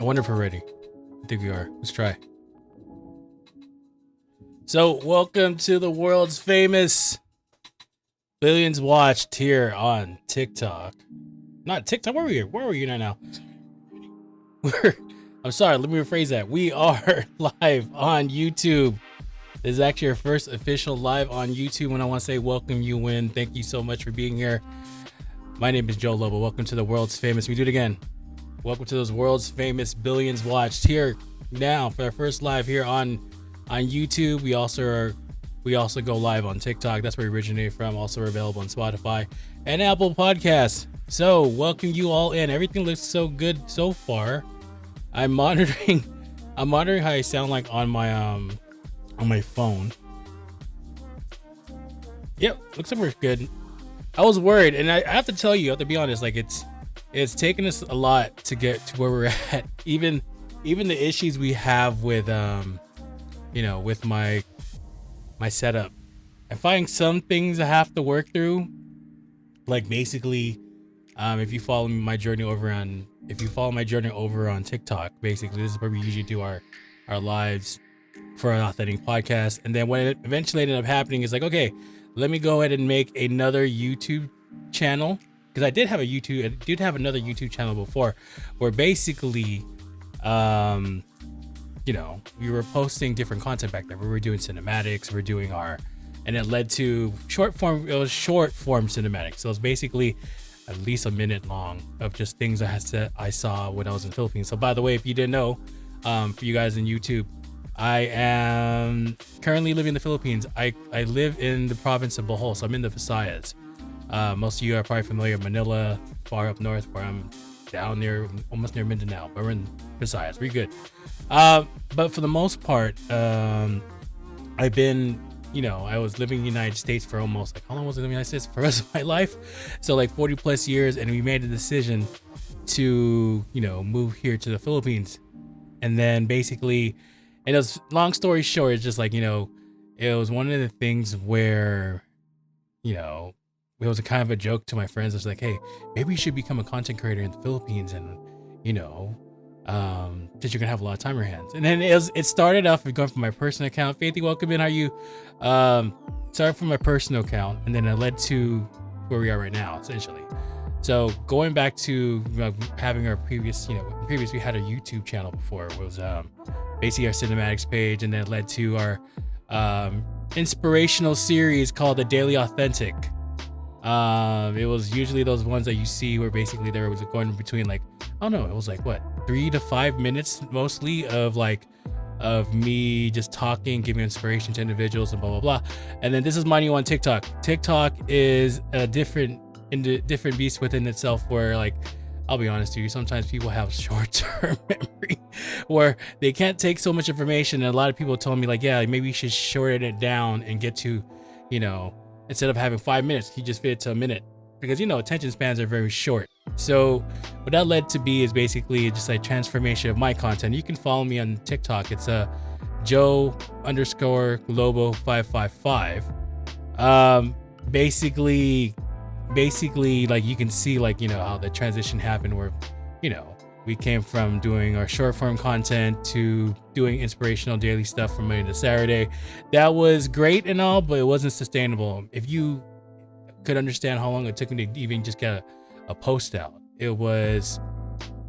I wonder if we're ready. I think we are. Let's try. So, welcome to the world's famous billions watched here on TikTok. Not TikTok. Where were you now? I'm sorry. Let me rephrase that. We are live on YouTube. This is actually our first official live on YouTube, and I want to say welcome you in. Thank you so much for being here. My name is Joe Lobo. Welcome to the world's famous. We do it again. Welcome to those world's famous billions watched here now for our first live here on YouTube. We also go live on TikTok. That's where we originated from. Also, we're available on Spotify and Apple Podcasts. So, welcome you all in. Everything looks so good so far. I'm monitoring how I sound like on my phone. Yep, looks like we're good. I was worried, and I have to tell you, I have to be honest, like it's taken us a lot to get to where we're at. Even the issues we have with with my setup. I find some things I have to work through. Like basically, if you follow my journey over on TikTok, basically this is where we usually do our lives for an authentic podcast. And then what it eventually ended up happening is like, okay, let me go ahead and make another YouTube channel. Because I did have another YouTube channel before where basically, we were posting different content back there. We were doing cinematics, and it led to short form cinematics. So it was basically at least a minute long of just things I saw when I was in the Philippines. So by the way, if you didn't know, for you guys in YouTube, I am currently living in the Philippines. I live in the province of Bohol, so I'm in the Visayas. Most of you are probably familiar with Manila, far up north, where I'm down near, almost near Mindanao, but we're in Visayas. We're good. But for the most part, I've been, I was living in the United States for almost, like, how long was I in the United States? For the rest of my life. So like 40 plus years. And we made a decision to, move here to the Philippines. And then basically, and it was, long story short, it's just like, it was one of the things where, it was a kind of a joke to my friends. It's like, hey, maybe you should become a content creator in the Philippines, and that you're gonna have a lot of time on your hands. And then it started off with going from my personal account. Faithy, welcome in. How are you? Started from my personal account, and then it led to where we are right now, essentially. So going back to having our previous, we had a YouTube channel before. It was basically our cinematics page, and then it led to our inspirational series called The Daily Authentic. It was usually those ones that you see where basically there was going between, like, I don't know, it was like what, 3 to 5 minutes mostly of me just talking, giving inspiration to individuals and blah blah blah. And then this is my new on TikTok. TikTok is a different beast within itself, where, like, I'll be honest with you, sometimes people have short-term memory where they can't take so much information. And a lot of people told me, like, yeah, maybe you should shorten it down and get to, instead of having 5 minutes, you just fit it to a minute, because attention spans are very short. So what that led to be is basically just a transformation of my content. You can follow me on TikTok. It's Joe_Lobo 555. Basically, like, you can see, like, how the transition happened, where we came from doing our short form content to doing inspirational daily stuff from Monday to Saturday. That was great and all, but it wasn't sustainable. If you could understand how long it took me to even just get a post out, it was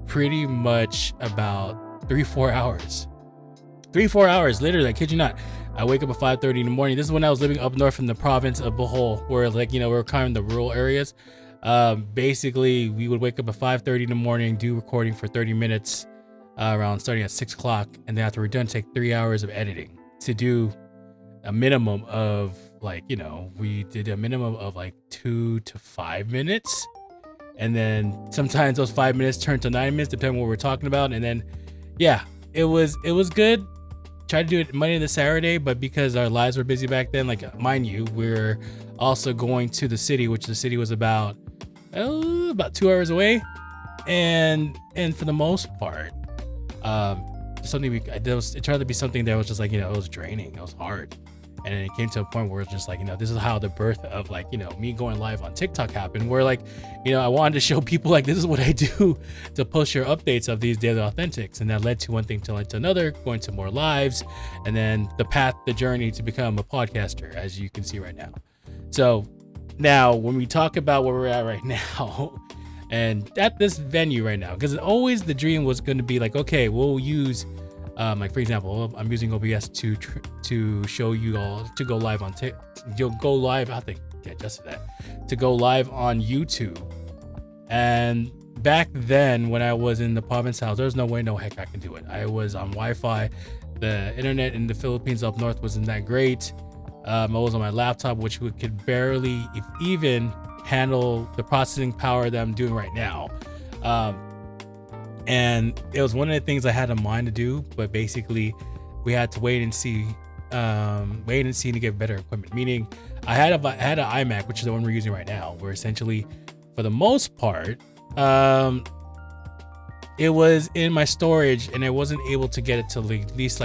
pretty much about 3-4 hours. 3-4 hours, literally, I kid you not. I wake up at 5:30 in the morning. This is when I was living up north in the province of Bohol, where, like, we're kind of in the rural areas. Basically, we would wake up at 5:30 in the morning, do recording for 30 minutes, around starting at 6 o'clock. And then after we're done, take 3 hours of editing to do a minimum of, like, we did a minimum of like 2 to 5 minutes. And then sometimes those 5 minutes turned to 9 minutes, depending on what we're talking about. And then, yeah, it was good. Tried to do it Monday to Saturday, but because our lives were busy back then, like, mind you, we're also going to the city, which the city was about 2 hours away. And for the most part, it tried to be something that was just like, it was draining. It was hard. And it came to a point where it's just like, this is how the birth of like, me going live on TikTok happened, where like, I wanted to show people like, this is what I do to post your updates of these daily authentics. And that led to one thing to led to another, going to more lives, and then the journey to become a podcaster, as you can see right now. So now when we talk about where we're at right now, and at this venue right now, because always the dream was going to be like, okay, we'll use like, for example, I'm using OBS to show you all to go live on you'll go live. I think adjusted that to go live on YouTube. And back then, when I was in the province house, there's no way, no heck, I can do it. I was on Wi-Fi. The internet in the Philippines up north wasn't that great. I was on my laptop, which could barely, if even, handle the processing power that I'm doing right now. And it was one of the things I had in mind to do, but basically we had to wait and see to get better equipment. Meaning I had an iMac, which is the one we're using right now, where essentially for the most part, it was in my storage and I wasn't able to get it till at least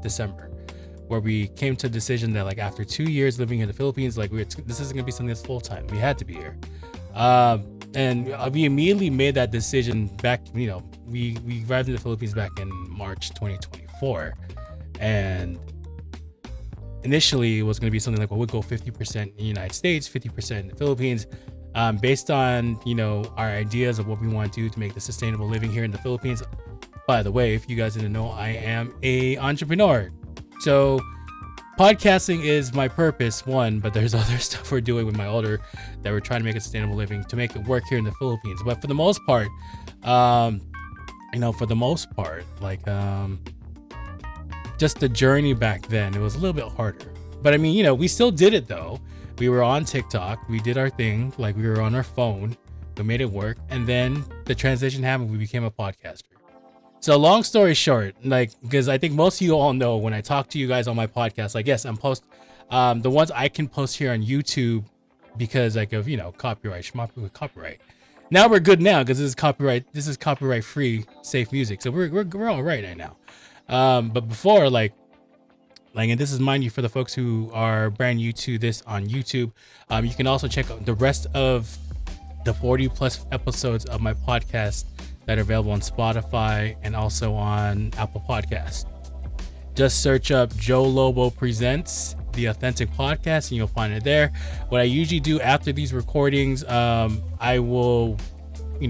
December, where we came to a decision that like after 2 years living in the Philippines, like this isn't gonna be something that's full time. We had to be here. And we immediately made that decision back, we arrived in the Philippines back in March 2024. And initially it was going to be something like, well, we'll go 50% in the United States, 50% in the Philippines, based on, our ideas of what we want to do to make the sustainable living here in the Philippines. By the way, if you guys didn't know, I am an entrepreneur. So podcasting is my purpose, one, but there's other stuff we're doing with my older that we're trying to make a sustainable living to make it work here in the Philippines. But for the most part, like, just the journey back then, it was a little bit harder. But I mean, we still did it though. We were on TikTok, we did our thing, like we were on our phone, we made it work. And then the transition happened, we became a podcaster. So long story short, like, because I think most of you all know when I talk to you guys on my podcast, like, yes, I'm the ones I can post here on YouTube because like of, copyright. Now we're good now because this is copyright free, safe music. So we're all right now. But before, like, and this is, mind you, for the folks who are brand new to this on YouTube, you can also check out the rest of the 40 plus episodes of my podcast that are available on Spotify and also on Apple Podcasts. Just search up Joe Lobo Presents the Authentic Podcast and you'll find it there. What I usually do after these recordings, I will,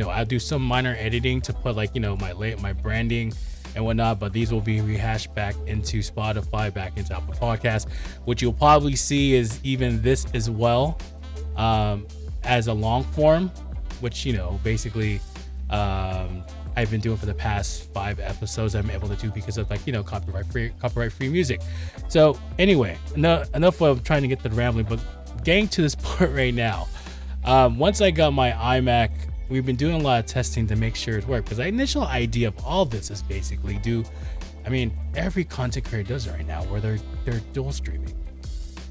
I'll do some minor editing to put like, my branding and whatnot, but these will be rehashed back into Spotify, back into Apple Podcasts. What you'll probably see is even this as well, as a long form, which, basically, I've been doing for the past 5 episodes I'm able to do because of like, copyright free music. So anyway, enough of trying to get the rambling, but getting to this part right now. Once I got my iMac, we've been doing a lot of testing to make sure it works, because the initial idea of all this is basically every content creator does it right now, where they're dual streaming.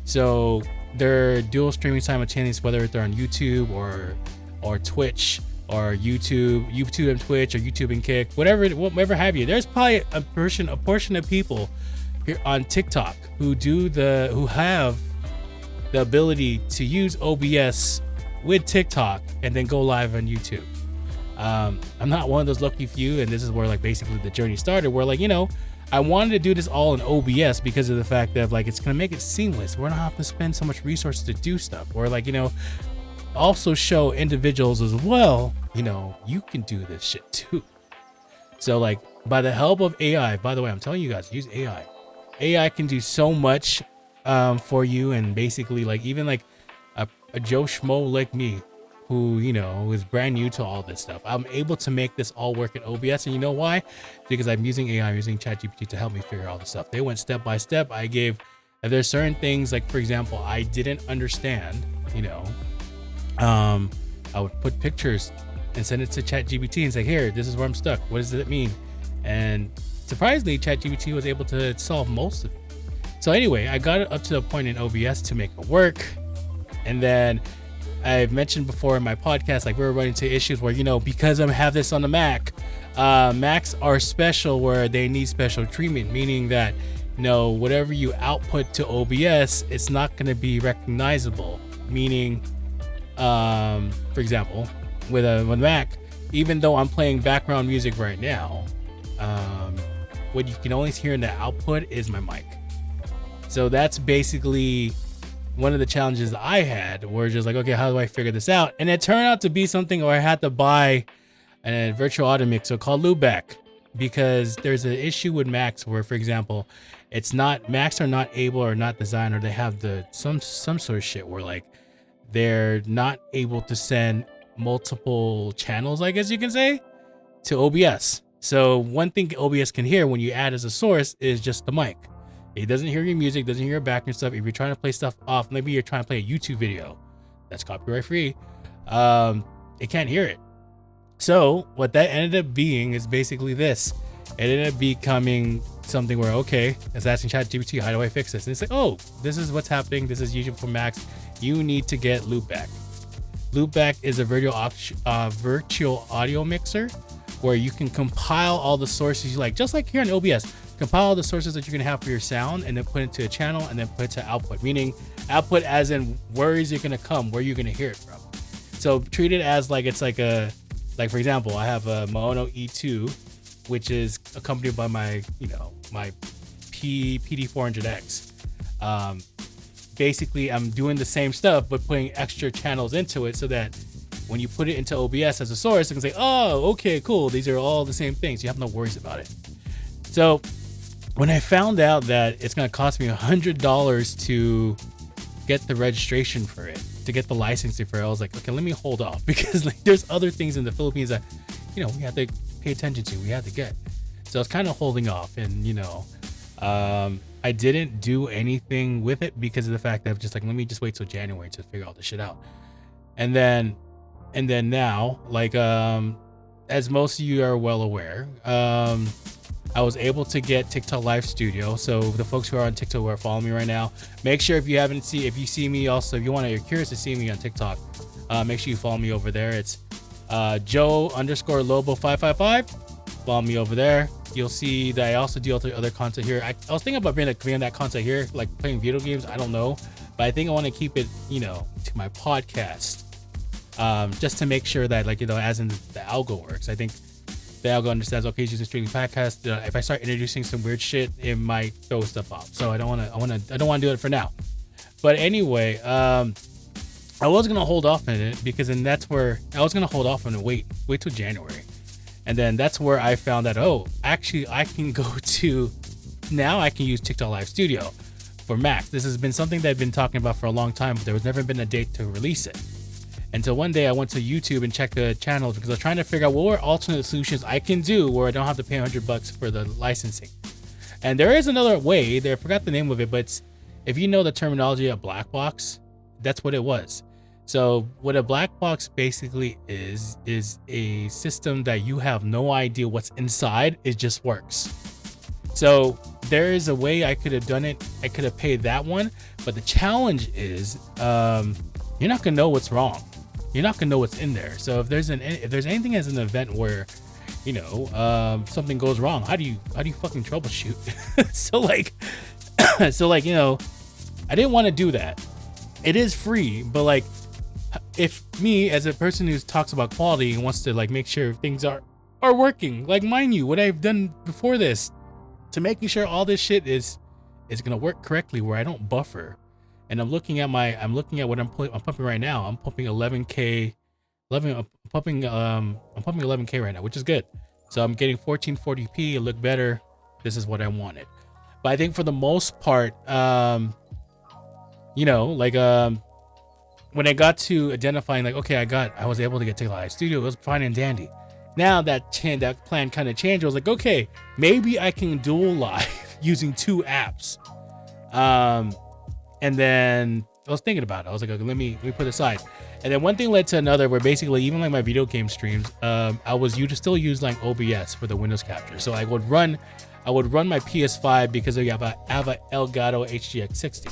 So they're dual streaming simultaneously, whether they're on YouTube or Twitch, or YouTube and Twitch, or YouTube and Kick, whatever have you. There's probably a portion of people here on TikTok who have the ability to use OBS with TikTok and then go live on YouTube. I'm not one of those lucky few, and this is where like basically the journey started, where like, I wanted to do this all in OBS because of the fact that like it's gonna make it seamless. We're not have to spend so much resources to do stuff, or like, also show individuals as well, you can do this shit too. So like, by the help of AI, by the way, I'm telling you guys, use AI. AI can do so much for you, and basically like even like a Joe Schmo like me, who is brand new to all this stuff, I'm able to make this all work in OBS. And you know why? Because I'm using AI, I'm using ChatGPT to help me figure all this stuff. They went step by step. If there's certain things, like for example, I didn't understand, I would put pictures and send it to ChatGPT and say, here, this is where I'm stuck. What does it mean? And surprisingly, ChatGPT was able to solve most of it. So anyway, I got it up to the point in OBS to make it work. And then I've mentioned before in my podcast, like we were running into issues where, because I have this on the Mac, Macs are special where they need special treatment, meaning that, no, whatever you output to OBS, it's not going to be recognizable. Meaning, for example, with Mac, even though I'm playing background music right now, what you can only hear in the output is my mic. So that's basically one of the challenges I had, where just like, okay, how do I figure this out? And it turned out to be something where I had to buy a virtual audio mixer called Lobo, because there's an issue with Macs where, for example, Macs are not able or not designed, or they have some sort of shit where like they're not able to send multiple channels, I guess you can say, to OBS. So one thing OBS can hear when you add as a source is just the mic. It doesn't hear your music, doesn't hear your background stuff. If you're trying to play stuff off, maybe you're trying to play a YouTube video that's copyright free, it can't hear it. So what that ended up being is basically this. It ended up becoming something where, okay, it's asking ChatGPT, how do I fix this? And it's like, oh, this is what's happening. This is usually for Macs. You need to get Loopback. Loopback is a virtual audio mixer where you can compile all the sources you like, just like here on OBS. Compile all the sources that you're gonna have for your sound, and then put it to a channel, and then put it to output. Meaning output as in where is it gonna come, where you're gonna hear it from. So treat it as like it's like for example, I have a Maono E2, which is accompanied by my PD400X. Basically, I'm doing the same stuff, but putting extra channels into it so that when you put it into OBS as a source, it can say, oh, okay, cool. These are all the same things. You have no worries about it. So when I found out that it's going to cost me $100 to get the registration for it, to get the licensing for it, I was like, okay, let me hold off, because like there's other things in the Philippines that, we have to pay attention to, we have to get. So I was kind of holding off, and, I didn't do anything with it because of the fact that I'm just like, let me just wait till January to figure all this shit out. And then now, like, as most of you are well aware, I was able to get TikTok Live Studio. So the folks who are on TikTok who are following me right now, make sure if you see me also, if you're curious to see me on TikTok, make sure you follow me over there. It's Joe_Lobo555. Follow me over there. You'll see that I also do other content here. I was thinking about bringing that content here, like playing video games. I don't know, but I think I want to keep it, to my podcast, just to make sure that, like, as in the algo works. I think the algo understands, okay, he's using streaming podcast. If I start introducing some weird shit, it might throw stuff off. So I don't want to do it for now. But anyway, I was gonna hold off on it, because then that's where I was gonna hold off on it. Wait till January. And then that's where I found that, oh, actually I can now I can use TikTok Live Studio for Mac. This has been something that I've been talking about for a long time, but there was never been a date to release it. Until one day I went to YouTube and checked the channels, because I was trying to figure out what were alternate solutions I can do where I don't have to pay $100 for the licensing. And there is another way there. I forgot the name of it, but if you know the terminology of black box, that's what it was. So what a black box basically is a system that you have no idea what's inside. It just works. So there is a way I could have done it. I could have paid that one, but the challenge is you're not gonna know what's wrong. You're not gonna know what's in there. So if there's anything as an event where something goes wrong, how do you fucking troubleshoot? so I didn't want to do that. It is free, but like, if me as a person who talks about quality and wants to like make sure things are working, like, mind you, what I've done before this to making sure all this shit is gonna work correctly, where I don't buffer. And I'm looking at what I'm pumping right now. I'm pumping 11K right now, which is good. So I'm getting 1440p. It looked better. This is what I wanted. But I think for the most part, when I got to identifying, like, okay, I was able to get TikTok Live Studio, it was fine and dandy. Now that plan kind of changed. I was like, okay, maybe I can dual live using two apps. And then I was thinking about it. I was like, okay, let me put it aside. And then one thing led to another, where basically even like my video game streams, I was still use like OBS for the Windows capture. So I would run my PS5 because I have a Elgato HDX 60.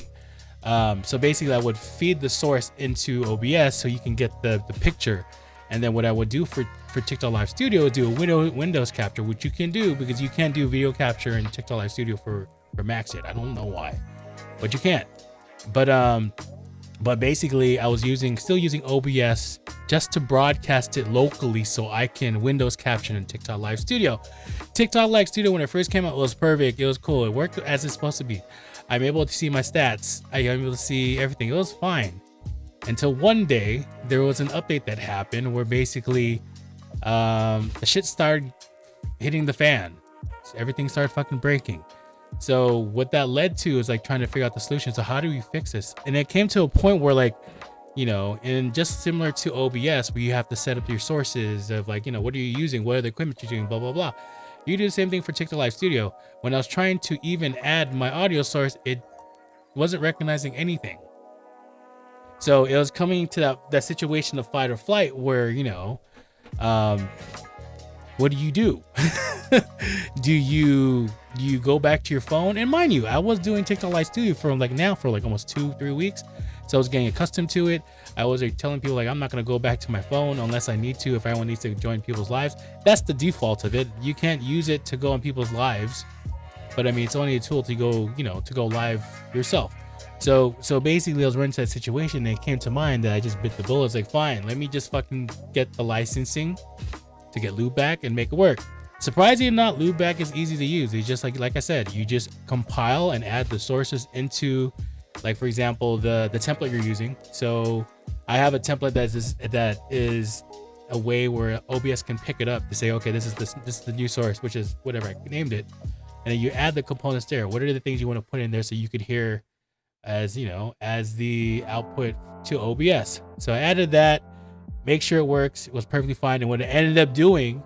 So basically I would feed the source into OBS so you can get the picture. And then what I would do for TikTok Live Studio is do a Windows capture, which you can do because you can do video capture in TikTok Live Studio for for Macs yet. I don't know why, but you can't. But basically, I was still using OBS just to broadcast it locally so I can Windows caption in TikTok Live Studio. TikTok Live Studio, when it first came out, was perfect. It was cool. It worked as it's supposed to be. I'm able to see my stats. I'm able to see everything. It was fine. Until one day, there was an update that happened where basically the shit started hitting the fan. Everything started fucking breaking. So what that led to is like trying to figure out the solution. So how do we fix this? And it came to a point where like, you know, and just similar to OBS, where you have to set up your sources of like, you know, what are you using? What are the equipment you're doing? Blah, blah, blah. You do the same thing for TikTok Live Studio. When I was trying to even add my audio source, it wasn't recognizing anything. So it was coming to that situation of fight or flight where, you know, what do? Do you go back to your phone? And mind you, I was doing TikTok Live Studio for like almost 2-3 weeks. So I was getting accustomed to it. I was like telling people like, I'm not going to go back to my phone unless I need to, if anyone needs to join people's lives. That's the default of it. You can't use it to go on people's lives, but I mean, it's only a tool to go, you know, to go live yourself. So basically I was running into that situation and it came to mind that I just bit the bullet. It's like, fine, let me just fucking get the licensing to get Loopback and make it work. Surprisingly or not, Loopback is easy to use. It's just like I said, you just compile and add the sources into, like for example, the template you're using. So I have a template that is a way where OBS can pick it up to say, okay, this is the new source, which is whatever I named it, and then you add the components there. What are the things you want to put in there so you could hear as, you know, as the output to OBS? So I added that, make sure it works. It was perfectly fine. And what it ended up doing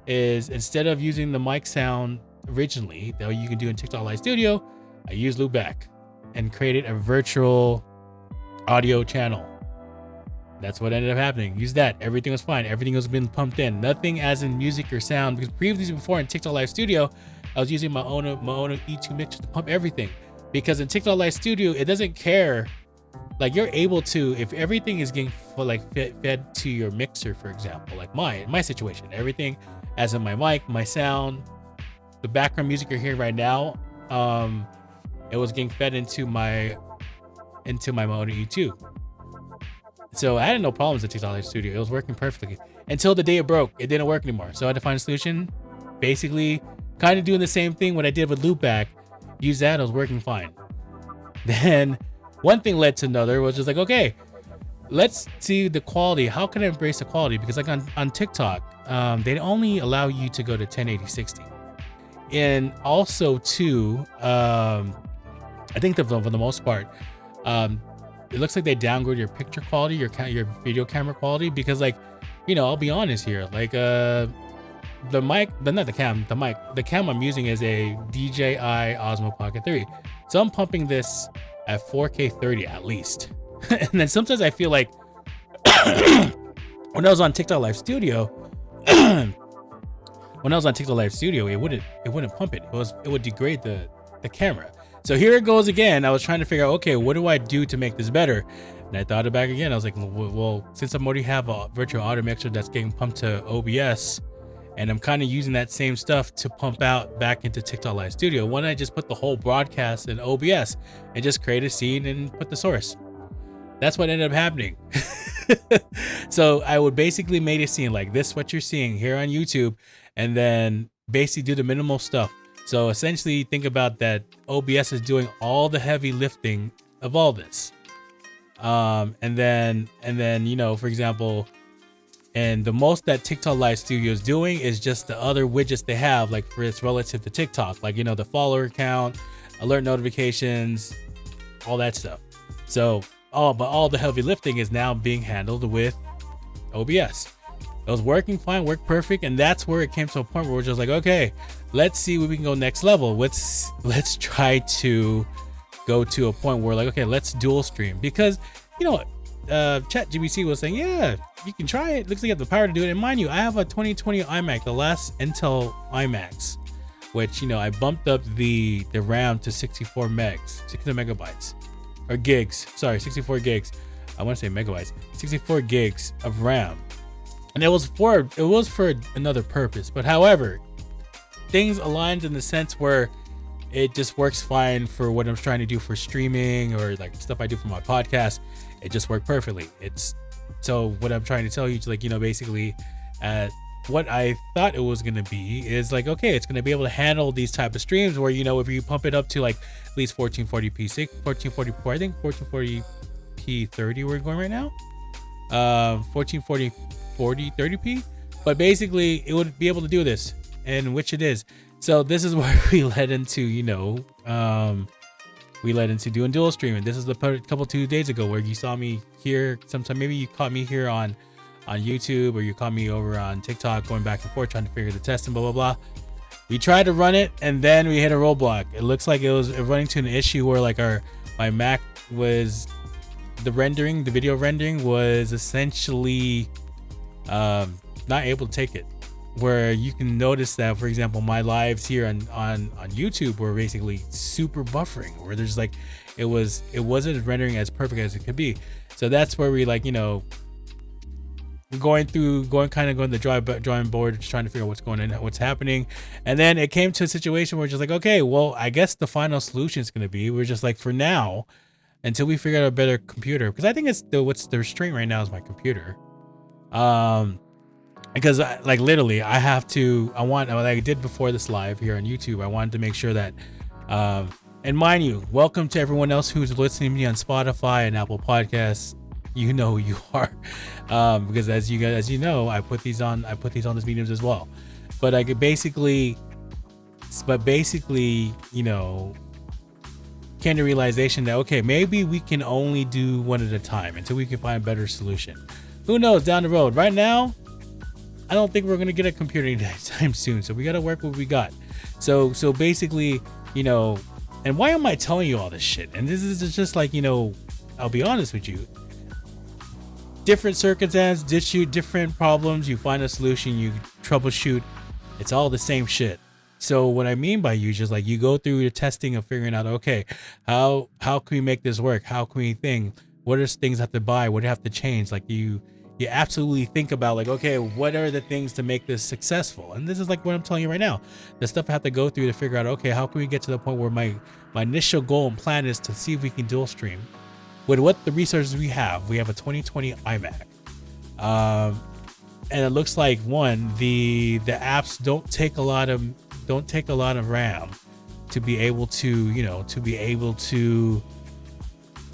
is, instead of using the mic sound originally that you can do in TikTok Live Studio, I used Loopback and created a virtual audio channel. That's what ended up happening. Use that. Everything was fine. Everything was being pumped in. Nothing as in music or sound, because previously before in TikTok Live Studio, I was using my own E2 mixer to pump everything. Because in TikTok Live Studio, it doesn't care. Like, you're able to, if everything is getting fed to your mixer, for example, like my situation, everything as in my mic, my sound, the background music you're hearing right now, it was getting fed into my Mono E2. So I had no problems with TikTok Live Studio. It was working perfectly until the day it broke. It didn't work anymore. So I had to find a solution. Basically, kind of doing the same thing what I did with Loopback. Use that, it was working fine. Then one thing led to another, was just like, okay, let's see the quality. How can I embrace the quality? Because like on TikTok, they only allow you to go to 1080/60. And also too, I think that for the most part, it looks like they downgrade your picture quality, your video camera quality, because like, you know, I'll be honest here, like the mic, but not the cam, the mic, the cam I'm using is a DJI Osmo Pocket 3. So I'm pumping this at 4K 30 at least. And then sometimes I feel like when I was on TikTok Live Studio, it wouldn't pump it. It would degrade the camera. So here it goes again. I was trying to figure out, okay, what do I do to make this better? And I thought it back again. I was like, well, since I'm already have a virtual audio mixer that's getting pumped to OBS, and I'm kind of using that same stuff to pump out back into TikTok Live Studio, why don't I just put the whole broadcast in OBS and just create a scene and put the source? That's what ended up happening. So I would basically made a scene like this, what you're seeing here on YouTube, and then basically do the minimal stuff. So essentially think about that OBS is doing all the heavy lifting of all this. And then, you know, for example, and the most that TikTok Live Studio is doing is just the other widgets they have, like for its relative to TikTok, like, you know, the follower count, alert notifications, all that stuff. So all the heavy lifting is now being handled with OBS. It was working fine, worked perfect, and that's where it came to a point where we're just like, okay, let's see where we can go next level. Let's try to go to a point where like, okay, let's dual stream, because, you know, ChatGPT was saying, yeah, you can try it. Looks like you have the power to do it. And mind you, I have a 2020 iMac, the last Intel iMacs, which, you know, I bumped up the RAM to 64 megabytes or gigs. Sorry, 64 gigs. I want to say megabytes. 64 gigs of RAM. And it was for another purpose. But however, things aligned in the sense where it just works fine for what I'm trying to do for streaming or like stuff I do for my podcast. It just worked perfectly. It's so what I'm trying to tell you, like, basically, what I thought it was gonna be is like, okay, it's gonna be able to handle these type of streams where if you pump it up to like at least 1440p 1444, I think 1440p 30 we're going right now, 1440 30p, but basically it would be able to do this, and which it is. So this is where we led into doing dual streaming. This is the couple 2 days ago where you saw me here. Sometime maybe you caught me here on YouTube, or you caught me over on TikTok going back and forth trying to figure the test and blah blah blah. We tried to run it and then we hit a roadblock. It looks like it was running to an issue where like my Mac was the video rendering was essentially not able to take it. Where you can notice that, for example, my lives here on YouTube were basically super buffering, where there's like it wasn't rendering as perfect as it could be. So that's where we like going to the drawing board, just trying to figure out what's happening. And then it came to a situation where it's just like, okay, well, I guess the final solution is going to be, we're just like, for now, until we figure out a better computer, because I think what's the restraint right now is my computer. Because like literally like I did before this live here on YouTube, I wanted to make sure that, and mind you, welcome to everyone else who's listening to me on Spotify and Apple Podcasts. You know who you are, because as you know, I put these on this mediums as well. But I could basically, came to realization that, okay, maybe we can only do one at a time until we can find a better solution. Who knows down the road? Right now, I don't think we're gonna get a computer anytime soon. So we gotta work what we got. So basically, and why am I telling you all this shit? And this is just like, I'll be honest with you. Different circumstances, different problems, you find a solution, you troubleshoot. It's all the same shit. So what I mean by you, just like you go through the testing of figuring out, okay, how can we make this work? How can we think? What are things I have to buy? What do I have to change? Like you absolutely think about like, okay, what are the things to make this successful? And this is like what I'm telling you right now. The stuff I have to go through to figure out, okay, how can we get to the point where my initial goal and plan is to see if we can dual stream with what the resources we have. We have a 2020 iMac. And it looks like the apps don't take a lot of RAM to be able to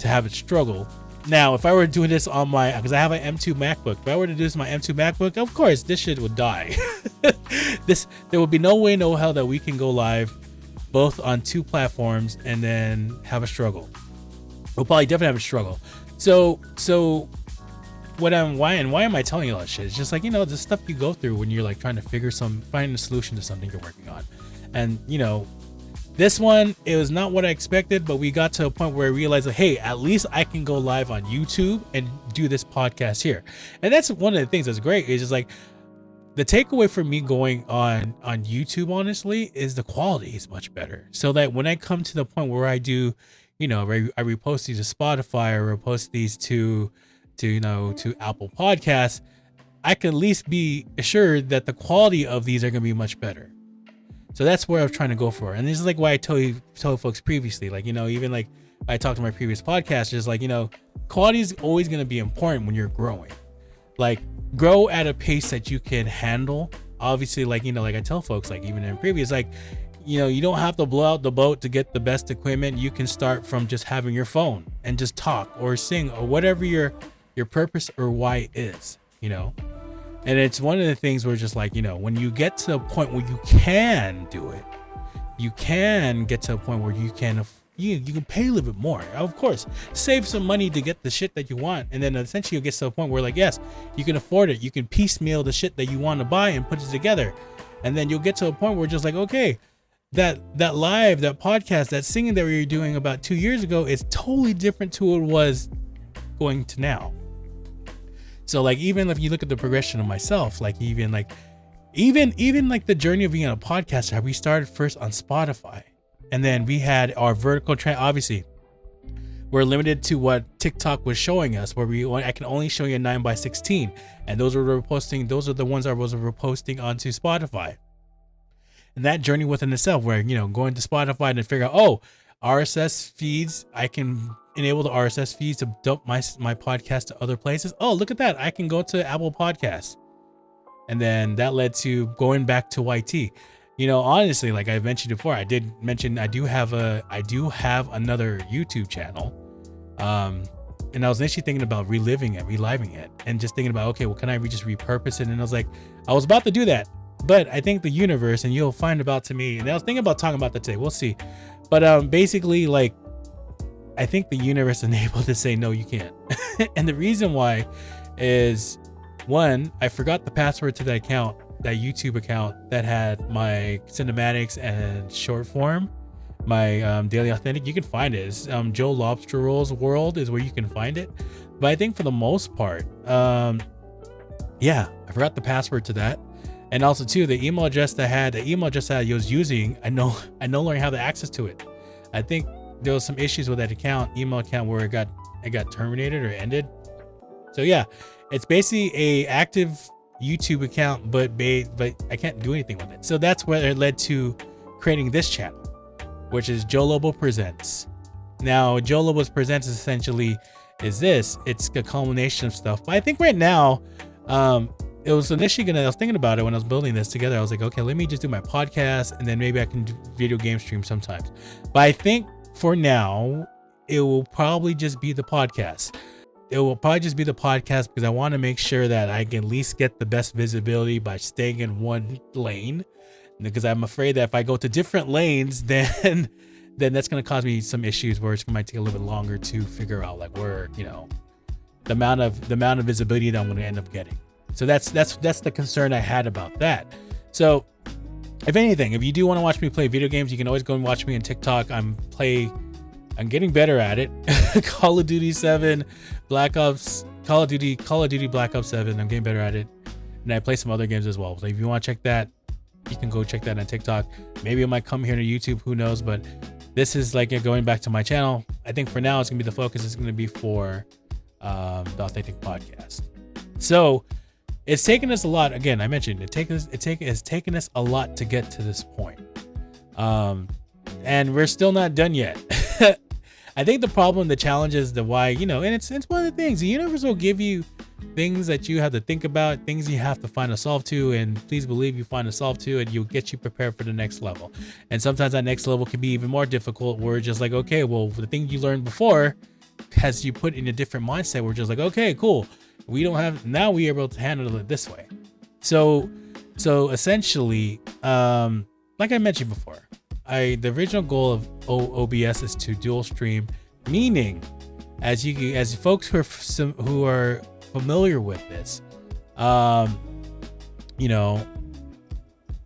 have it struggle. Now, if I were doing this on because I have an M2 MacBook, if I were to do this on my M2 MacBook, of course, this shit would die. There would be no way, no hell that we can go live both on two platforms and then have a struggle. We'll probably definitely have a struggle. So why am I telling you all that shit? It's just like, the stuff you go through when you're like trying to find a solution to something you're working on. And, this one, it was not what I expected, but we got to a point where I realized that, hey, at least I can go live on YouTube and do this podcast here. And that's one of the things that's great, is just like the takeaway for me going on YouTube, honestly, is the quality is much better. So that when I come to the point where I do, I repost these to Spotify or repost these to Apple Podcasts, I can at least be assured that the quality of these are going to be much better. So that's where I was trying to go for. And this is like why I told folks previously, like, even like I talked to my previous podcast, just like, quality is always going to be important when you're growing. Like, grow at a pace that you can handle. Obviously, like, like I tell folks, like even in previous, like, you don't have to blow out the boat to get the best equipment. You can start from just having your phone and just talk or sing or whatever your purpose or why is, And it's one of the things where just like, when you get to a point where you can do it, you can get to a point where you can pay a little bit more. Of course, save some money to get the shit that you want. And then essentially you'll get to a point where like, yes, you can afford it. You can piecemeal the shit that you want to buy and put it together. And then you'll get to a point where just like, okay, that live, that podcast, that singing that we were doing about 2 years ago is totally different to what it was going to now. So like, even if you look at the progression of myself, like even like the journey of being a podcaster, we started first on Spotify, and then we had our vertical trend. Obviously, we're limited to what TikTok was showing us, where I can only show you a 9:16, and those are the ones I was posting onto Spotify. And that journey within itself, where, going to Spotify and figure out, oh, RSS feeds, I can enable the RSS feeds to dump my podcast to other places. Oh, look at that. I can go to Apple Podcasts. And then that led to going back to YT. Honestly, like I mentioned before, I did mention I do have another YouTube channel. And I was initially thinking about reliving it, and just thinking about, okay, well, can I just repurpose it? And I was like, I was about to do that, but I think the universe, and you'll find about to me, and I was thinking about talking about that today. We'll see. But basically, like, I think the universe enabled to say, no, you can't. And the reason why is, one, I forgot the password to that account, that YouTube account that had my cinematics and short form, my daily authentic. You can find it. It's, Joe Lobster Rolls World is where you can find it. But I think for the most part, I forgot the password to that. And also too, the email address that I was using, I no longer have the access to it. I think there was some issues with that email account where it got terminated or ended. So yeah, it's basically a active YouTube account, but I can't do anything with it. So that's where it led to creating this channel, which is Joe Lobo Presents. Now, Joe Lobo's Presents essentially is this. It's a culmination of stuff. But I think right now, it was initially I was thinking about it when I was building this together. I was like, okay, let me just do my podcast, and then maybe I can do video game stream sometimes. But I think for now, it will probably just be the podcast. It will probably just be the podcast because I want to make sure that I can at least get the best visibility by staying in one lane. Because I'm afraid that if I go to different lanes, then that's going to cause me some issues where it might take a little bit longer to figure out like where, the amount of visibility that I'm going to end up getting. So that's the concern I had about that. So if anything, if you do want to watch me play video games, you can always go and watch me on TikTok. I'm getting better at it. Call of Duty 7, Call of Duty Black Ops 7. I'm getting better at it. And I play some other games as well. So if you want to check that, you can go check that on TikTok. Maybe it might come here to YouTube, who knows? But this is like going back to my channel. I think for now, it's gonna be the focus is gonna be for the Authentic Podcast. So it's taken us a lot. Again, I mentioned it's taken us a lot to get to this point. And we're still not done yet. I think the problem, the challenge is the why, and it's one of the things. The universe will give you things that you have to think about, things you have to find a solve to, and please believe you find a solve to, and you'll get you prepared for the next level. And sometimes that next level can be even more difficult, where it's just like, okay, well, the thing you learned before has you put in a different mindset. We're just like, okay, cool. Now we are able to handle it this way. So essentially, like I mentioned before, the original goal of OBS is to dual stream, meaning as folks who are familiar with this,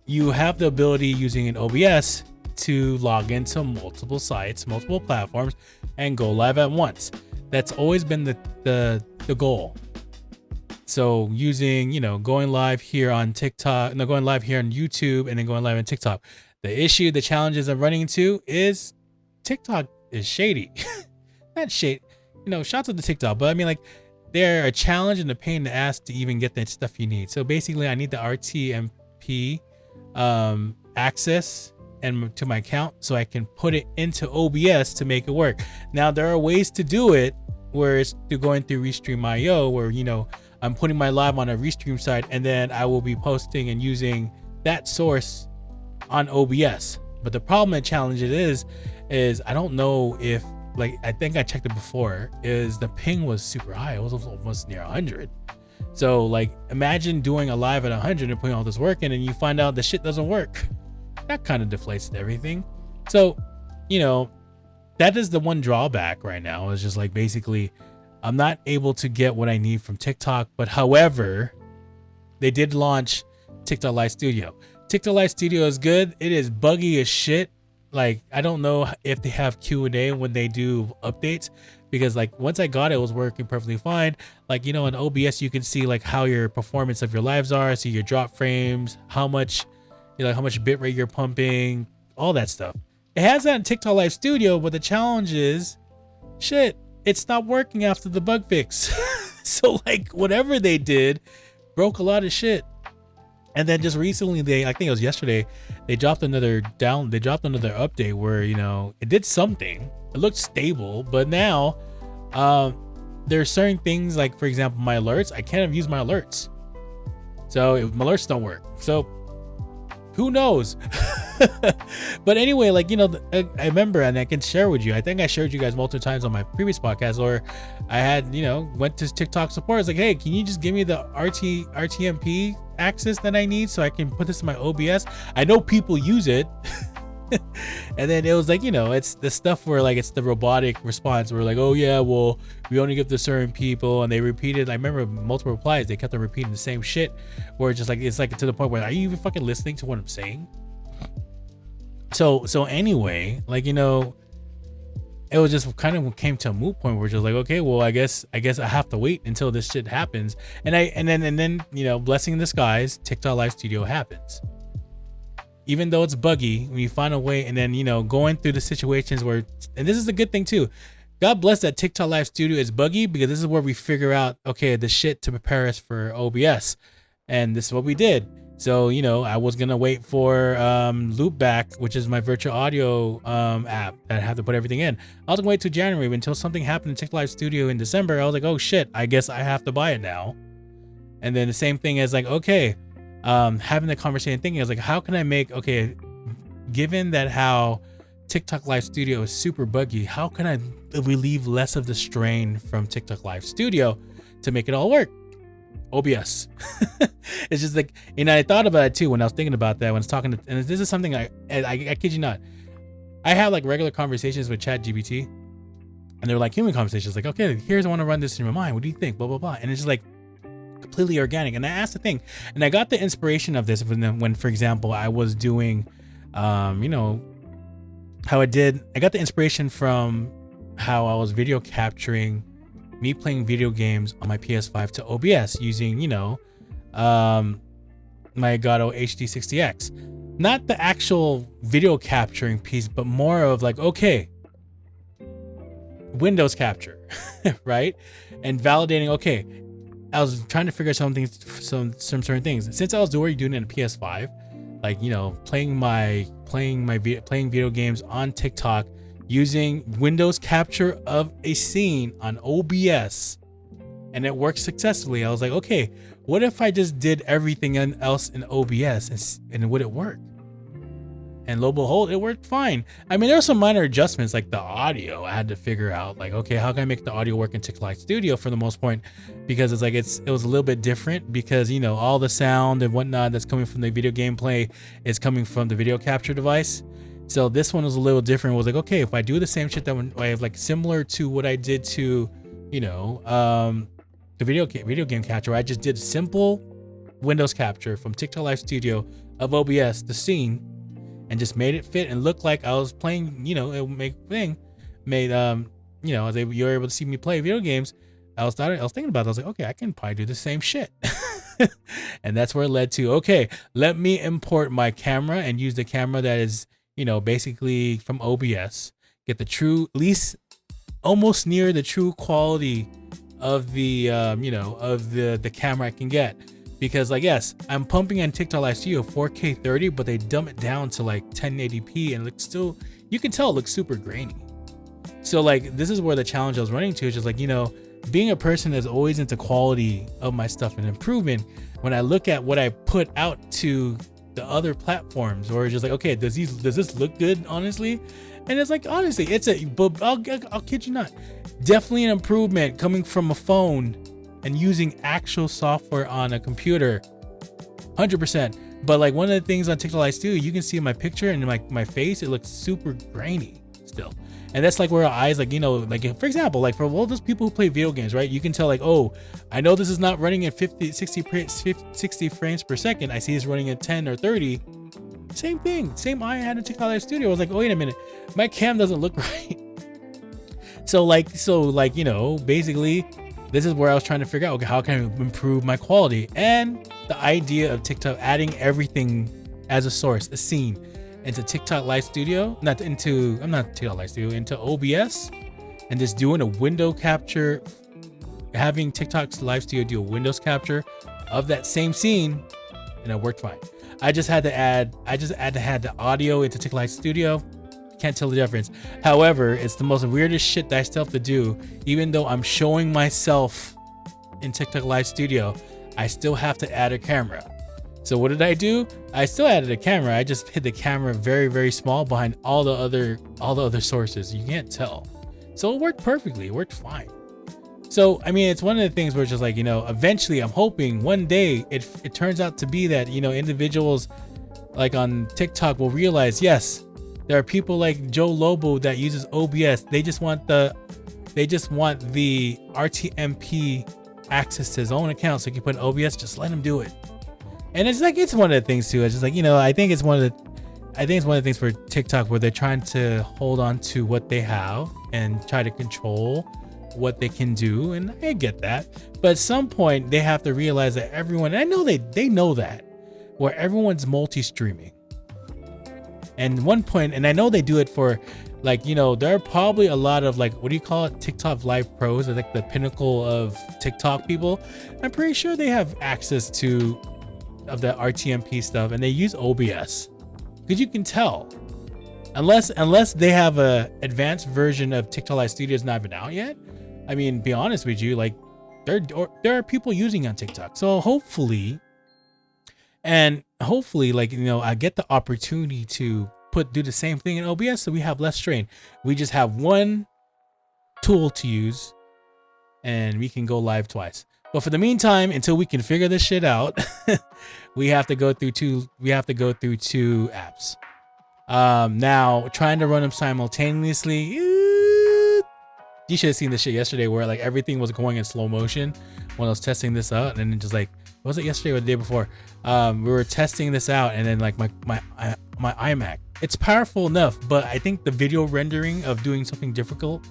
you have the ability using an OBS to log into multiple sites, multiple platforms, and go live at once. That's always been the goal. So using, going live here on TikTok, going live here on YouTube, and then going live on TikTok. The challenges I'm running into is TikTok is shady. Not shady, shots of the TikTok, but I mean, like, they're a challenge and a pain in the ass to even get that stuff you need. So basically, I need the RTMP access and to my account so I can put it into OBS to make it work. Now, there are ways to do it where it's through going through Restream.io, where I'm putting my live on a Restream site, and then I will be posting and using that source on OBS. But the problem and challenge it is I don't know if, like, I think I checked it before, is the ping was super high. It was almost near 100. So like, imagine doing a live at 100 and putting all this work in, and you find out the shit doesn't work. That kind of deflates everything. So, that is the one drawback right now, is just like, basically, I'm not able to get what I need from TikTok. But however, they did launch TikTok Live Studio. TikTok Live Studio is good. It is buggy as shit. Like, I don't know if they have Q&A when they do updates, because like, once I got it, it was working perfectly fine. Like, in OBS, you can see like how your performance of your lives are, see your drop frames, how much bit rate you're pumping, all that stuff. It has that in TikTok Live Studio, but the challenge is, shit, it stopped working after the bug fix. So like, whatever they did broke a lot of shit. And then just recently, I think it was yesterday, they dropped another update where, you know, it did something. It looked stable, but now there's certain things, like for example, my alerts, I can't use my alerts. So my alerts don't work. So who knows? But anyway, like, you know, I remember, and I can share with you, I think I shared you guys multiple times on my previous podcast, or I had, you know, went to TikTok support. It's like, hey, can you just give me the RTMP access that I need so I can put this in my OBS? I know people use it. And then it was like, you know, it's the stuff where like it's the robotic response where like, oh yeah, well, we only give to certain people, and they repeated. I remember multiple replies, they kept on repeating the same shit, where it's just like, it's like to the point where, are you even fucking listening to what I'm saying? So anyway, like, you know, it was just kind of came to a moot point where we're just like, okay, well, I guess I have to wait until this shit happens. And then you know, blessing in disguise, TikTok Live Studio happens. Even though it's buggy, when you find a way, and then, you know, going through the situations where, and this is a good thing too, God bless that TikTok Live Studio is buggy, because this is where we figure out, okay, the shit to prepare us for OBS. And this is what we did. So, you know, I was going to wait for Loopback, which is my virtual audio app that I have to put everything in. I was going to wait till January, until something happened in TikTok Live Studio in December. I was like, oh shit, I guess I have to buy it now. And then the same thing as like, okay, having the conversation, thinking, I was like, how can I make, okay, given that how TikTok Live Studio is super buggy, how can I relieve less of the strain from TikTok Live Studio to make it all work? OBS. It's just like, you know, I thought about it too when I was thinking about that, when I was talking to, and this is something I kid you not, I have like regular conversations with ChatGPT, and they're like human conversations, like, okay, here's, I want to run this in your mind, what do you think, blah blah blah, and it's just like completely organic. And I asked the thing, and I got the inspiration of this when for example, I was doing you know, how I got the inspiration from how I was video capturing me playing video games on my PS5 to OBS using, you know, my Elgato HD60X. Not the actual video capturing piece, but more of like, okay, Windows capture, right? And validating, okay, I was trying to figure out some certain things. Since I was already doing it in a PS5, like, you know, playing video games on TikTok, using Windows capture of a scene on OBS, and it worked successfully. I was like, okay, what if I just did everything else in OBS, and would it work? And lo and behold, it worked fine. I mean, there were some minor adjustments, like the audio. I had to figure out, like, okay, how can I make the audio work in TikTok Live Studio for the most part? Because it's like, it was a little bit different, because, you know, all the sound and whatnot that's coming from the video gameplay is coming from the video capture device. So this one was a little different. It was like, okay, if I do the same shit that I have, like similar to what I did to, you know, the video game capture, I just did simple Windows capture from TikTok Live Studio of OBS, the scene, and just made it fit and look like I was playing, you know, you know, you were able to see me play video games. I was thinking about it. I was like, okay, I can probably do the same shit. And that's where it led to, okay, let me import my camera and use the camera that is, you know, basically from OBS, get the true, at least almost near the true quality of the, you know, of the camera I can get. Because like, yes, I'm pumping in TikTok Live Studio 4K 30, but they dumb it down to like 1080p, and it looks still, you can tell it looks super grainy. So like, this is where the challenge I was running to is just like, you know, being a person that's always into quality of my stuff and improvement, when I look at what I put out to the other platforms, or just like, okay, does this look good, honestly? And it's like, honestly, but I'll kid you not, definitely an improvement coming from a phone and using actual software on a computer, 100%. But like, one of the things on TikTok Live Studio, you can see my picture and my face, it looks super grainy still. And that's like where our eyes, like, you know, like for example, like for all those people who play video games, right? You can tell like, oh, I know this is not running at 60 frames per second. I see it's running at 10 or 30. Same thing, same eye I had in TikTok Live Studio. I was like, oh, wait a minute, my cam doesn't look right. So like, you know, basically, this is where I was trying to figure out, okay, how can I improve my quality? And the idea of TikTok adding everything as a source, a scene, into TikTok Live Studio, into OBS, and just doing a window capture, having TikTok Live Studio do a Windows capture of that same scene, and it worked fine. I just had to add the audio into TikTok Live Studio. Can't tell the difference. However, it's the most weirdest shit that I still have to do. Even though I'm showing myself in TikTok Live Studio, I still have to add a camera. So what did I do? I still added a camera. I just hid the camera very, very small behind all the other sources. You can't tell. So it worked perfectly. It worked fine. So, I mean, it's one of the things where it's just like, eventually I'm hoping one day it turns out to be that, individuals like on TikTok will realize, yes, there are people like Joe Lobo that uses OBS. They just want the RTMP access to his own account. So he can put OBS, just let him do it. And it's one of the things too. It's just like, I think it's one of the things for TikTok where they're trying to hold on to what they have and try to control what they can do. And I get that. But at some point they have to realize that everyone, and I know they know that, where everyone's multi-streaming. And one point, and I know they do it for there are probably a lot of what do you call it? TikTok Live pros, like the pinnacle of TikTok people. I'm pretty sure they have access to of the RTMP stuff, and they use OBS because you can tell, unless they have a advanced version of TikTok Live Studio is not even out yet. I mean, be honest with you, there are people using on TikTok. So hopefully, I get the opportunity to do the same thing in OBS, so we have less strain. We just have one tool to use, and we can go live twice. But for the meantime, until we can figure this shit out, we have to go through two apps. Now trying to run them simultaneously. You should have seen this shit yesterday where everything was going in slow motion when I was testing this out, and then just was it yesterday or the day before? We were testing this out, and then my iMac. It's powerful enough, but I think the video rendering of doing something difficult,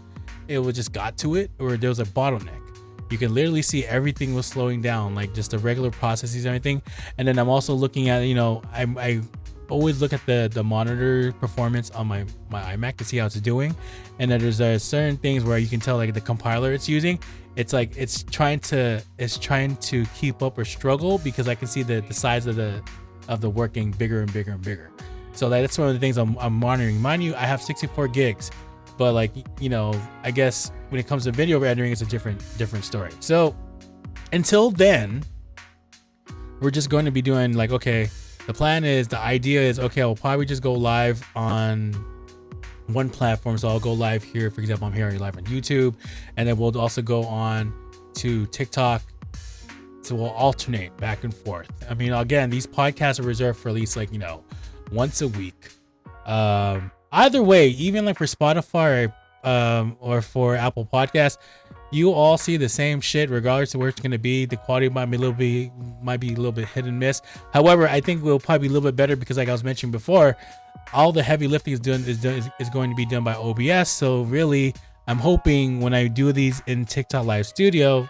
it was just got to it, or there was a bottleneck. You can literally see everything was slowing down, just the regular processes and everything. And then I'm also looking at, I always look at the monitor performance on my iMac to see how it's doing. And then there's certain things where you can tell the compiler it's using, it's trying to keep up or struggle, because I can see the size of the work getting bigger and bigger and bigger. So that's one of the things I'm monitoring. Mind you, I have 64 gigs, but I guess when it comes to video rendering, it's a different story. So until then, we're just going to be doing the idea is, I'll probably just go live on one platform. So I'll go live here. For example, I'm here live on YouTube, and then we'll also go on to TikTok. So we'll alternate back and forth. I mean, again, these podcasts are reserved for at least once a week. Either way, even for Spotify or for Apple Podcasts, you all see the same shit regardless of where it's going to be. The quality might be a little bit hit and miss. However, I think we'll probably be a little bit better because, like I was mentioning before, all the heavy lifting is going to be done by OBS. So really, I'm hoping when I do these in TikTok Live Studio,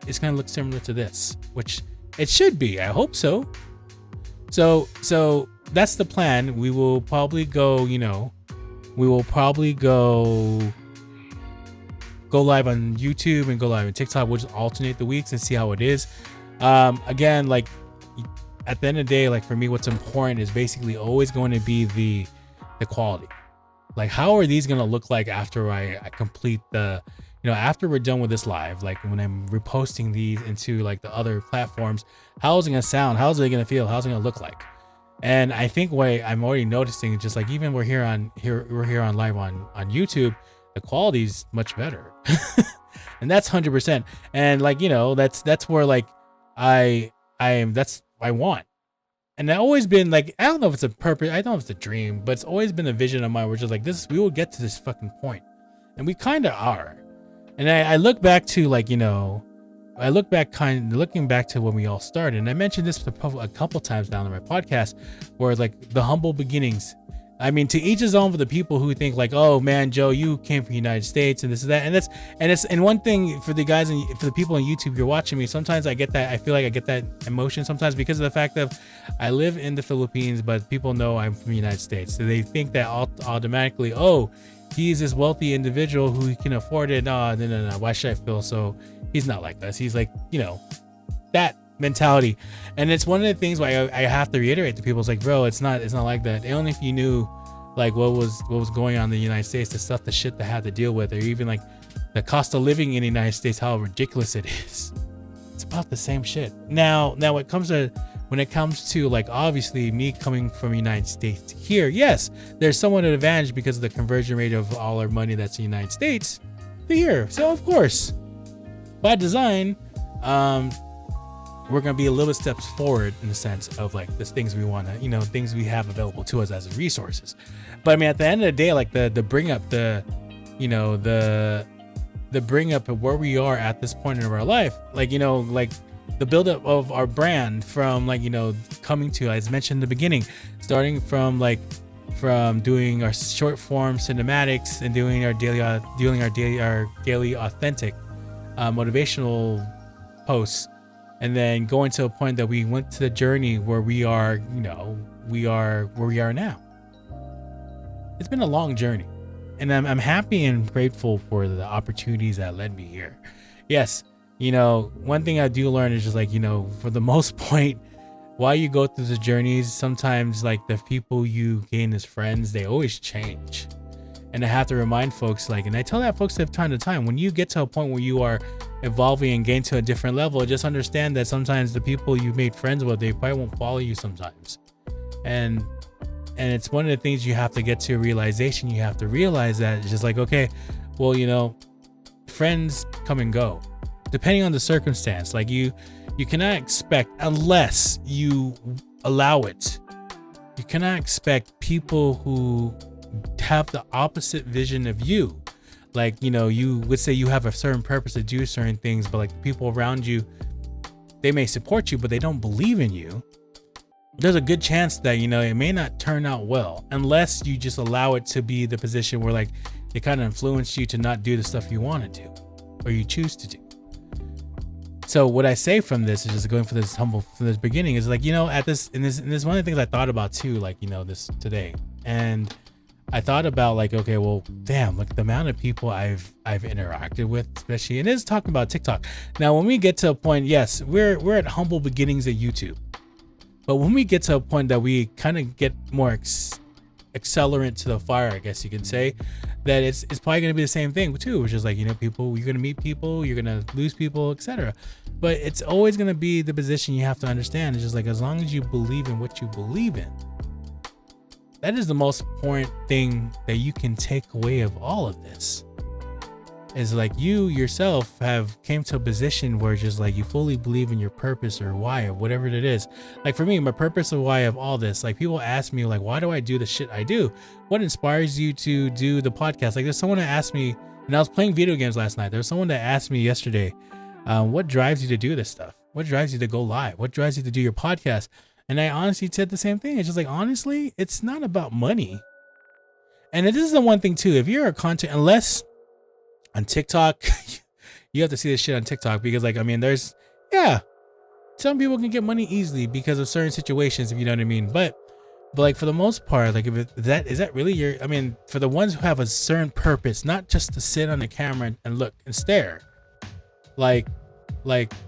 it's going to look similar to this, which it should be. I hope so. So that's the plan. We will probably go live on YouTube and go live on TikTok. We'll just alternate the weeks and see how it is. Again, at the end of the day, for me, what's important is basically always going to be the quality. How are these going to look like after I complete after we're done with this live, when I'm reposting these into the other platforms, how is it going to sound? How's it going to feel? How's it going to look like? And I think what I'm already noticing, just even we're here on live on YouTube, the quality is much better. And that's 100%. And that's where I want. And I've always been I don't know if it's a purpose, I don't know if it's a dream, but it's always been a vision of mine where it's just we will get to this fucking point. And we kind of are. And I look back to looking back to when we all started, and I mentioned this a couple times now on my podcast, where the humble beginnings. I mean, to each his own for the people who think oh man, Joe, you came from the United States and this is that, and one thing for the guys and for the people on YouTube, you're watching me. Sometimes I get that. I feel like I get that emotion sometimes because of the fact that I live in the Philippines, but people know I'm from the United States, so they think that automatically, he's this wealthy individual who can afford it. No. Why should I feel so? He's not like us. He's that mentality. And it's one of the things why I have to reiterate to people. It's like, bro, it's not like that. Only if you knew like what was going on in the United States, the shit that had to deal with, or even like the cost of living in the United States, how ridiculous it is. It's about the same shit. Now when it comes to like, obviously me coming from the United States here, yes, there's somewhat an advantage because of the conversion rate of all our money that's in the United States to here. So of course, by design, we're going to be a little bit steps forward in the sense of like the things we want to, things we have available to us as resources. But I mean, at the end of the day, like the bring up the bring up of where we are at this point in our life, like, like the buildup of our brand from like, coming to, as mentioned in the beginning, starting from doing our short form cinematics and doing our daily authentic motivational posts, and then going to a point that we went to the journey where we are where we are now. It's been a long journey, and I'm happy and grateful for the opportunities that led me here. Yes, one thing I do learn is just like, for the most point, while you go through the journeys, sometimes like the people you gain as friends, they always change. And I have to remind folks, like, and I tell that folks from time to time, when you get to a point where you are evolving and getting to a different level, just understand that sometimes the people you made friends with, they probably won't follow you sometimes. And it's one of the things you have to get to a realization. You have to realize that it's just like, okay, well, friends come and go depending on the circumstance. Like you cannot expect, unless you allow it, you cannot expect people who have the opposite vision of you. Like, you would say you have a certain purpose to do certain things, but like the people around you, they may support you, but they don't believe in you. There's a good chance that, it may not turn out well unless you just allow it to be the position where like they kind of influence you to not do the stuff you want to do or you choose to do. So what I say from this is just going from this beginning is like, at this, and this one of the things I thought about too, like, this today. And I thought about like, okay, well, damn, like the amount of people I've interacted with, especially, and it's talking about TikTok. Now, when we get to a point, yes, we're at humble beginnings at YouTube, but when we get to a point that we kind of get more accelerant to the fire, I guess you can say, that it's probably going to be the same thing too, which is like, people, you're going to meet people, you're going to lose people, etc. But it's always going to be the position you have to understand. It's just like, as long as you believe in what you believe in, that is the most important thing that you can take away of all of this. Is like you yourself have came to a position where just like you fully believe in your purpose or why or whatever it is. Like for me, my purpose or why of all this, like people ask me like, why do I do the shit I do? What inspires you to do the podcast? Like there's someone that asked me, and I was playing video games last night. There's someone that asked me yesterday, what drives you to do this stuff? What drives you to go live? What drives you to do your podcast? And I honestly said the same thing. It's just like, honestly, it's not about money. And this is the one thing too, if you're a content, unless on TikTok, you have to see this shit on TikTok because like, I mean, some people can get money easily because of certain situations, if you know what I mean. But like for the most part, like is that really for the ones who have a certain purpose, not just to sit on the camera and look and stare, like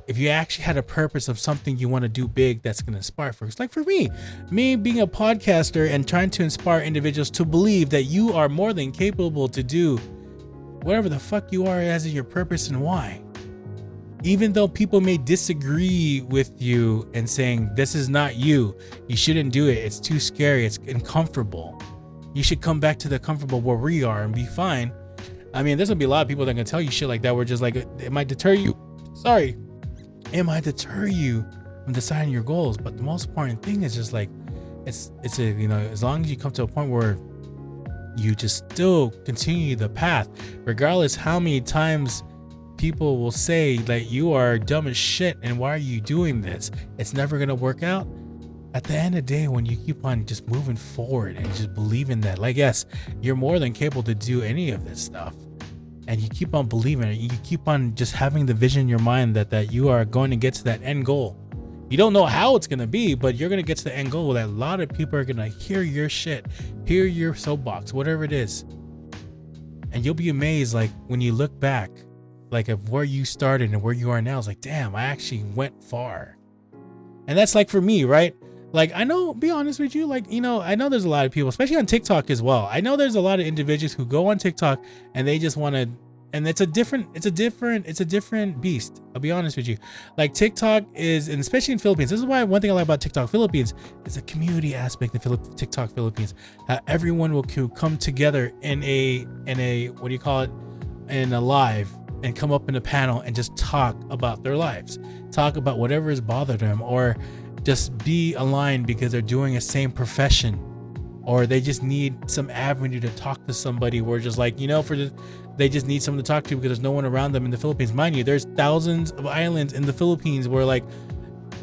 if you actually had a purpose of something you want to do big, that's going to inspire folks. Like for me being a podcaster and trying to inspire individuals to believe that you are more than capable to do whatever the fuck you are as your purpose and why. Even though people may disagree with you and saying, this is not you shouldn't do it, it's too scary, it's uncomfortable, you should come back to the comfortable where we are and be fine. I mean, there's gonna be a lot of people that are gonna tell you shit like that, where just like, it might deter you. It might deter you from deciding your goals. But the most important thing is just like, it's as long as you come to a point where you just still continue the path, regardless how many times people will say that you are dumb as shit and why are you doing this, it's never gonna work out. At the end of the day, when you keep on just moving forward and just believing that, like, yes, you're more than capable to do any of this stuff, and you keep on believing it, you keep on just having the vision in your mind that you are going to get to that end goal. You don't know how it's going to be, but you're going to get to the end goal that a lot of people are going to hear your shit, hear your soapbox, whatever it is. And you'll be amazed, like, when you look back, like, of where you started and where you are now, it's like, damn, I actually went far. And that's like for me, right? Like, I know, be honest with you, like, you know, I know there's a lot of people, especially on TikTok as well. I know there's a lot of individuals who go on TikTok and they just want to, and it's a different beast. I'll be honest with you. Like TikTok is, and especially in Philippines, this is why one thing I like about TikTok Philippines is a community aspect in TikTok Philippines. Everyone will come together in a, what do you call it? In a live, and come up in a panel and just talk about their lives, talk about whatever has bothered them, or just be aligned because they're doing the same profession, or they just need some avenue to talk to somebody where just like, you know, they just need someone to talk to because there's no one around them in the Philippines. Mind you, there's thousands of islands in the Philippines where like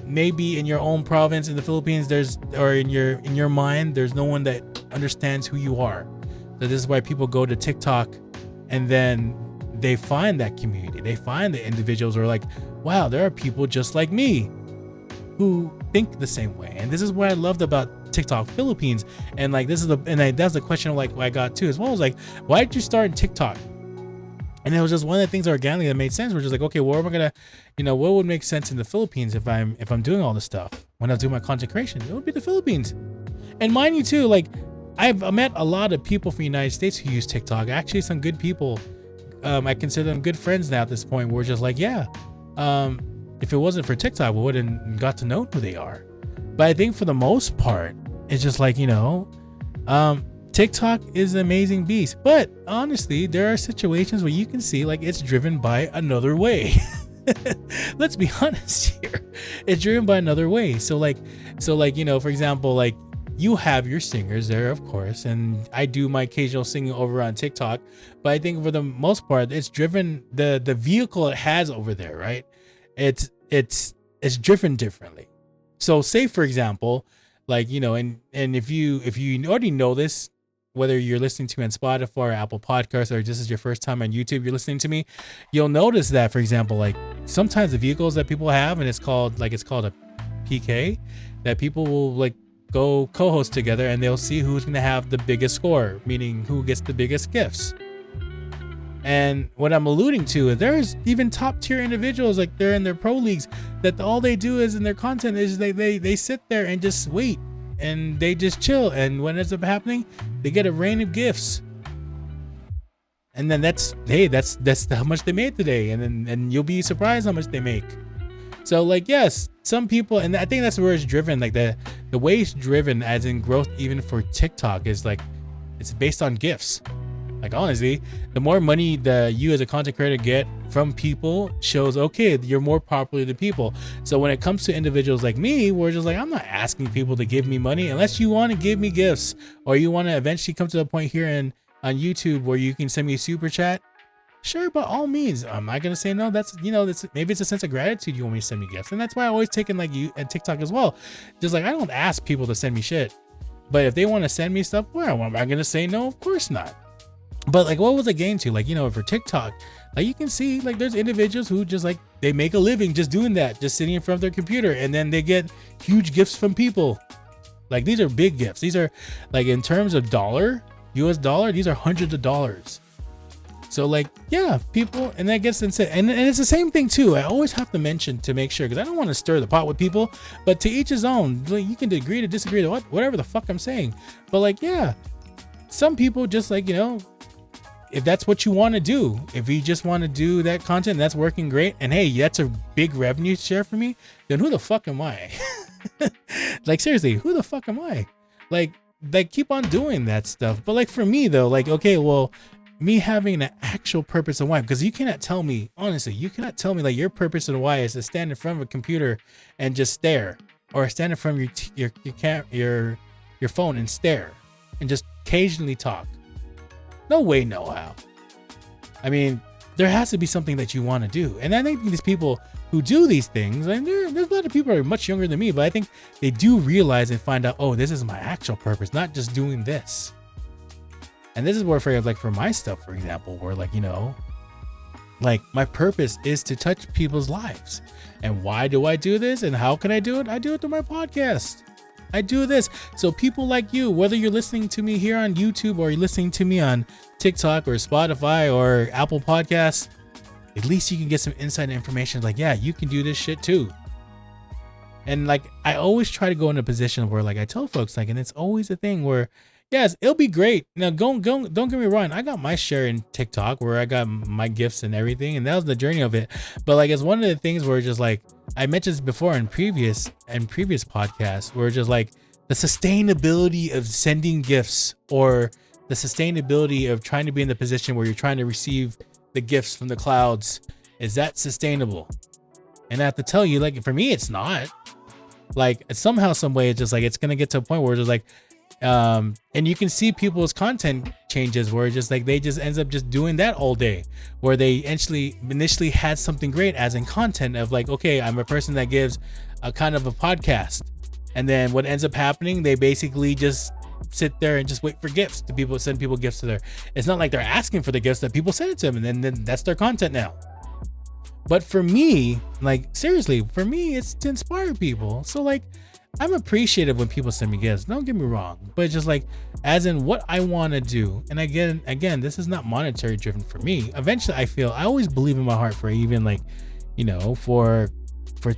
maybe in your own province in the Philippines, or in your mind, there's no one that understands who you are. So this is why people go to TikTok, and then they find that community. They find the individuals who are like, wow, there are people just like me who think the same way. And this is what I loved about TikTok Philippines. And like, that's the question of like, I got too as well. Was like, why did you start in TikTok? And it was just one of the things organically that made sense. We're just like, okay, where am I gonna, you know, what would make sense in the Philippines if I'm doing all this stuff? When I do my content creation, it would be the Philippines. And mind you too, like I've met a lot of people from the United States who use TikTok. Actually, some good people. I consider them good friends now at this point. We're just like, yeah, if it wasn't for TikTok, we wouldn't got to know who they are. But I think for the most part, it's just like, you know, TikTok is an amazing beast. But honestly, there are situations where you can see like it's driven by another way. Let's be honest here. It's driven by another way. So like, you know, for example, like you have your singers there, of course, and I do my occasional singing over on TikTok. But I think for the most part, it's driven the vehicle it has over there, right? It's driven differently. So say for example, like, you know, and if you already know this, whether you're listening to me on Spotify or Apple Podcasts, or this is your first time on YouTube, you're listening to me, you'll notice that, for example, like sometimes the vehicles that people have, and it's called a PK, that people will like go co-host together and they'll see who's going to have the biggest score, meaning who gets the biggest gifts. And what I'm alluding to is there's even top tier individuals, like they're in their pro leagues, that all they do is in their content is they sit there and just wait and they just chill. And what ends up happening, they get a rain of gifts. And then that's how much they made today. And you'll be surprised how much they make. So like, yes, some people, and I think that's where it's driven, like the way it's driven as in growth, even for TikTok, is like, it's based on gifts. Like honestly, the more money that you as a content creator get from people shows, okay, you're more popular to people. So when it comes to individuals like me, we're just like, I'm not asking people to give me money unless you want to give me gifts, or you want to eventually come to the point here on YouTube where you can send me a super chat. Sure, by all means, I'm not gonna say no. That's, you know, that's, maybe it's a sense of gratitude you want me to send me gifts, and that's why I always take in like you and TikTok as well. Just like I don't ask people to send me shit, but if they want to send me stuff, well, am I gonna say no? Of course not. But like, what was it gain to? Like, you know, for TikTok, like you can see, like there's individuals who just like they make a living just doing that, just sitting in front of their computer, and then they get huge gifts from people. Like these are big gifts. These are like, in terms of US dollar, these are hundreds of dollars. So like, yeah, people, and that gets insane. And it's the same thing too. I always have to mention to make sure, because I don't want to stir the pot with people, but to each his own. Like, you can agree to disagree to whatever the fuck I'm saying. But like, yeah, some people just like, you know, if that's what you want to do, if you just want to do that content, that's working great. And hey, that's a big revenue share for me. Then who the fuck am I? Like seriously, who the fuck am I? Like keep on doing that stuff. But like for me though, like, okay, well, me having an actual purpose and why, because you cannot tell me, honestly, you cannot tell me like your purpose and why is to stand in front of a computer and just stare, or stand in front of your phone and stare and just occasionally talk. No way, no how. I mean, there has to be something that you want to do. And I think these people who do these things, and there's a lot of people who are much younger than me, but I think they do realize and find out, oh, this is my actual purpose, not just doing this. And this is where, for my stuff, for example, where like, you know, like my purpose is to touch people's lives. And why do I do this? And how can I do it? I do it through my podcast. I do this so people like you, whether you're listening to me here on YouTube or you're listening to me on TikTok or Spotify or Apple Podcasts, at least you can get some inside information like, yeah, you can do this shit too. And like, I always try to go in a position where like I tell folks like, and it's always a thing where, yes, it'll be great. Now, don't get me wrong. I got my share in TikTok where I got my gifts and everything, and that was the journey of it. But like, it's one of the things where just like I mentioned this before in previous podcasts, where just like the sustainability of sending gifts, or the sustainability of trying to be in the position where you're trying to receive the gifts from the clouds, is that sustainable? And I have to tell you, like, for me, it's not. Like, somehow, some way, it's just like it's gonna get to a point where it's just like, and you can see people's content changes where it's just like they just ends up just doing that all day, where they initially had something great as in content of like, okay, I'm a person that gives a kind of a podcast, and then what ends up happening, they basically just sit there and just wait for gifts to people, send people gifts to their, it's not like they're asking for the gifts, that people send it to them, and then that's their content now. But for me, like, seriously, for me, it's to inspire people. So like, I'm appreciative when people send me gifts, don't get me wrong, but just like, as in what I want to do. And again, this is not monetary driven for me. Eventually, I always believe in my heart for even like, you know, for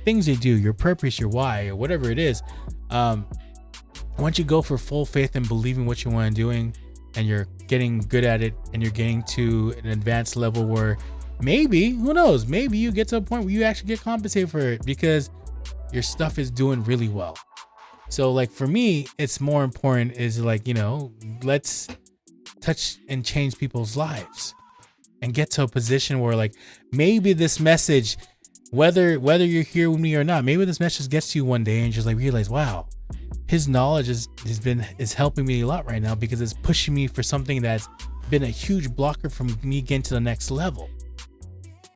things you do, your purpose, your why, or whatever it is. Once you go for full faith and believing what you want to doing, and you're getting good at it, and you're getting to an advanced level where maybe, who knows, maybe you get to a point where you actually get compensated for it because your stuff is doing really well. So like, for me, it's more important is like, you know, let's touch and change people's lives and get to a position where like, maybe this message, whether you're here with me or not, maybe this message gets to you one day and just like realize, wow, his knowledge is helping me a lot right now, because it's pushing me for something that's been a huge blocker from me getting to the next level.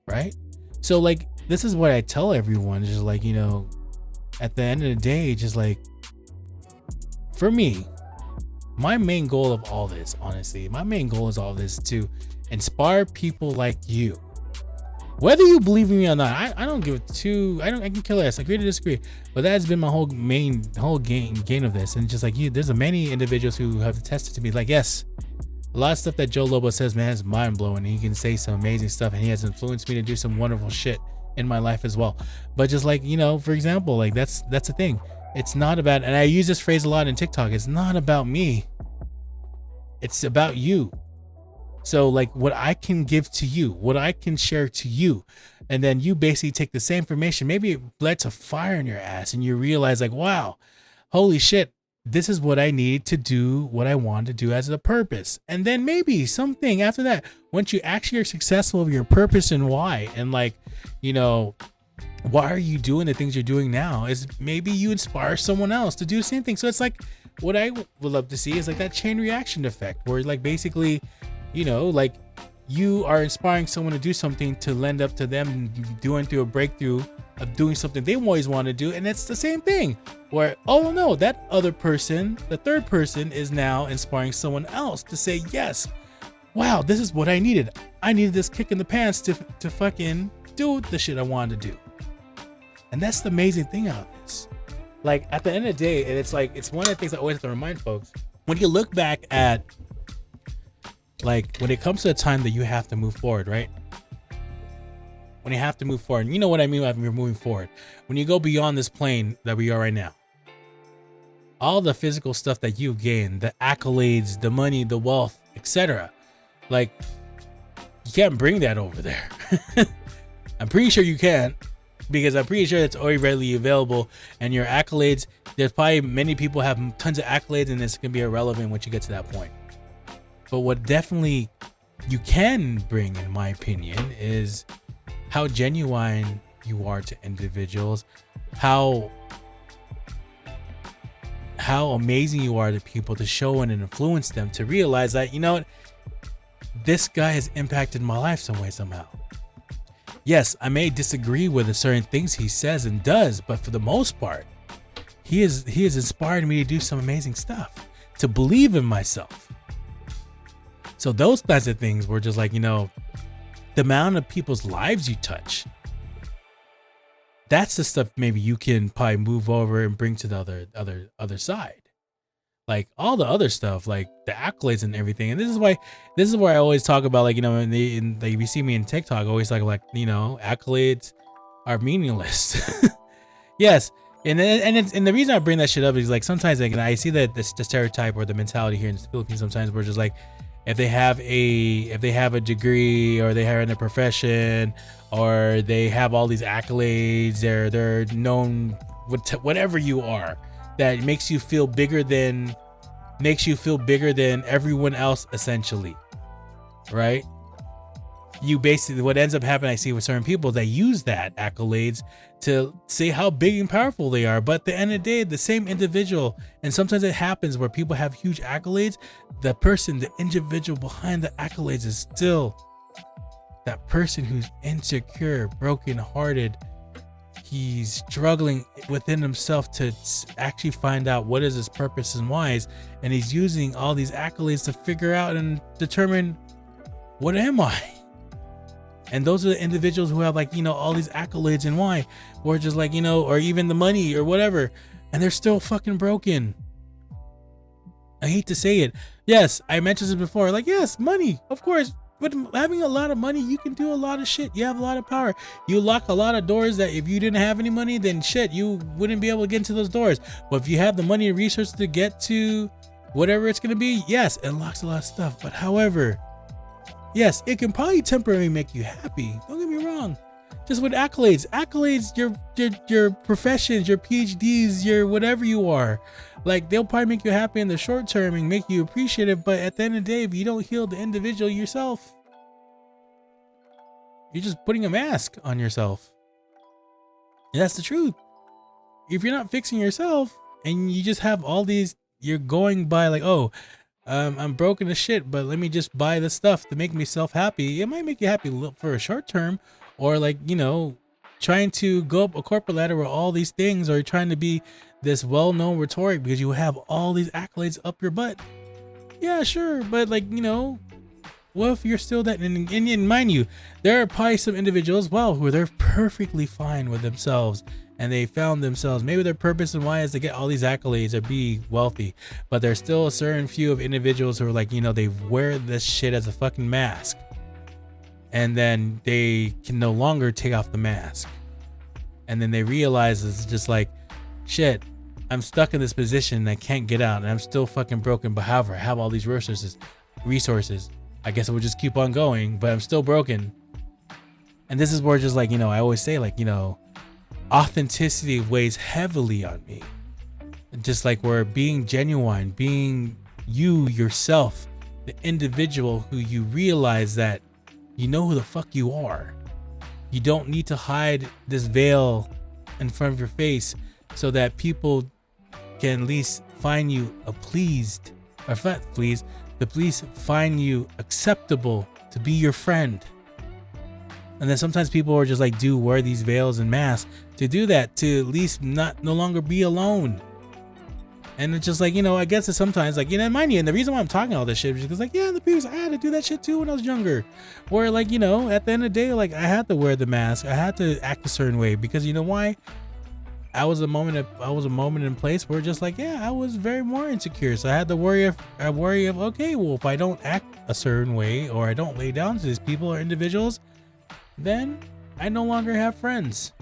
Right? So like, this is what I tell everyone, just like, you know, at the end of the day, just like, for me, my main goal of all this, honestly, my main goal is all this to inspire people like you. Whether you believe in me or not, I don't give it I can kill ass, agree to disagree, but that has been my whole gain of this. And just like you, there's many individuals who have attested to me, like, yes, a lot of stuff that Joe Lobo says, man, is mind blowing. He can say some amazing stuff, and he has influenced me to do some wonderful shit in my life as well. But just like, you know, for example, like that's the thing. It's not about, and I use this phrase a lot in TikTok, it's not about me. It's about you. So like, what I can give to you, what I can share to you, and then you basically take the same information, maybe it led to fire in your ass, and you realize like, wow, holy shit, this is what I need to do, what I want to do as a purpose. And then maybe something after that, once you actually are successful of your purpose and why, and like, you know, why are you doing the things you're doing now, is maybe you inspire someone else to do the same thing. So it's like, what I would love to see is like that chain reaction effect, where like basically, you know, like you are inspiring someone to do something to lend up to them doing through a breakthrough of doing something they always want to do. And it's the same thing where, oh no, that other person, the third person, is now inspiring someone else to say, yes, wow, this is what I needed. I needed this kick in the pants to fucking do the shit I wanted to do. And that's the amazing thing out of this. Like, at the end of the day, and it's like, it's one of the things I always have to remind folks, when you look back at, like, when it comes to a time that you have to move forward, right? When you have to move forward, you know what I mean by you're moving forward. When you go beyond this plane that we are right now, all the physical stuff that you've gained, the accolades, the money, the wealth, etc., like, you can't bring that over there. I'm pretty sure you can't, because I'm pretty sure it's already readily available. And your accolades, there's probably many people have tons of accolades, and it's gonna be irrelevant once you get to that point. But what definitely you can bring, in my opinion, is how genuine you are to individuals, how amazing you are to people, to show and influence them to realize that, you know what, this guy has impacted my life some way, somehow. Yes, I may disagree with the certain things he says and does, but for the most part, he has inspired me to do some amazing stuff, to believe in myself. So those kinds of things were just like, you know, the amount of people's lives you touch, that's the stuff maybe you can probably move over and bring to the other side. Like all the other stuff, like the accolades and everything. And this is where I always talk about, like, you know, if you see me in TikTok, I always like, you know, accolades are meaningless. Yes, And the reason I bring that shit up is like sometimes like I see that the stereotype or the mentality here in the Philippines sometimes we're just like if they have a degree or they are in a profession or they have all these accolades, they're known whatever you are, that makes you feel bigger than everyone else essentially, right? You basically, what ends up happening, I see with certain people, they use that accolades to say how big and powerful they are. But at the end of the day, the same individual, and sometimes it happens where people have huge accolades, the individual behind the accolades is still that person who's insecure, brokenhearted. He's struggling within himself to actually find out what is his purpose and why, and he's using all these accolades to figure out and determine, what am I? And those are the individuals who have like, all these accolades and why, or just like, or even the money or whatever, and they're still fucking broken. I hate to say it. Yes, I mentioned this before. Like, yes, money, of course. But having a lot of money, you can do a lot of shit. You have a lot of power. You lock a lot of doors that if you didn't have any money, then shit, you wouldn't be able to get into those doors. But if you have the money and resources to get to whatever it's going to be, yes, it locks a lot of stuff. But however, yes, it can probably temporarily make you happy. Don't get me wrong. Just with accolades, your professions, your PhDs, your whatever you are, like they'll probably make you happy in the short term and make you appreciate it. But at the end of the day, if you don't heal the individual yourself, you're just putting a mask on yourself. And that's the truth. If you're not fixing yourself and you just have all these, you're going by like, oh, I'm broken as shit, but let me just buy this stuff to make myself happy. It might make you happy for a short term, or like, trying to go up a corporate ladder with all these things, or trying to be this well-known rhetoric because you have all these accolades up your butt. Yeah, sure. But like, what if you're still that, and mind you, there are probably some individuals, who they're perfectly fine with themselves. And they found themselves, maybe their purpose and why is to get all these accolades or be wealthy. But there's still a certain few of individuals who are like, they wear this shit as a fucking mask. And then they can no longer take off the mask. And then they realize it's just like, shit, I'm stuck in this position and I can't get out. And I'm still fucking broken. But however, I have all these resources. I guess I would just keep on going, but I'm still broken. And this is where just like, I always say like, authenticity weighs heavily on me. Just like we're being genuine, being you yourself, the individual who you realize that you know who the fuck you are. You don't need to hide this veil in front of your face so that people can at least find you the police find you acceptable to be your friend. And then sometimes people are just like, wear these veils and masks to do that, to at least no longer be alone. And it's just like, I guess it's sometimes like, mind you, and the reason why I'm talking all this shit is because like, in the previous, I had to do that shit too when I was younger. Where like, at the end of the day, like I had to wear the mask. I had to act a certain way because you know why? I was a moment in place where just like, I was very more insecure. So I had to worry of, okay, well, if I don't act a certain way or I don't lay down to these people or individuals, then I no longer have friends.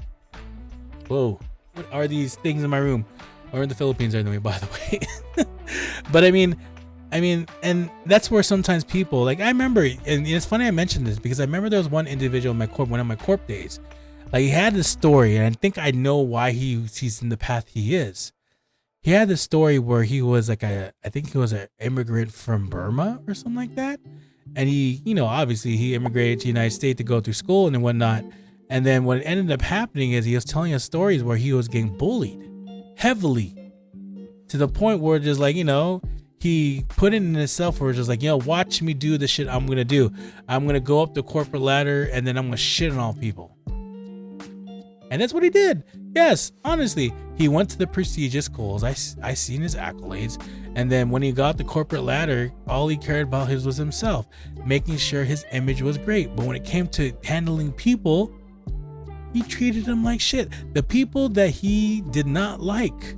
Whoa, what are these things in my room? Or in the Philippines anyway, by the way. But I mean, and that's where sometimes people, like I remember, and it's funny I mentioned this because I remember there was one individual in one of my corp days. Like he had this story, and I think I know why he's in the path he is. He had this story where he was like I think he was an immigrant from Burma or something like that. And he, obviously he immigrated to the United States to go through school and whatnot. And then what ended up happening is he was telling us stories where he was getting bullied heavily to the point where just like, he put it in himself where it's just like, watch me do the shit I'm going to do. I'm going to go up the corporate ladder and then I'm going to shit on all people. And that's what he did. Yes, honestly, he went to the prestigious schools. I seen his accolades. And then when he got the corporate ladder, all he cared about was himself, making sure his image was great. But when it came to handling people, he treated them like shit. The people that he did not like,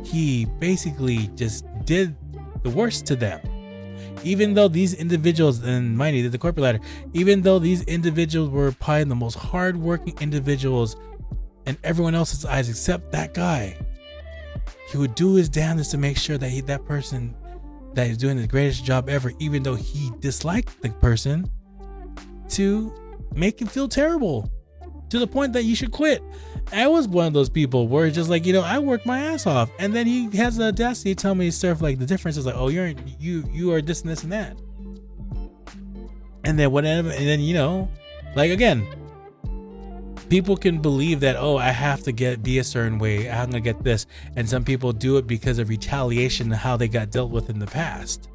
he basically just did the worst to them. Even though these individuals, and mind you, did the corporate ladder, even though these individuals were probably the most hardworking individuals in everyone else's eyes except that guy. He would do his damnedest to make sure that that person that is doing the greatest job ever, even though he disliked the person, to make him feel terrible to the point that you should quit. I was one of those people where it's just like, I work my ass off, and then he has the audacity to tell me stuff like the difference is like, oh, you are this and this and that, and then whatever, and then like again, people can believe that, oh, I have to be a certain way, I'm gonna get this, and some people do it because of retaliation and how they got dealt with in the past,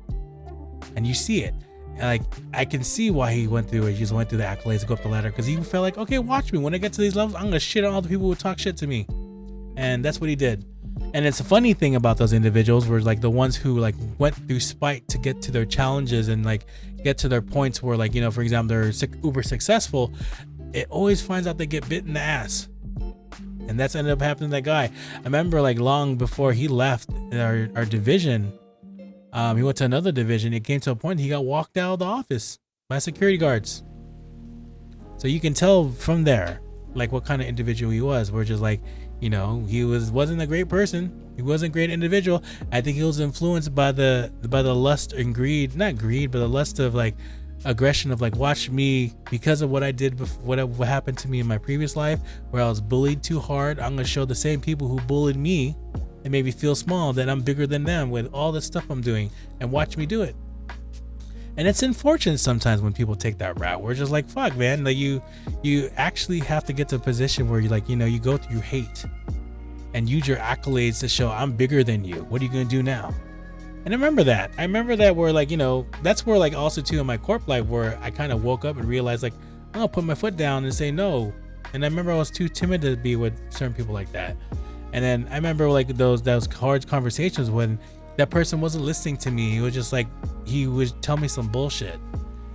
and you see it. Like, I can see why he went through it. He just went through the accolades to go up the ladder, because he felt like, okay, watch me. When I get to these levels, I'm gonna shit on all the people who talk shit to me, and that's what he did. And it's a funny thing about those individuals were like the ones who like went through spite to get to their challenges and like get to their points where, like, for example, they're uber successful. It always finds out they get bit in the ass, and that's ended up happening to that guy. I remember, like, long before he left our division, he went to another division. It came to a point he got walked out of the office by security guards. So you can tell from there, like, what kind of individual he was. We're just like, he wasn't a great person. He wasn't a great individual. I think he was influenced by the lust and greed, not greed, but the lust of like aggression of like, watch me, because of what I did before, what happened to me in my previous life where I was bullied too hard. I'm gonna show the same people who bullied me and made me feel small that I'm bigger than them with all the stuff I'm doing, and watch me do it. And it's unfortunate sometimes when people take that route. We're just like, fuck, man, like you actually have to get to a position where you like, you go through hate and use your accolades to show I'm bigger than you. What are you gonna do now? And I remember that where, like, that's where, like, also too in my corp life where I kind of woke up and realized, like, I'll put my foot down and say no. And I remember I was too timid to be with certain people like that. And then I remember, like, those hard conversations when that person wasn't listening to me. He was just like, he would tell me some bullshit,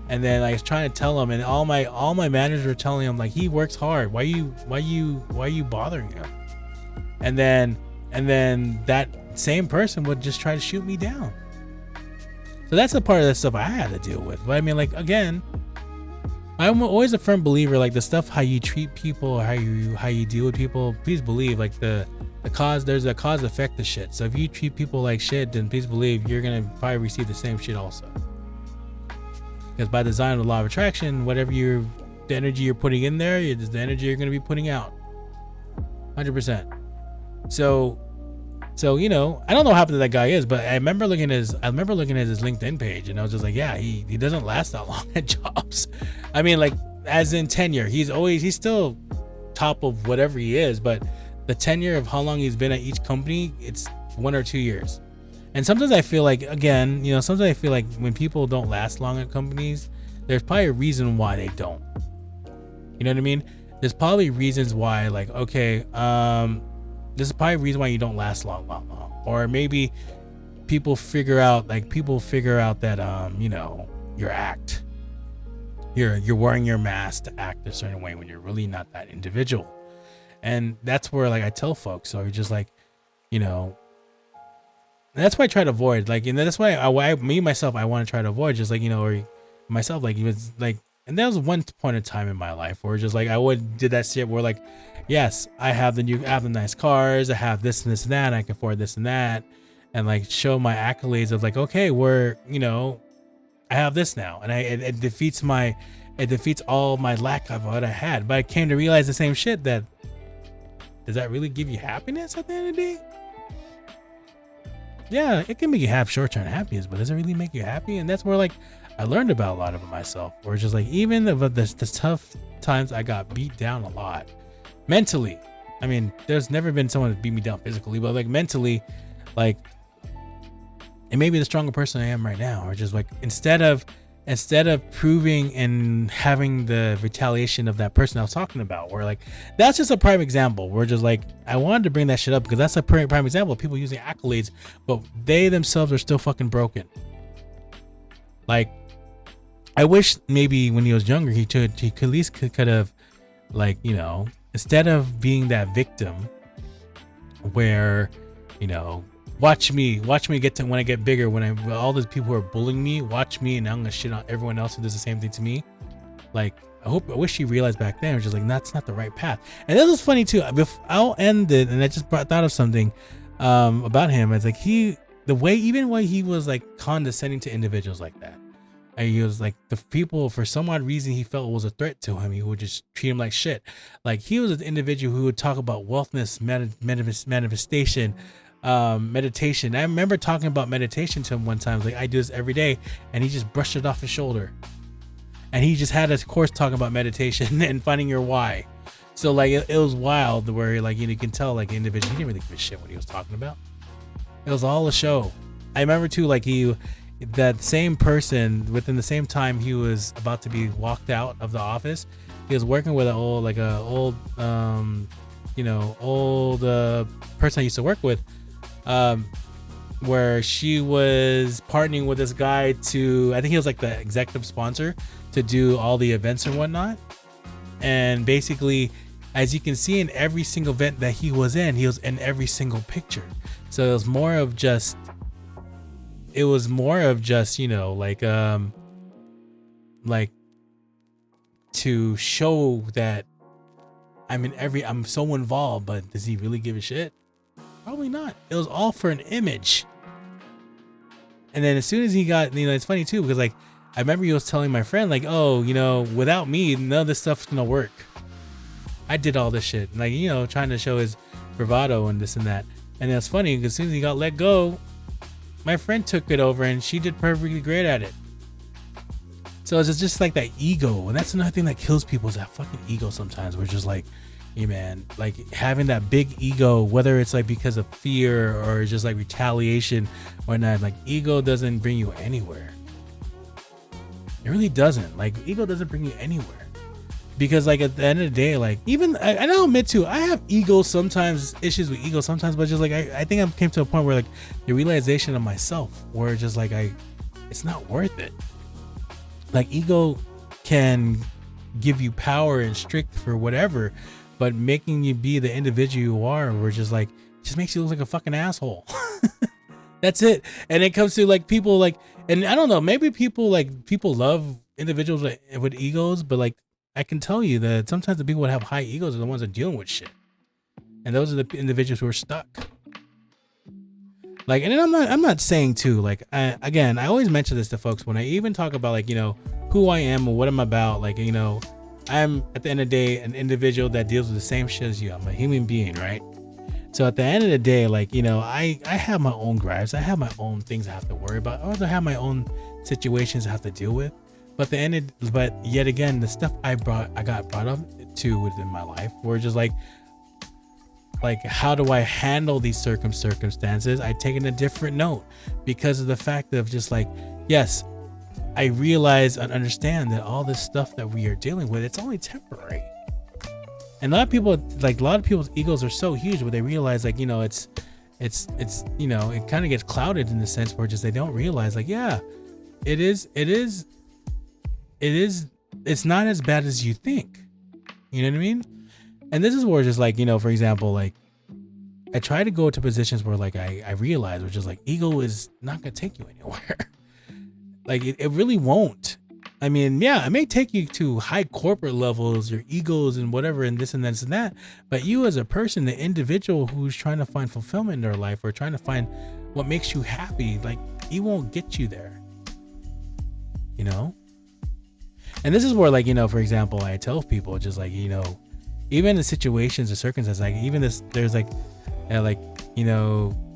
and then I was trying to tell him, and all my managers were telling him, like, he works hard. Why are you bothering him? And then that same person would just try to shoot me down. So that's the part of that stuff I had to deal with. But I mean, like, again, I'm always a firm believer, like, the stuff, how you treat people, how you deal with people, please believe, like, there's a cause effect to shit. So if you treat people like shit, then please believe you're gonna probably receive the same shit also. Because by design of the law of attraction, whatever the energy you're putting in there is the energy you're gonna be putting out. 100%. So I don't know what happened to that guy but I remember looking at his LinkedIn page, and I was just like, yeah, he doesn't last that long at jobs. I mean, like, as in tenure, he's still top of whatever he is, but the tenure of how long he's been at each company, it's 1 or 2 years. And sometimes I feel like, again, when people don't last long at companies, there's probably a reason why they don't. You know what I mean? There's probably reasons why, like, okay, this is probably a reason why you don't last long. Or maybe people figure out that, your act, you're wearing your mask to act a certain way when you're really not that individual. And that's where, like, I tell folks, so you're just like, that's why I try to avoid, like, and that's why I want to try to avoid, just like, or myself, like, it was like, and there was one point in time in my life where just like, I did that shit where, like, yes, I have the nice cars, I have this and this and that, and I can afford this and that, and like show my accolades of like, okay, I have this now, and it defeats all my lack of what I had. But I came to realize the same shit, that does that really give you happiness at the end of the day? Yeah, it can make you have short-term happiness, but does it really make you happy? And that's where, like, I learned about a lot of it myself, where it's just like, even the tough times I got beat down a lot mentally. I mean, there's never been someone that beat me down physically, but like mentally, like, it made me the stronger person I am right now. Or just like, instead of proving and having the retaliation of that person I was talking about, where like, that's just a prime example. We're just like, I wanted to bring that shit up because that's a prime example of people using accolades, but they themselves are still fucking broken. Like, I wish maybe when he was younger, he at least could have, like, instead of being that victim where, watch me get to, when I get bigger, when all those people who are bullying me, watch me, and I'm gonna shit on everyone else who does the same thing to me. Like, I wish he realized back then, it was just like, that's not the right path. And this was funny too. I'll end it, and I just thought of something about him. It's like the way he was like condescending to individuals like that. And he was like, the people, for some odd reason, he felt was a threat to him. He would just treat him like shit. Like, he was an individual who would talk about wellness, manifestation, meditation. I remember talking about meditation to him one time. Like, I do this every day, and he just brushed it off his shoulder. And he just had a course talking about meditation and finding your why. So like, it was wild where like, you can tell like individual, he didn't really give a shit what he was talking about. It was all a show. I remember too, like that same person, within the same time he was about to be walked out of the office, he was working with an old person I used to work with, where she was partnering with this guy to, I think he was like the executive sponsor to do all the events and whatnot. And basically, as you can see in every single event that he was in every single picture. So it was more of just, like to show that I'm so involved, but does he really give a shit? Probably not. It was all for an image. And then as soon as he got, it's funny too, because like, I remember he was telling my friend like, oh, without me, none of this stuff's gonna work. I did all this shit, like, trying to show his bravado and this and that. And it's funny because as soon as he got let go, my friend took it over and she did perfectly great at it. So it's just like that ego, and that's another thing that kills people, is that fucking ego. Sometimes we're just like, hey man, like having that big ego, whether it's like because of fear or just like retaliation or not, like ego doesn't bring you anywhere. It really doesn't. Like, ego doesn't bring you anywhere, because like at the end of the day, like, even I'll admit too, I have ego sometimes, issues with ego sometimes, but just like I think I came to a point where like the realization of myself, where just like it's not worth it. Like, ego can give you power and strength for whatever, but making you be the individual you are, where just like, just makes you look like a fucking asshole. That's it. And it comes to like people like, and I don't know, maybe people love individuals with egos, but like, I can tell you that sometimes the people that have high egos are the ones that are dealing with shit. And those are the individuals who are stuck. Like, and I'm not saying too, like, I always mention this to folks when I even talk about like, who I am or what I'm about. Like, I'm at the end of the day, an individual that deals with the same shit as you. I'm a human being, right? So at the end of the day, like, I have my own gripes. I have my own things I have to worry about. I also have my own situations I have to deal with. But but yet again, the stuff I got brought up to within my life were just like how do I handle these circumstances? I take in a different note, because of the fact of just like, yes, I realize and understand that all this stuff that we are dealing with, it's only temporary. And a lot of people's egos are so huge where they realize like, it's it kind of gets clouded in the sense where just they don't realize like, yeah, it's not as bad as you think. You know what I mean? And this is where just like, for example, like I try to go to positions where like I realize, which is like, ego is not gonna take you anywhere. Like it really won't. I mean, yeah, it may take you to high corporate levels, your egos and whatever, and this and this and that. But you as a person, the individual who's trying to find fulfillment in their life or trying to find what makes you happy, like it won't get you there. And this is where like, for example, I tell people just like, even the situations or circumstances, like even this, there's like,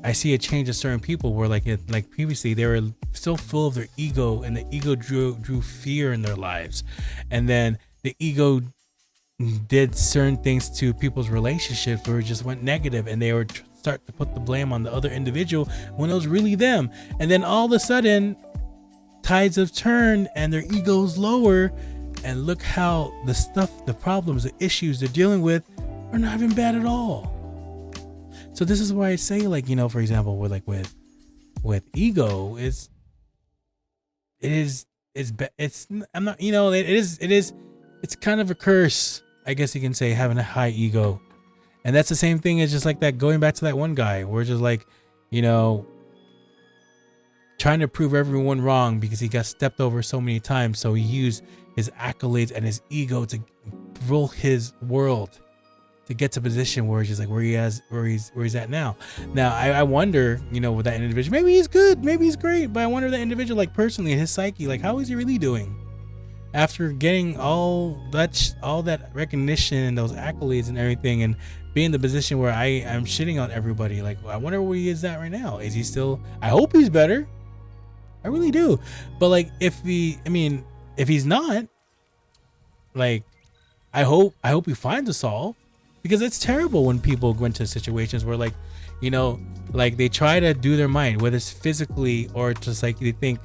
I see a change of certain people where like previously they were so full of their ego, and the ego drew fear in their lives, and then the ego did certain things to people's relationships where it just went negative, and they would start to put the blame on the other individual when it was really them. And then all of a sudden tides have turned and their ego's lower, and look how the problems, the issues they're dealing with are not even bad at all. So this is why I say, like, for example, with ego, it's kind of a curse, I guess you can say, having a high ego. And that's the same thing as just like that, going back to that one guy where just like, trying to prove everyone wrong because he got stepped over so many times. So he used his accolades and his ego to rule his world, to get to a position where it's just like where he's at now. Now I wonder, with that individual, maybe he's good, maybe he's great, but I wonder that individual, like personally, his psyche, like how is he really doing after getting all that recognition and those accolades and everything, and being in the position where I'm shitting on everybody. Like I wonder where he is at right now. Is he still? I hope he's better. I really do. But like if he's not, like I hope he finds a solve, because it's terrible when people go into situations where like they try to do their mind, whether it's physically or just like they think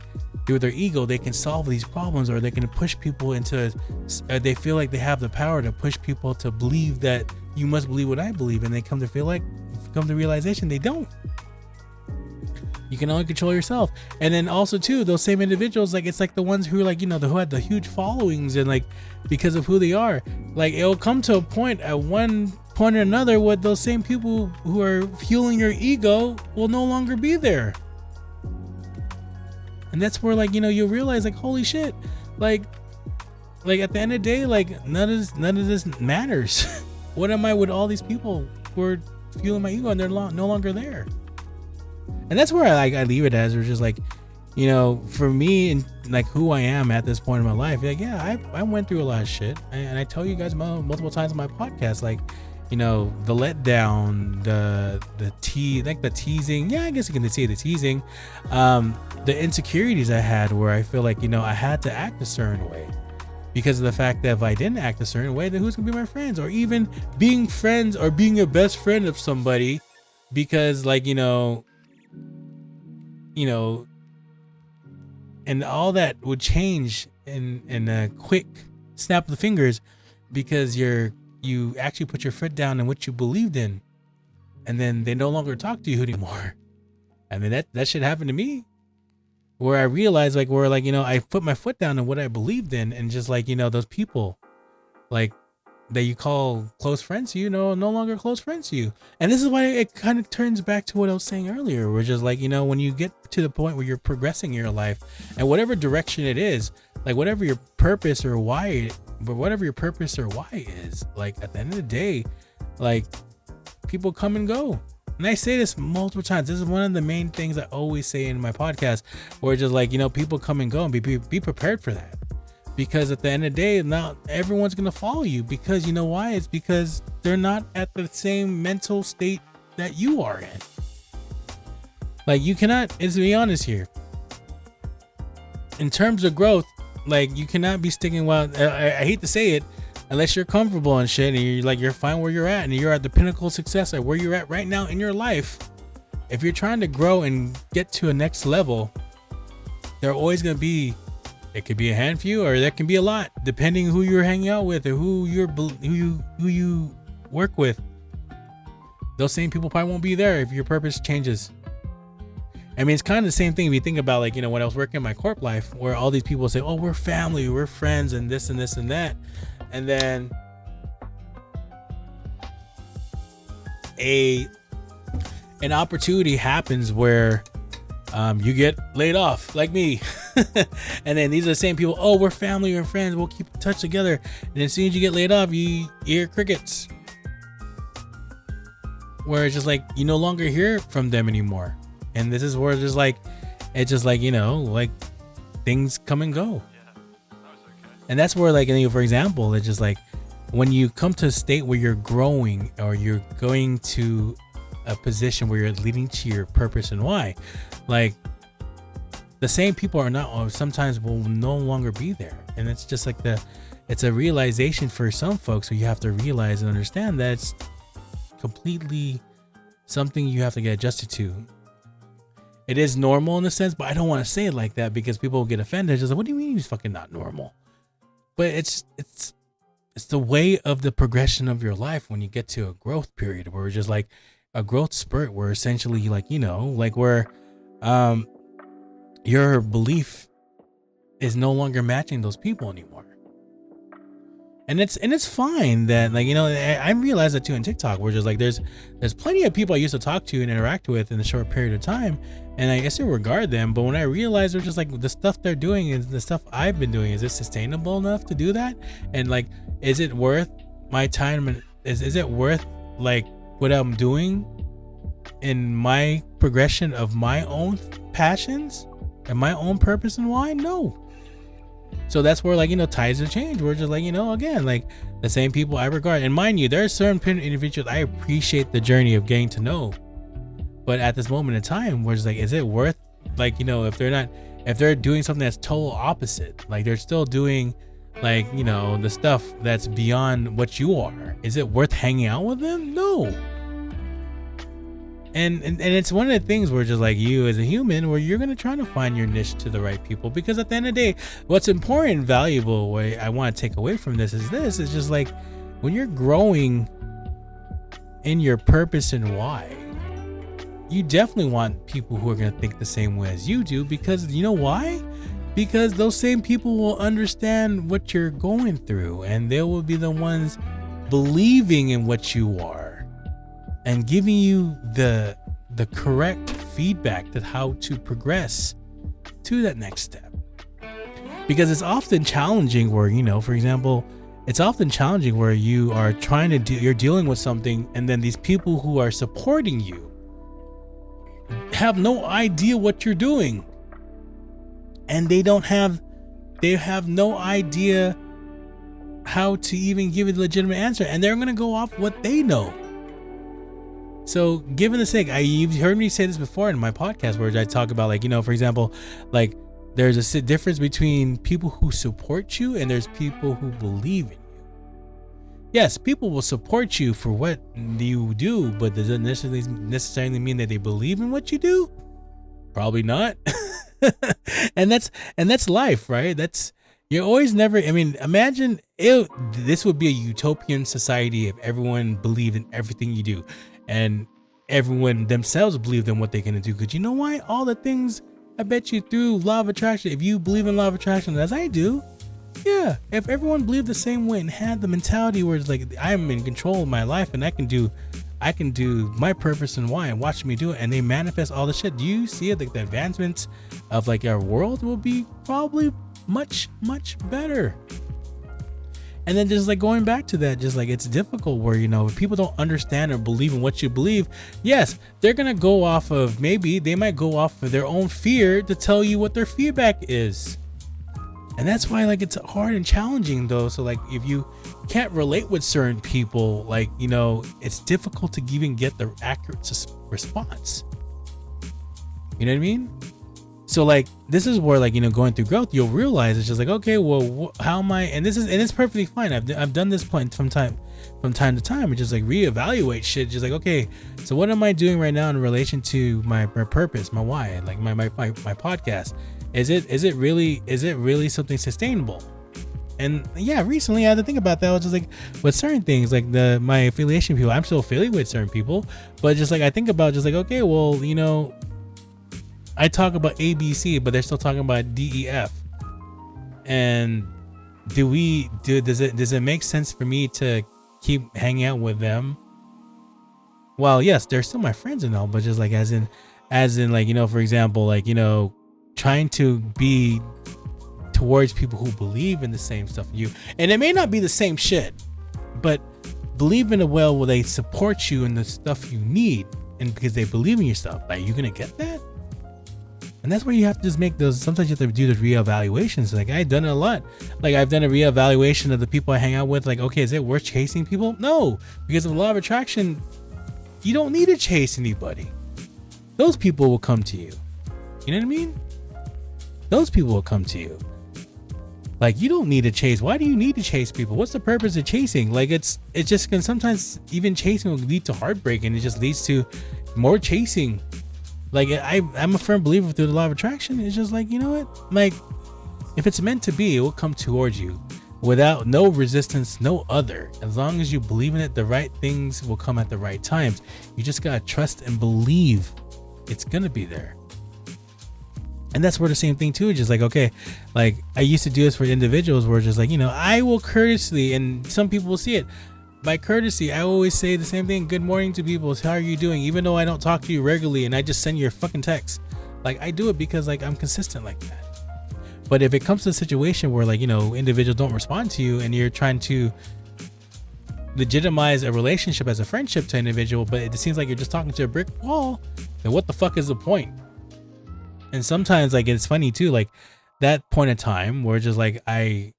through their ego they can solve these problems, or they can push people into they feel like they have the power to push people to believe that you must believe what I believe, and they come to realization they don't. You can only control yourself. And then also too, those same individuals, like it's like the ones who are like, who had the huge followings, and like because of who they are, like it'll come to a point at one point or another where those same people who are fueling your ego will no longer be there. And that's where like, you realize like, holy shit, like at the end of the day, like none of this matters. What am I with all these people who are fueling my ego and they're no longer there? And that's where I leave it as, or just like, for me and like who I am at this point in my life. Like, yeah, I went through a lot of shit, and I tell you guys multiple times on my podcast, like, the letdown, the teasing. Yeah, I guess you can say the teasing, the insecurities I had, where I feel like, I had to act a certain way because of the fact that if I didn't act a certain way, then who's gonna be my friends, or even being friends or being a best friend of somebody, because like, and all that would change in a quick snap of the fingers, because you actually put your foot down in what you believed in, and then they no longer talk to you anymore. I mean, that shit happened to me, where I realized like, I put my foot down in what I believed in, and just like, those people like that you call close friends to you, no longer close friends to you. And this is why it kind of turns back to what I was saying earlier, where just like, when you get to the point where you're progressing in your life, and whatever direction it is, like whatever your purpose or why is, like at the end of the day, like people come and go. And I say this multiple times. This is one of the main things I always say in my podcast, where just like, people come and go, and be prepared for that. Because at the end of the day, not everyone's going to follow you, because why? It's because they're not at the same mental state that you are in. Like you cannot, let's be honest here, in terms of growth, like you cannot be sticking, well, I hate to say it, unless you're comfortable and shit, and you're fine where you're at, and you're at the pinnacle of success at where you're at right now in your life. If you're trying to grow and get to a next level, there are always going to be, it could be a handful, or that can be a lot, depending who you're hanging out with, or who you work with. Those same people probably won't be there if your purpose changes. I mean, it's kind of the same thing if you think about, like, when I was working in my corp life, where all these people say, oh, we're family, we're friends, and this and this and that. And then an opportunity happens where you get laid off, like me. And then these are the same people, oh, we're family, we're friends, we'll keep in touch together. And as soon as you get laid off, you hear crickets. Where it's just like, you no longer hear from them anymore. And this is where it's just like, like things come and go. And that's where, like, for example, it's just like when you come to a state where you're growing, or you're going to a position where you're leading to your purpose and why, like the same people are not, or sometimes will no longer be there. And it's just like it's a realization for some folks, where you have to realize and understand that it's completely something you have to get adjusted to. It is normal in a sense, but I don't want to say it like that, because people will get offended. It's just like, what do you mean he's fucking not normal? But it's the way of the progression of your life when you get to a growth period, where it's just like a growth spurt, where essentially, like, like where your belief is no longer matching those people anymore. And it's fine that, like, I realized that too in TikTok, where just like there's plenty of people I used to talk to and interact with in a short period of time, and I still regard them. But when I realized they're just like, the stuff they're doing is the stuff I've been doing, is it sustainable enough to do that? And like, is it worth my time? And is it worth like what I'm doing in my progression of my own passions and my own purpose and why? No. So that's where, like, tides have changed. We're just like, again, like the same people I regard. And mind you, there are certain individuals I appreciate the journey of getting to know. But at this moment in time, we're just like, is it worth, like, if they're doing something that's total opposite, like they're still doing like, the stuff that's beyond what you are, is it worth hanging out with them? No. And it's one of the things where just like you as a human, where you're going to try to find your niche to the right people, because at the end of the day, what's important and valuable, what I want to take away from this is just like, when you're growing in your purpose and why, you definitely want people who are going to think the same way as you do, because you know why? Because those same people will understand what you're going through, and they will be the ones believing in what you are and giving you the correct feedback to how to progress to that next step. Because it's often challenging where, for example, it's often challenging where you are trying to you're dealing with something, and then these people who are supporting you have no idea what you're doing, and they have no idea how to even give a legitimate answer, and they're going to go off what they know. So given the sake, you've heard me say this before in my podcast, where I talk about, like, for example, like there's a difference between people who support you and there's people who believe in you. Yes, people will support you for what you do, but does it necessarily mean that they believe in what you do? Probably not. and that's life, right? You're always never, imagine this would be a utopian society if everyone believed in everything you do, and everyone themselves believed in what they're going to do. Because you know why? All the things, I bet you, through law of attraction, if you believe in law of attraction as I do, yeah, if everyone believed the same way and had the mentality where it's like, I'm in control of my life and I can do my purpose and why, and watch me do it, and they manifest all the shit. Do you see it? Like, the advancements of like our world will be probably much, much better. And then just like going back to that, just like it's difficult where, if people don't understand or believe in what you believe, yes, they're going to go off of, maybe they might go off of their own fear to tell you what their feedback is. And that's why, like, it's hard and challenging though. So like, if you can't relate with certain people, like, it's difficult to even get the accurate response. You know what I mean? So like, this is where, like, going through growth, you'll realize it's just like, okay, well, how am I? And it's perfectly fine. I've done this from time to time. It's just like reevaluate shit. Just like, okay, so what am I doing right now in relation to my purpose, my why, like my podcast? Is it really something sustainable? And yeah, recently I had to think about that. I was just like, with certain things, like my affiliation people, I'm still affiliated with certain people, but just like, I think about just like, okay, well, I talk about ABC, but they're still talking about DEF. And does it make sense for me to keep hanging out with them? Well, yes, they're still my friends and all, but just like as in like, for example, like, trying to be towards people who believe in the same stuff you, and it may not be the same shit, but believe in a well where they support you in the stuff you need, and because they believe in your stuff, like, you're gonna get that. And that's where you have to just make those, sometimes you have to do the reevaluations. Like, I've done it a lot. Like, I've done a reevaluation of the people I hang out with. Like, okay, is it worth chasing people? No, because of the law of attraction, you don't need to chase anybody. Those people will come to you. You know what I mean? Those people will come to you. Like, you don't need to chase. Why do you need to chase people? What's the purpose of chasing? Like, it just can sometimes, even chasing will lead to heartbreak, and it just leads to more chasing. Like, I'm a firm believer through the law of attraction. It's just like, you know what? Like, if it's meant to be, it will come towards you without no resistance, no other. As long as you believe in it, the right things will come at the right times. You just gotta trust and believe it's gonna be there. And that's where the same thing too, just like, okay, like I used to do this for individuals where just like, I will courteously, and some people will see it by courtesy, I always say the same thing, good morning to people, how are you doing, even though I don't talk to you regularly and I just send you a fucking text. Like I do it because like I'm consistent like that. But if it comes to a situation where like, individuals don't respond to you and you're trying to legitimize a relationship as a friendship to an individual, but it seems like you're just talking to a brick wall, then what the fuck is the point? And sometimes like it's funny too, like that point in time where just like I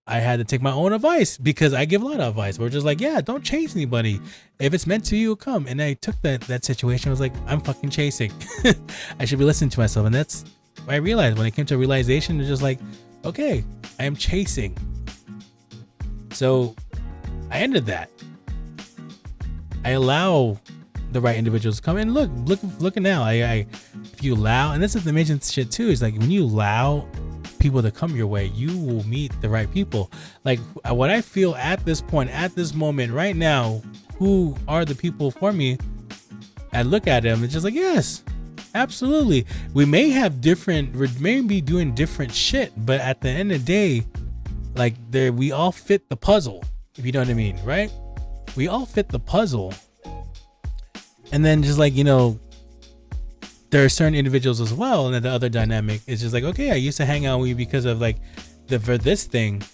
had to take my own advice, because I give a lot of advice. We're just like, yeah, don't chase anybody. If it's meant to you, it'll come. And I took that situation. I was like, I'm fucking chasing. I should be listening to myself. And that's what I realized when it came to realization. It's just like, okay, I am chasing. So I ended that. I allow the right individuals to come in. Look at now. If you allow, and this is the amazing shit too, is like when you allow people to come your way, you will meet the right people. Like what I feel at this point, at this moment right now, who are the people for me? I look at them and just like, yes, absolutely. We may be doing different shit, but at the end of the day, like we all fit the puzzle, if you know what I mean, right? We all fit the puzzle. And then just like, there are certain individuals as well, and then the other dynamic is just like, okay, I used to hang out with you because of like for this thing,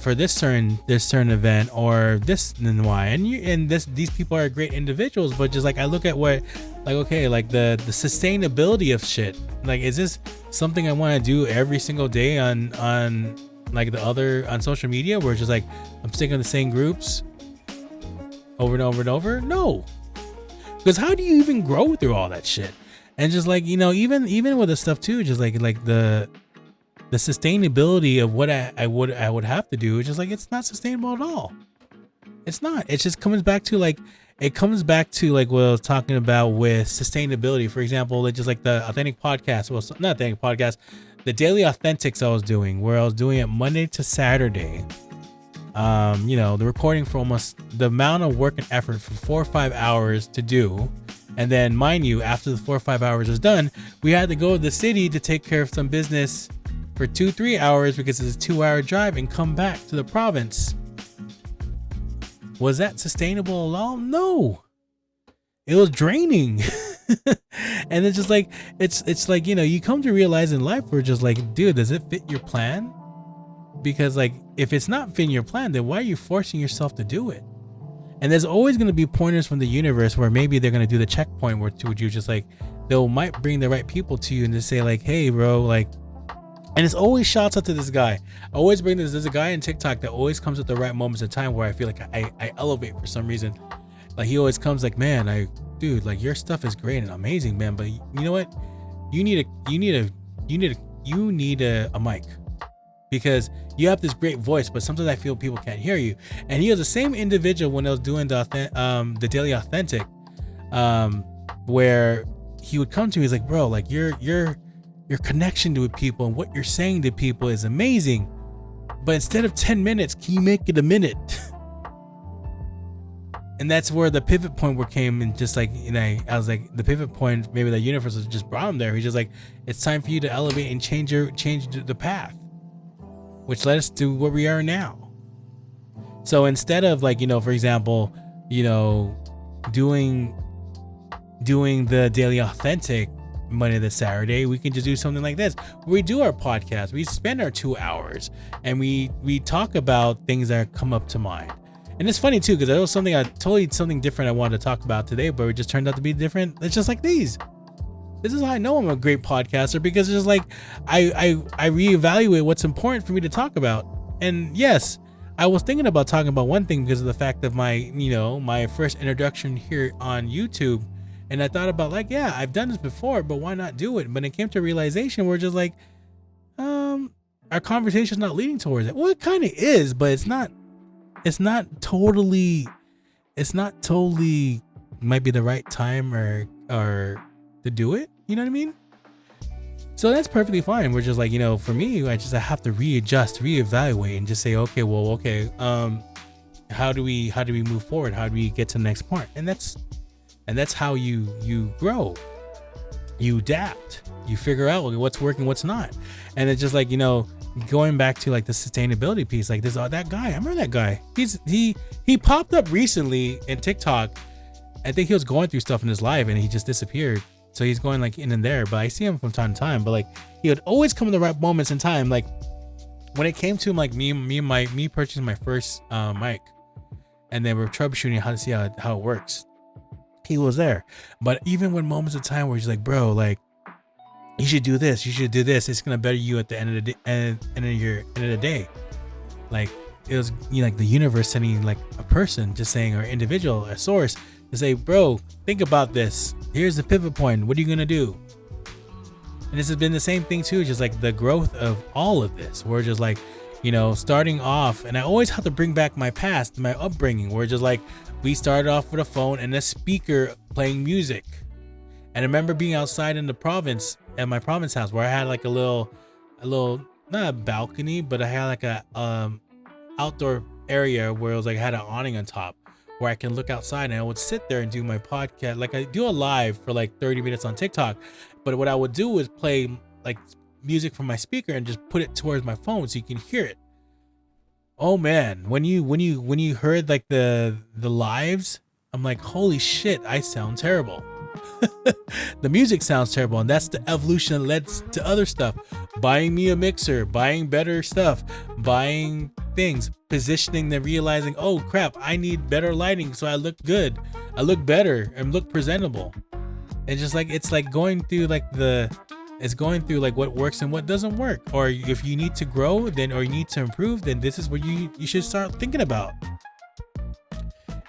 for this certain event or this and why, and these people are great individuals, but just like I look at what, like, okay, like the sustainability of shit, like is this something I want to do every single day on like on social media, where it's just like I'm sticking to the same groups over and over and over? No. Because how do you even grow through all that shit? And just like, even with the stuff too, just like the sustainability of what I would have to do, it's just like, it's not sustainable at all. It's not. It just comes back to like what I was talking about with sustainability. For example, just like the authentic podcast, well, not authentic podcast, the daily authentics I was doing, where I was doing it Monday to Saturday. The recording for almost the amount of work and effort for 4 or 5 hours to do. And then mind you, after the 4 or 5 hours was done, we had to go to the city to take care of some business for 2-3 hours because it's a 2-hour drive, and come back to the province. Was that sustainable at all? No, it was draining. And it's just like, it's like, you come to realize in life where just like, dude, does it fit your plan? Because like, if it's not fitting your plan, then why are you forcing yourself to do it? And there's always going to be pointers from the universe where maybe they're going to do the checkpoint where you just like, might bring the right people to you and just say like, hey bro, like, and it's always shouts out to this guy. I always bring there's a guy on TikTok that always comes at the right moments of time where I feel like I elevate for some reason. Like he always comes like, man, dude, like your stuff is great and amazing, man. But you know what? You need a mic. Because you have this great voice, but sometimes I feel people can't hear you. And he was the same individual when I was doing the Daily Authentic, where he would come to me. He's like, bro, like your connection to people and what you're saying to people is amazing. But instead of 10 minutes, can you make it a minute? And that's where the pivot point came, and just like, I was like, the pivot point, maybe the universe was just brought him there. He's just like, it's time for you to elevate and change the path, which led us to where we are now. So instead of like, for example, doing the Daily Authentic Monday to Saturday, we can just do something like this. We do our podcast, we spend our 2 hours, and we talk about things that come up to mind. And it's funny too, because there was something different I wanted to talk about today, but it just turned out to be different. It's just like these. This is how I know I'm a great podcaster, because it's just like I reevaluate what's important for me to talk about. And yes, I was thinking about talking about one thing because of the fact of my first introduction here on YouTube. And I thought about like, yeah, I've done this before, but why not do it? But it came to a realization where just like, our conversation's not leading towards it. Well, it kind of is, but it's not totally might be the right time or to do it. You know what I mean? So that's perfectly fine. We're just like, for me, I have to reevaluate and just say, okay, how do we move forward? How do we get to the next part? And that's how you grow. you adapt, you figure out what's working, what's not. And it's just like, you know, going back to like the sustainability piece, like this, that guy, I remember that guy, he popped up recently in TikTok. I think he was going through stuff in his life and he just disappeared. So he's going like in and there, but I see him from time to time, but like he would always come in the right moments in time. Like when it came to like me purchasing my first mic, and then we're troubleshooting how to see how it works, he was there. But even when moments of time where he's like, bro, like you should do this, it's gonna better you at the end of the day, like it was, you know, like the universe sending like a person just saying, or individual, a source to say, bro, think about this, here's the pivot point, what are you gonna do? And this has been the same thing too, just like the growth of all of this. We're just like, you know, starting off, and I always have to bring back my past, my upbringing. We're just like, we started off with a phone and a speaker playing music. And I remember being outside in the province, at my province house, where I had like a little, not a balcony, but I had like a outdoor area where it was like, I had an awning on top where I can look outside, and I would sit there and do my podcast. Like I do a live for like 30 minutes on TikTok, but what I would do is play like music from my speaker and just put it towards my phone so you can hear it. Oh man, when you heard like the lives, I'm like, holy shit, I sound terrible. The music sounds terrible, and that's the evolution that led to other stuff. Buying me a mixer, buying better stuff, buying things, positioning, then realizing, oh crap, I need better lighting so I look good, I look better, and look presentable. And just like, it's like going through like it's going through like what works and what doesn't work. Or if you need to grow, then, or you need to improve, then this is what you should start thinking about.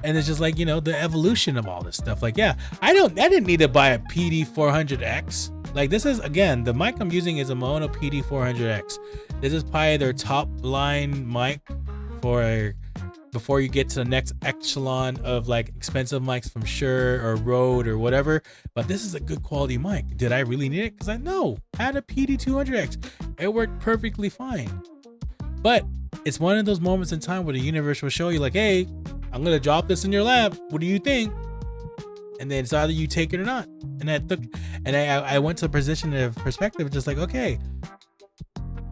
And it's just like, you know, the evolution of all this stuff. Like, yeah, I didn't need to buy a PD400X. Like, this is, again, the mic I'm using is a Mono PD400X. This is probably their top line mic for before you get to the next echelon of like expensive mics from Shure or Rode or whatever. But this is a good quality mic. Did I really need it? Because I know I had a PD200X. It worked perfectly fine. But it's one of those moments in time where the universe will show you like, hey, I'm gonna drop this in your lap. What do you think? And then it's either you take it or not. And I went to a position of perspective, just like, okay,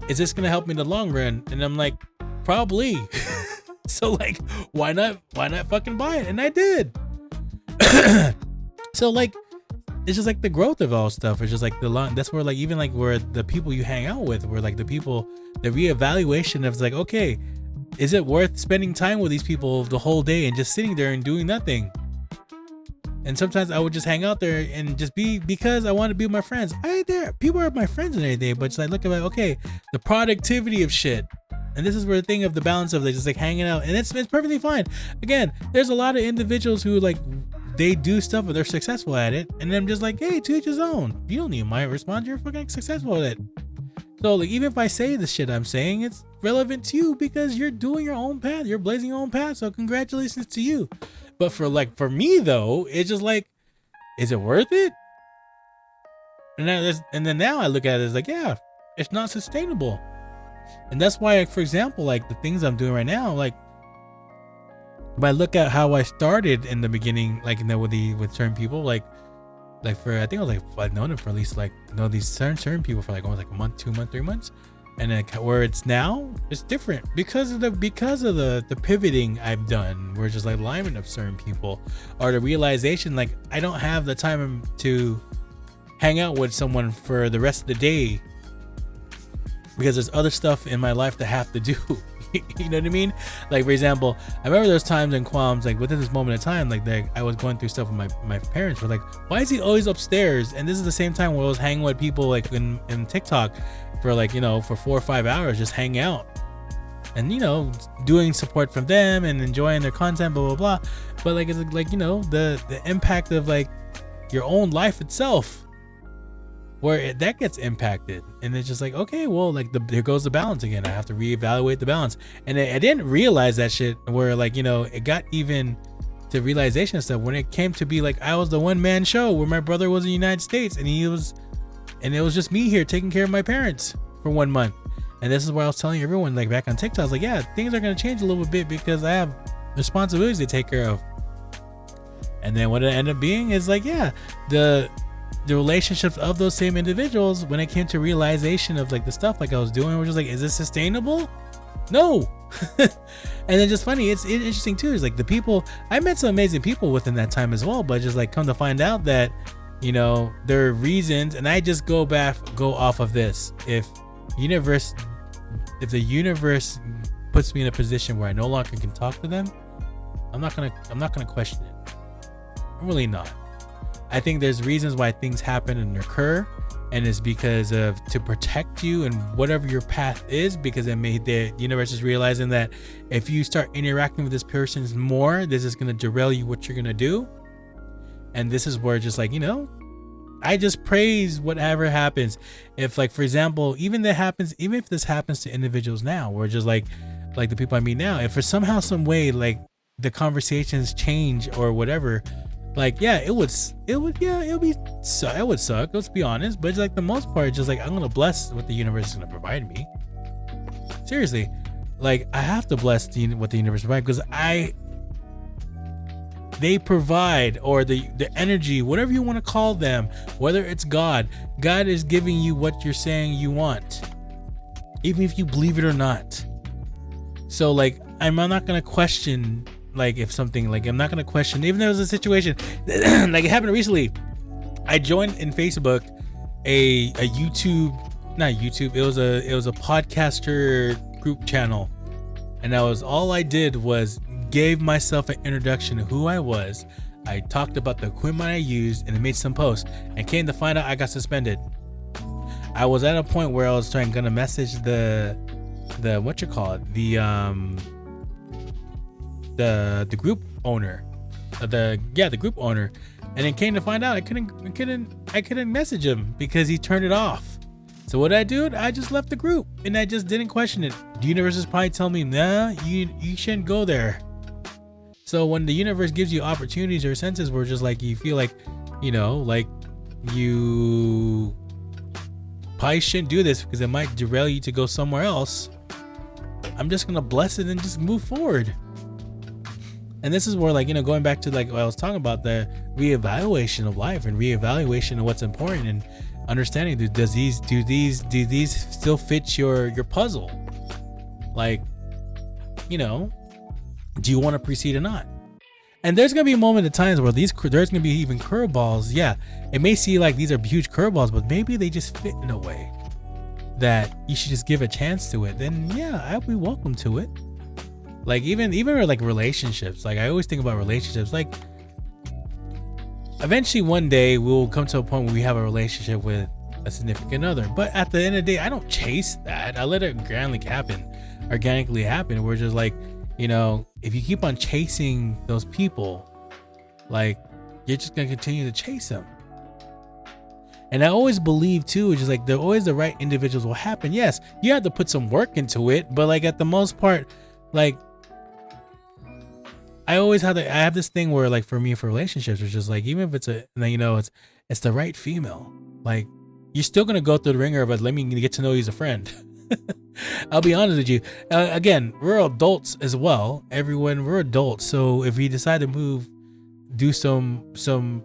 is this gonna help me in the long run? And I'm like, probably. So like, why not fucking buy it? And I did. So like, it's just like the growth of all stuff. It's just like that's where like, even like where the people you hang out with, where like the reevaluation of like, okay, is it worth spending time with these people the whole day and just sitting there and doing nothing? And sometimes I would just hang out there and just be, because I want to be with my friends. People are my friends and everything, but it's like, look at like, okay, the productivity of shit. And this is where the thing of the balance of like, just like hanging out, and it's perfectly fine. Again, there's a lot of individuals who like, they do stuff and they're successful at it, and I'm just like, hey, to each his own. You don't need my response. You're fucking successful at it. So like, even if I say the shit I'm saying, it's relevant to you because you're doing your own path. You're blazing your own path. So congratulations to you. But for me though, it's just like, is it worth it? And then now I look at it as like, yeah, it's not sustainable. And that's why, for example, like the things I'm doing right now, like if I look at how I started in the beginning, like, you know, with certain people, like for, I think I was like, I've known them for at least like, know these certain people for like almost like a month, 2 months, 3 months. And then where it's now, it's different because of the pivoting I've done. We're just like alignment of certain people, or the realization, like I don't have the time to hang out with someone for the rest of the day because there's other stuff in my life that I have to do. You know what I mean? Like, for example, I remember those times in qualms, like within this moment of time, like I was going through stuff with my parents were like, why is he always upstairs? And this is the same time where I was hanging with people like in TikTok for like, you know, for 4 or 5 hours, just hang out and, you know, doing support from them and enjoying their content, blah, blah, blah. But like, it's like, you know, the impact of like your own life itself, where that gets impacted. And it's just like, okay, well, like there goes the balance again. I have to reevaluate the balance. And I didn't realize that shit, where like, you know, it got even to realization and stuff when it came to be like, I was the one-man show where my brother was in the United States and it was just me here taking care of my parents for 1 month. And this is where I was telling everyone, like back on TikTok, I was like, yeah, things are going to change a little bit because I have responsibilities to take care of. And then what it ended up being is like, yeah, the relationships of those same individuals, when it came to realization of like the stuff like I was doing, we're just like, is this sustainable? No. And then just funny, it's interesting too, is like the people, I met some amazing people within that time as well, but just like come to find out that, you know, there are reasons, and I just go off of this. If the universe puts me in a position where I no longer can talk to them, I'm not gonna question it. I'm really not. I think there's reasons why things happen and occur, and it's because of to protect you and whatever your path is, because the universe is realizing that if you start interacting with this person more, this is gonna derail you what you're gonna do. And this is where just like, you know, I just praise whatever happens. If like, for example, even if this happens to individuals now, we're just like the people I meet now, if for somehow, some way, like the conversations change or whatever, like, yeah, it would suck. Let's be honest. But like the most part, just like, I'm going to bless what the universe is going to provide me. Seriously. Like, I have to bless what the universe provides, because they provide, or the energy, whatever you want to call them, whether it's God is giving you what you're saying you want, even if you believe it or not. So like, I'm not going to question, like if something, like I'm not going to question, even though there was a situation like it happened recently. I joined in Facebook a not YouTube, it was a podcaster group channel, and that was all I did was gave myself an introduction to who I was. I talked about the equipment I used and I made some posts, and came to find out I got suspended. I was at a point where I was gonna message the group owner, the group owner, and then came to find out I couldn't message him because he turned it off. So what I do, I just left the group and I just didn't question it. The universe is probably telling me, nah, you shouldn't go there. So when the universe gives you opportunities or senses where just like you feel like, you know, like you probably shouldn't do this because it might derail you to go somewhere else, I'm just gonna bless it and just move forward. And this is where, like, you know, going back to like what I was talking about, the reevaluation of life and reevaluation of what's important, and understanding, do these still fit your puzzle? Like, you know, do you want to proceed or not? And there's gonna be a moment at times where there's gonna be even curveballs. Yeah, it may seem like these are huge curveballs, but maybe they just fit in a way that you should just give a chance to it. Then yeah, I'll be welcome to it. Like even with like relationships, like I always think about relationships, like eventually one day we'll come to a point where we have a relationship with a significant other. But at the end of the day, I don't chase that. I let it organically happen. We're just like, you know, if you keep on chasing those people, like you're just gonna continue to chase them. And I always believe too, it's just like the right individuals will happen. Yes, you have to put some work into it, but like at the most part, like I have this thing where, like, for me, for relationships, it's just like, even if it's it's the right female, like you're still gonna go through the ringer, but let me get to know you as a friend. I'll be honest with you. Again, we're adults as well. We're adults. So if we decide to do some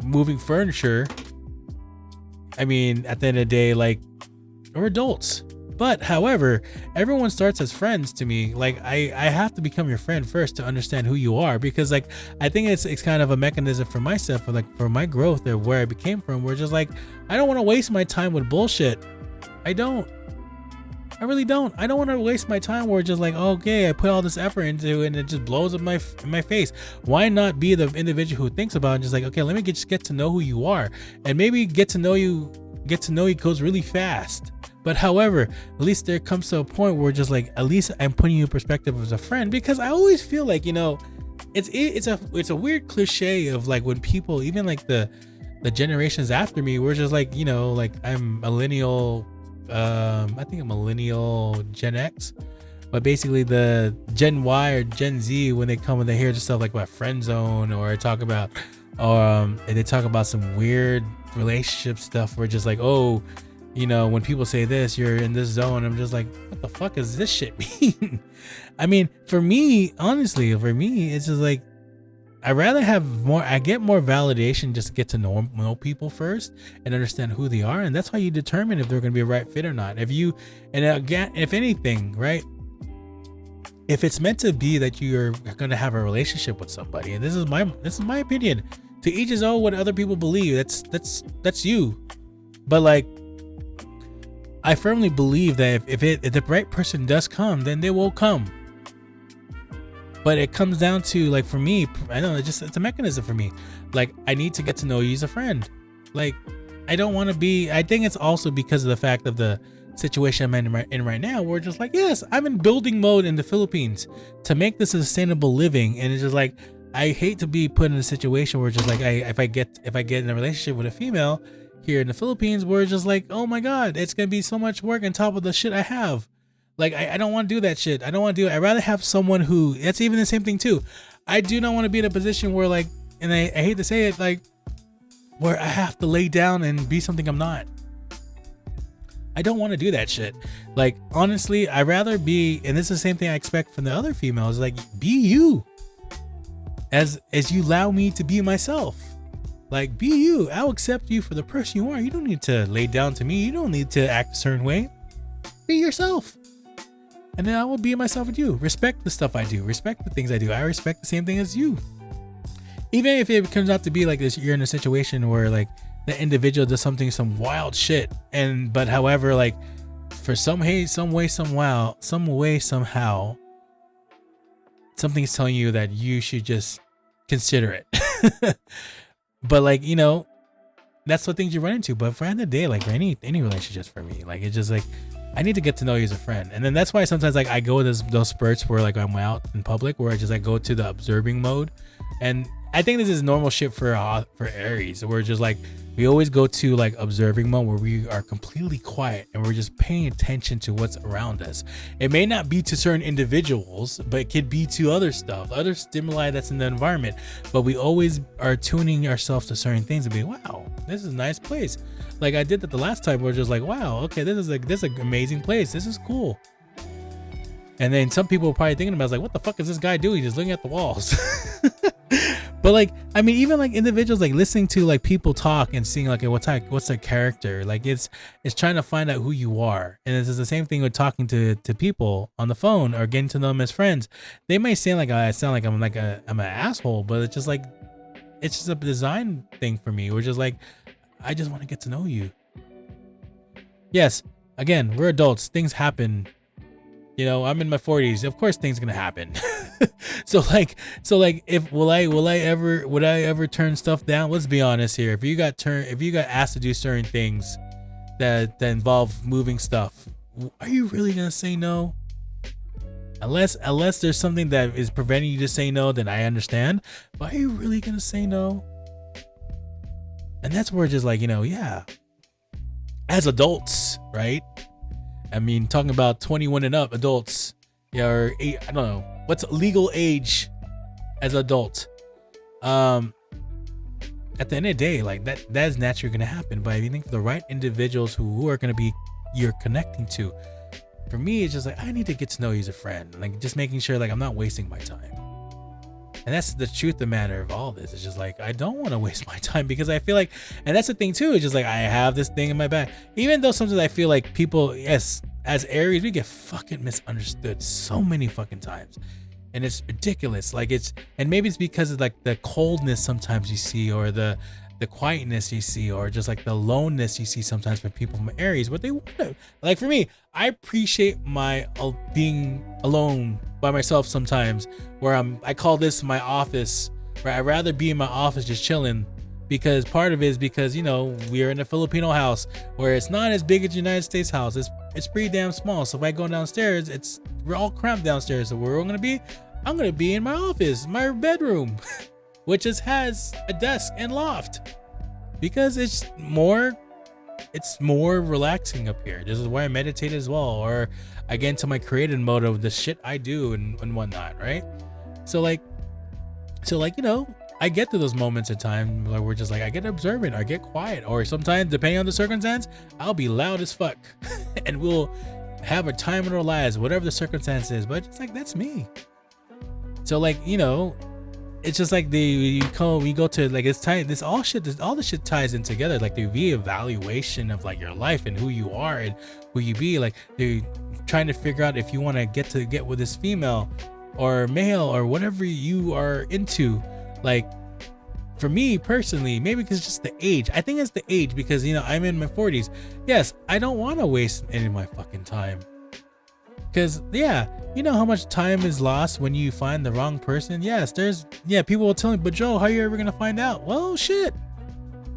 moving furniture, I mean, at the end of the day, like, we're adults. But however, everyone starts as friends to me. Like I have to become your friend first to understand who you are, because like I think it's kind of a mechanism for myself, for my growth of where I became from. We're just like, I don't want to waste my time with bullshit. I really don't. I don't want to waste my time where it's just like, okay, I put all this effort into it and it just blows up in my face. Why not be the individual who thinks about it and just like, okay, let me just get to know who you are, and maybe get to know you goes really fast. But however, at least there comes to a point where just like, at least I'm putting you in perspective as a friend, because I always feel like, you know, it's a weird cliche of like when people, even like the generations after me, we're just like, you know, like I'm millennial, I think I'm millennial Gen X, but basically the Gen Y or Gen Z, when they come and they hear just stuff like about friend zone, or talk about, and they talk about some weird relationship stuff, where just like, oh, you know, when people say this, you're in this zone, I'm just like, what the fuck does this shit mean? I mean, honestly, for me, it's just like, I rather have more. I get more validation just to get to know people first and understand who they are, and that's how you determine if they're going to be a right fit or not. If you, and again, if anything, right? If it's meant to be that you're going to have a relationship with somebody, and this is my opinion. To each his own. What other people believe, that's you. But like, I firmly believe that if the right person does come, then they will come. But it comes down to, like, for me, I know it's a mechanism for me. Like, I need to get to know you as a friend. Like, I don't want to be, I think it's also because of the fact of the situation I'm in right now. We're just like, yes, I'm in building mode in the Philippines to make this a sustainable living. And it's just like, I hate to be put in a situation where just like, if I get in a relationship with a female here in the Philippines, we're just like, oh my God, it's going to be so much work on top of the shit I have. Like, I don't want to do that shit. I don't want to do it. I'd rather have someone who, that's even the same thing too. I do not want to be in a position where, like, and I hate to say it, like, where I have to lay down and be something I'm not. I don't want to do that shit. Like, honestly, I'd rather be, and this is the same thing I expect from the other females, like, be you. As you allow me to be myself. Like, be you. I'll accept you for the person you are. You don't need to lay down to me. You don't need to act a certain way. Be yourself. And then I will be myself with you. Respect the stuff I do. Respect the things I do. I respect the same thing as you. Even if it comes out to be like this, you're in a situation where like the individual does some wild shit. But however, like for some way, somehow, something's telling you that you should just consider it. But like, you know, that's the things you run into. But for the end of the day, like for any relationships for me, like it's just like, I need to get to know you as a friend. And then that's why sometimes like I go with those spurts where like I'm out in public where I just like go to the observing mode. And I think this is normal shit for Aries. We're just like, we always go to like observing mode where we are completely quiet and we're just paying attention to what's around us. It may not be to certain individuals, but it could be to other stuff, other stimuli that's in the environment. But we always are tuning ourselves to certain things and be, wow, this is a nice place. Like I did that the last time. We're just like, wow, okay, this is an amazing place. This is cool. And then some people are probably thinking about, like, what the fuck is this guy doing? Just looking at the walls. But like, I mean, even like individuals, like listening to like people talk and seeing like what's their character. Like it's trying to find out who you are. And it's the same thing with talking to people on the phone or getting to know them as friends. They may sound like I'm an asshole, but it's just like, it's just a design thing for me. We're just like, I just want to get to know you. Yes, again, we're adults. Things happen. You know, I'm in my 40s. Of course, things gonna happen. So like, if would I ever turn stuff down? Let's be honest here. If you got asked to do certain things that involve moving stuff, are you really gonna say no? Unless there's something that is preventing you to say no, then I understand. But are you really gonna say no? And that's where just like, you know, yeah, as adults, right? I mean, talking about 21 and up adults, yeah, or I don't know what's legal age as adult. At the end of the day, like that is naturally going to happen. But if you think for the right individuals who are going to be you're connecting to, for me, it's just like I need to get to know you as a friend, like just making sure like I'm not wasting my time. And that's the truth of the matter of all this. It's just like, I don't want to waste my time because I feel like, and that's the thing too, it's just like, I have this thing in my back, even though sometimes I feel like people, yes, as Aries, we get fucking misunderstood so many fucking times. And it's ridiculous. Like and maybe it's because of like the coldness sometimes you see, or the quietness you see, or just like the aloneness you see sometimes from people from Aries. But they want to, like for me, I appreciate my being alone by myself sometimes, where I call this my office, where I'd rather be in my office just chilling, because part of it is because, you know, we're in a Filipino house where it's not as big as the United States house. It's pretty damn small. So if I go downstairs, we're all cramped downstairs. So where I'm gonna be in my office, my bedroom, which just has a desk and loft, because it's more relaxing up here. This is why I meditate as well, or I get into my creative mode of the shit I do and whatnot, right? So like, you know, I get to those moments of time where we're just like, I get observant, I get quiet, or sometimes depending on the circumstance, I'll be loud as fuck and we'll have a time in our lives, whatever the circumstance is, but it's like, that's me. So like, you know, it's just like we go to like it's tied. All this shit ties in together. Like the reevaluation of like your life and who you are and who you be. Like they trying to figure out if you want to get with this female or male or whatever you are into. Like for me personally, maybe because it's just the age. I think it's the age because I'm in my 40s. Yes, I don't want to waste any of my fucking time. Because, you know how much time is lost when you find the wrong person? Yes, people will tell me, but Joe, how are you ever going to find out? Well, shit.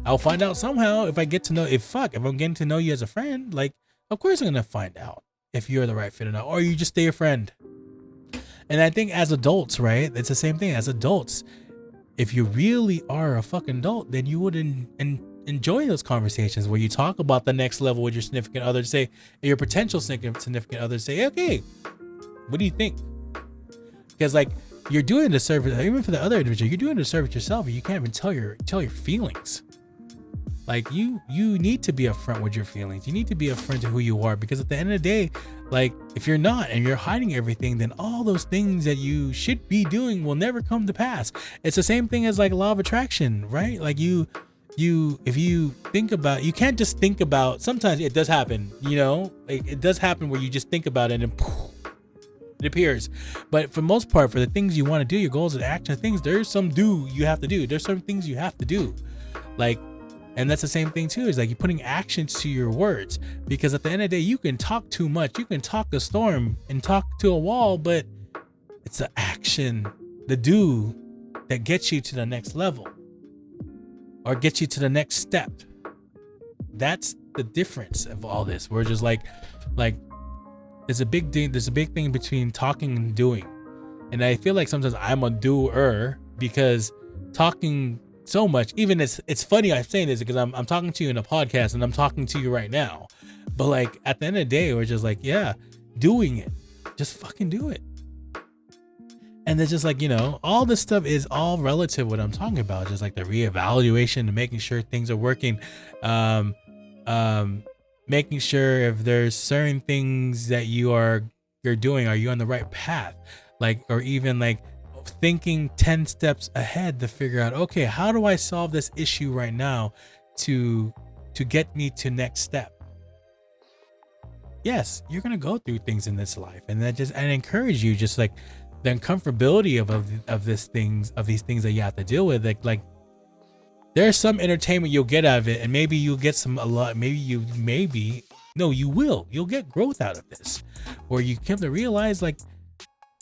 I'll find out somehow if I get to know, if I'm getting to know you as a friend, like, of course I'm going to find out if you're the right fit or not, or you just stay a friend. And I think as adults, right, it's the same thing. As adults, if you really are a fucking adult, then you wouldn't enjoy those conversations where you talk about the next level with your significant other, say your potential significant other, say, okay, what do you think? Because like you're doing the service, even for the other individual, you're doing the service yourself. You can't even tell your feelings. Like you need to be upfront with your feelings. You need to be upfront to who you are, because at the end of the day, like if you're not and you're hiding everything, then all those things that you should be doing will never come to pass. It's the same thing as like law of attraction, right? Like if you think about, you can't just think about, sometimes it does happen, like it does happen where you just think about it and poof, it appears. But for the most part, for the things you want to do, your goals and action things, there's some you have to do. There's some things you have to do. Like, and that's the same thing too, is like you're putting actions to your words, because at the end of the day, you can talk too much. You can talk a storm and talk to a wall, but it's the action, the do that gets you to the next level. Or get you to the next step. That's the difference of all this. We're just like there's a big thing between talking and doing. And I feel like sometimes I'm a doer, because talking so much, even it's funny I'm saying this because I'm talking to you in a podcast and I'm talking to you right now. But like at the end of the day, we're just like, doing it. Just fucking do it. And it's just like, all this stuff is all relative, what I'm talking about. Just like the reevaluation and making sure things are working. Making sure if there's certain things that you're doing, are you on the right path? Like, or even like thinking 10 steps ahead to figure out, okay, how do I solve this issue right now to get me to next step? Yes, you're going to go through things in this life, and I encourage you, just like, the uncomfortability of these things that you have to deal with. Like there's some entertainment you'll get out of it, and maybe you'll get you'll get growth out of this, where you come to realize like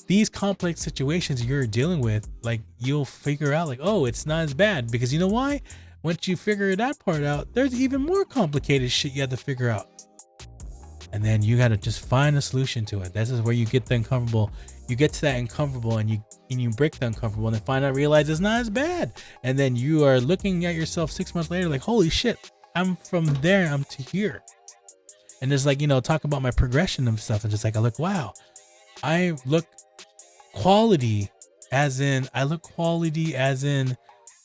these complex situations you're dealing with, like you'll figure out like, oh, it's not as bad, because you know why? Once you figure that part out, there's even more complicated shit you have to figure out. And then you got to just find a solution to it. This is where you get the uncomfortable. You get to that uncomfortable and you break the uncomfortable, and then realize it's not as bad. And then you are looking at yourself 6 months later like, holy shit, I'm from there, I'm to here. And it's like, talk about my progression and stuff. And just like, I look quality as in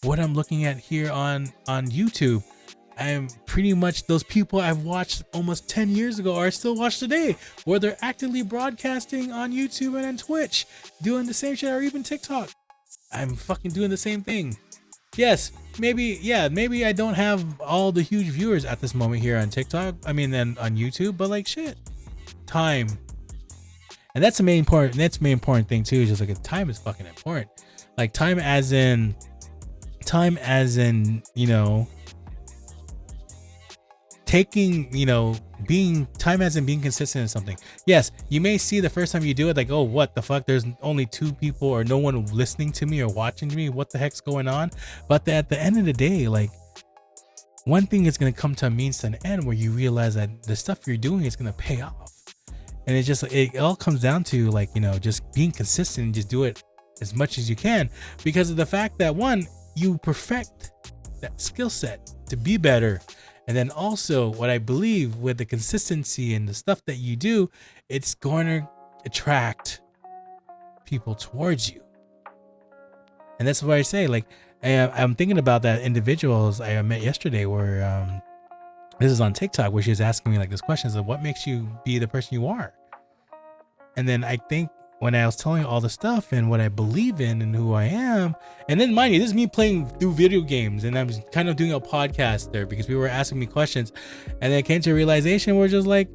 what I'm looking at here on YouTube. I'm pretty much those people I've watched almost 10 years ago are still watched today, where they're actively broadcasting on YouTube and on Twitch, doing the same shit, or even TikTok. I'm fucking doing the same thing. Yes, maybe I don't have all the huge viewers at this moment here on TikTok. I mean, then on YouTube, but like shit, time. And that's the main part. That's the main important thing too. Just like time is fucking important. Like time as in, taking, being consistent in something. Yes, you may see the first time you do it like, oh, what the fuck, there's only 2 people or no one listening to me or watching me, what the heck's going on? But at the end of the day, like, one thing is going to come to a means to an end, where you realize that the stuff you're doing is going to pay off. And it all comes down to like, just being consistent and just do it as much as you can, because of the fact that, one, you perfect that skill set to be better. And then also, what I believe with the consistency and the stuff that you do, it's going to attract people towards you. And that's why I say, like, I'm thinking about that individuals I met yesterday, where this is on TikTok, where she was asking me like this question: of what makes you be the person you are? And then I think when I was telling you all the stuff and what I believe in and who I am, and then mind you, this is me playing through video games, and I was kind of doing a podcast there because people were asking me questions, and then I came to a realization where just like,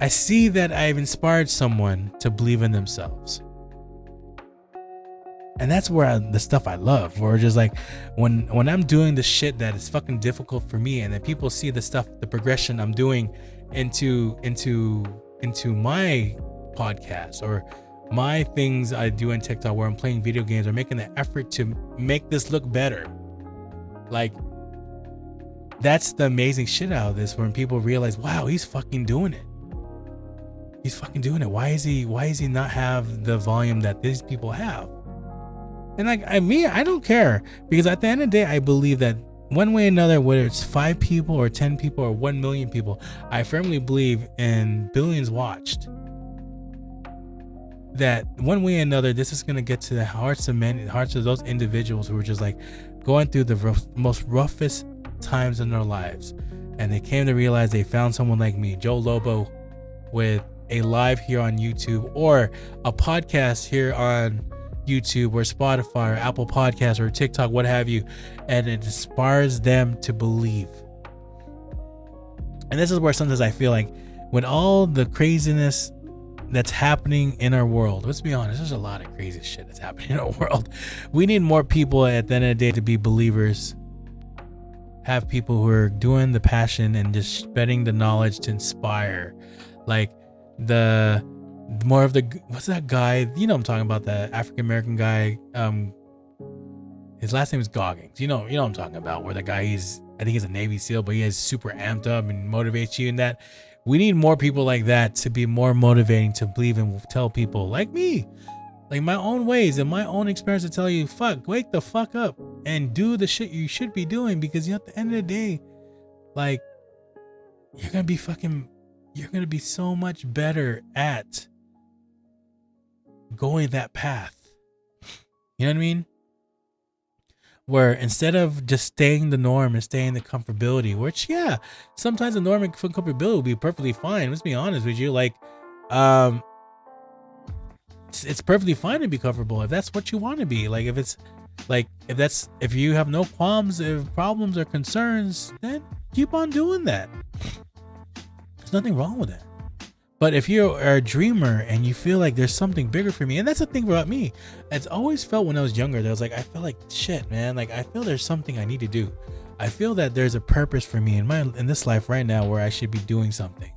I see that I've inspired someone to believe in themselves. And that's where the stuff I love, where just like when I'm doing the shit that is fucking difficult for me, and then people see the stuff, the progression I'm doing into my podcast or my things I do in TikTok where I'm playing video games or making the effort to make this look better. Like, that's the amazing shit out of this, when people realize, wow, he's fucking doing it. He's fucking doing it. Why is he not have the volume that these people have? And like, I don't care, because at the end of the day, I believe that one way or another, whether it's 5 people or 10 people or 1 million people, I firmly believe in billions watched, that one way or another, this is going to get to the hearts of those individuals who are just like going through the most roughest times in their lives. And they came to realize they found someone like me, Joe Lobo, with a live here on YouTube or a podcast here on YouTube or Spotify or Apple Podcasts or TikTok, what have you, and it inspires them to believe. And this is where sometimes I feel like, with all the craziness that's happening in our world, let's be honest, there's a lot of crazy shit that's happening in our world. We need more people at the end of the day to be believers, have people who are doing the passion and just spreading the knowledge to inspire. Like more of the, what's that guy, you know I'm talking about, that African-American guy, his last name is Goggins, you know what I'm talking about, where the guy, I think he's a Navy SEAL, but he is super amped up and motivates you in that. We need more people like that to be more motivating, to believe and tell people like me, like my own ways and my own experience, to tell you, wake the fuck up and do the shit you should be doing, because at the end of the day, like, you're gonna be so much better at going that path. You know what I mean? Where instead of just staying the norm and staying the comfortability, which, yeah, sometimes the norm and comfortability will be perfectly fine. Let's be honest with you. Like, it's perfectly fine to be comfortable if that's what you want to be. Like, if you have no qualms, if problems or concerns, then keep on doing that. There's nothing wrong with that. But if you're a dreamer and you feel like there's something bigger for me, and that's the thing about me, it's always felt when I was younger, that I was like, I feel like shit, man. Like, I feel there's something I need to do. I feel that there's a purpose for me in this life right now where I should be doing something.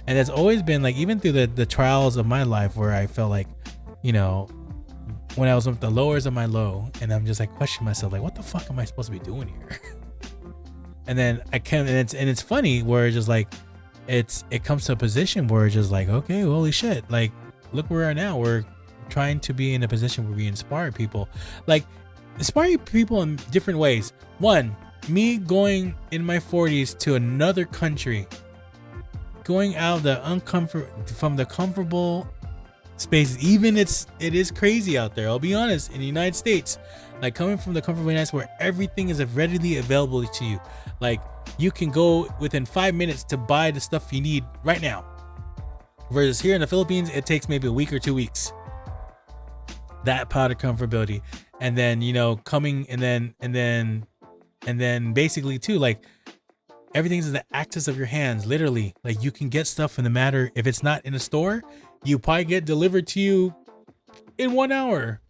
And it's always been like, even through the trials of my life, where I felt like, you know, when I was at the lowers of my low, and I'm just like questioning myself, like, what the fuck am I supposed to be doing here? And then it's funny where it's just like, it comes to a position where it's just like, okay, holy shit, like, look where we are now. We're trying to be in a position where we inspire people, like inspire people in different ways. One, me going in my 40s to another country, going out of from the comfortable spaces. Even it is crazy out there, I'll be honest, in the United States, like coming from the comfortable United States where everything is readily available to you. Like, you can go within 5 minutes to buy the stuff you need right now. Whereas here in the Philippines, it takes maybe a week or 2 weeks. That part of comfortability. And then, you know, coming and then basically too, like, everything's in the access of your hands, literally. Like, you can get stuff in the matter, if it's not in a store, you probably get delivered to you in 1 hour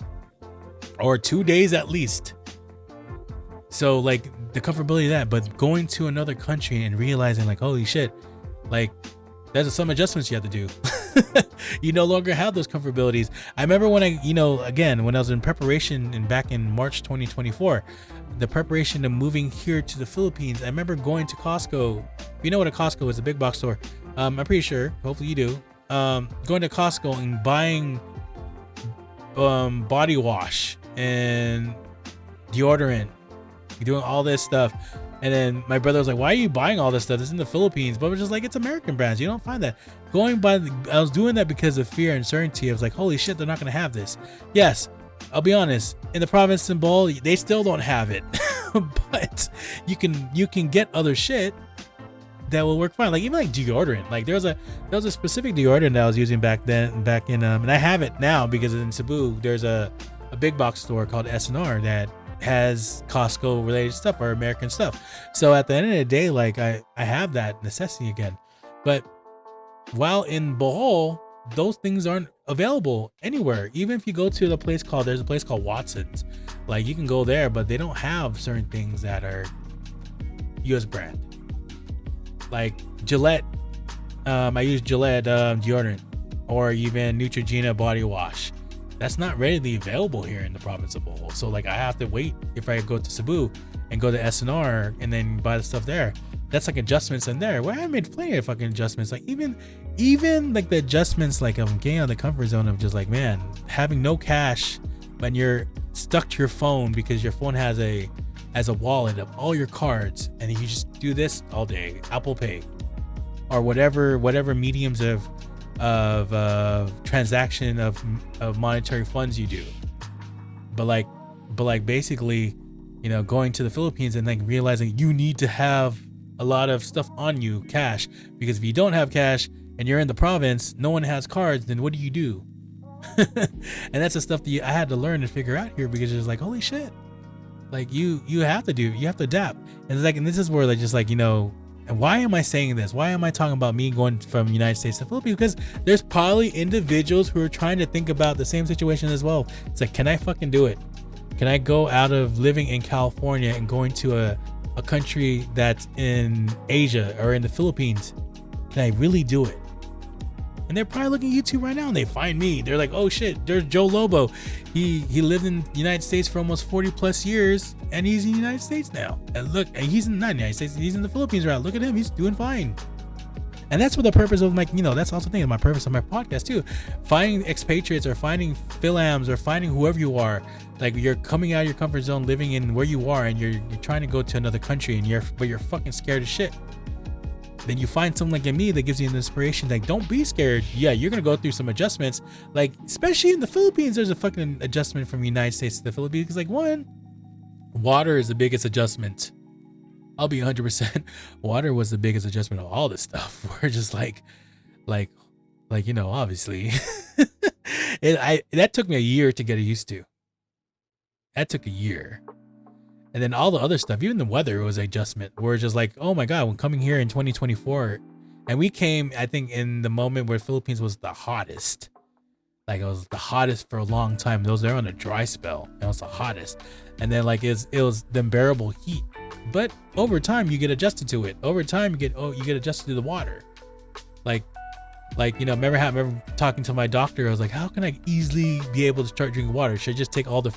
or 2 days at least. So like, the comfortability of that, but going to another country and realizing like, holy shit, like, there's some adjustments you have to do. You no longer have those comfortabilities. I remember when when I was in preparation and back in March 2024, the preparation to moving here to the Philippines, I remember going to Costco. You know what a Costco is, a big box store. I'm pretty sure, hopefully you do. Going to Costco and buying body wash and deodorant, doing all this stuff. And then my brother was like, why are you buying all this stuff? It's in the Philippines. But we're just like, it's American brands. You don't find that. I was doing that because of fear and uncertainty. I was like, holy shit, they're not going to have this. Yes, I'll be honest. In the province in Bohol, they still don't have it. But you can get other shit. that will work fine. Like even like deodorant. Like there was a specific deodorant that I was using back in and I have it now because in Cebu there's a big box store called S&R that has Costco related stuff or American stuff. So at the end of the day, like I have that necessity again. But while in Bohol, those things aren't available anywhere. Even if you go to there's a place called Watson's. Like you can go there, but they don't have certain things that are US brand. Like Gillette, I use Gillette deodorant, or even Neutrogena body wash. That's not readily available here in the province of Bohol. So like I have to wait if I go to Cebu and go to S&R and then buy the stuff there. That's like adjustments in there. Where I made plenty of fucking adjustments. Like even like the adjustments, like I'm getting out of the comfort zone of just like, man, having no cash when you're stuck to your phone because your phone has a wallet of all your cards, and you just do this all day, Apple Pay or whatever mediums of transaction of monetary funds you do. But like basically, you know, going to the Philippines and like realizing you need to have a lot of stuff on you, cash, because if you don't have cash and you're in the province, no one has cards, then what do you do? And that's the stuff that I had to learn and figure out here, because it's like, holy shit, like you have to adapt. And it's like, and this is where like, just like, you know, and why am I saying this? Why am I talking about me going from United States to Philippines? Because there's probably individuals who are trying to think about the same situation as well. It's like, can I fucking do it? Can I go out of living in California and going to a country that's in Asia or in the Philippines? Can I really do it? And they're probably looking at YouTube right now and they find me. They're like, oh shit, there's Joe Lobo. He lived in the United States for almost 40 plus years and he's in the United States now. And look, and he's not in the United States, he's in the Philippines right now. Look at him, he's doing fine. And that's what the purpose of, like, you know, that's also the my purpose of my podcast too. Finding expatriates or finding Philams or finding whoever you are. Like you're coming out of your comfort zone, living in where you are, and you're trying to go to another country and you're fucking scared as shit. Then you find someone like me that gives you an inspiration. Like, don't be scared. Yeah, you're gonna go through some adjustments. Like, especially in the Philippines, there's a fucking adjustment from the United States to the Philippines. Because like, one, water is the biggest adjustment. I'll be 100%. Water was the biggest adjustment of all this stuff. We're just like, you know, obviously, that took me a year to get used to. That took a year. And then all the other stuff, even the weather was an adjustment. We're just like, oh my God, when coming here in 2024, and we came, I think, in the moment where Philippines was the hottest. Like it was the hottest for a long time. Those there on a dry spell. It was the hottest. And then like it was the unbearable heat. But over time you get adjusted to it. Over time you get adjusted to the water. Like, you know, remember talking to my doctor. I was like, how can I easily be able to start drinking water? Should I just take all the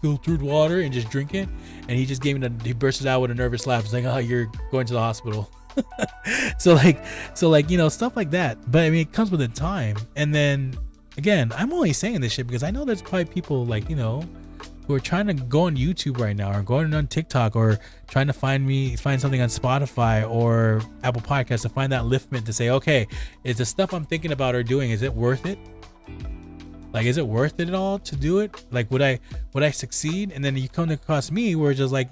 filtered water and just drink it? And he just he bursts out with a nervous laugh. He's like, oh, you're going to the hospital. so like, you know, stuff like that. But I mean, it comes with a time. And then again, I'm only saying this shit because I know there's probably people like, you know, who are trying to go on YouTube right now or going on TikTok or trying to find something on Spotify or Apple Podcasts to find that liftment to say, okay, is the stuff I'm thinking about or doing, is it worth it? Like, is it worth it at all to do it? Like, would I succeed? And then you come across me where it's just like,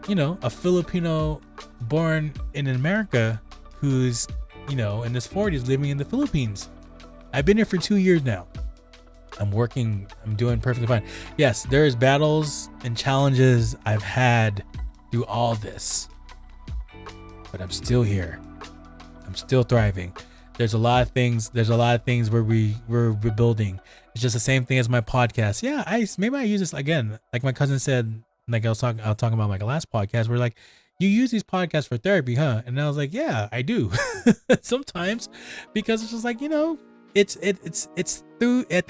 you know, a Filipino born in America who's, you know, in his 40s living in the Philippines. I've been here for 2 years now. I'm doing perfectly fine. Yes, there's battles and challenges I've had through all this, but I'm still here. I'm still thriving. There's a lot of things where we're rebuilding. It's just the same thing as my podcast. Yeah, maybe I use this again. Like my cousin said, like I was talking about like a last podcast where like, you use these podcasts for therapy, huh? And I was like, yeah, I do. Sometimes, because it's just like, you know, it's through, I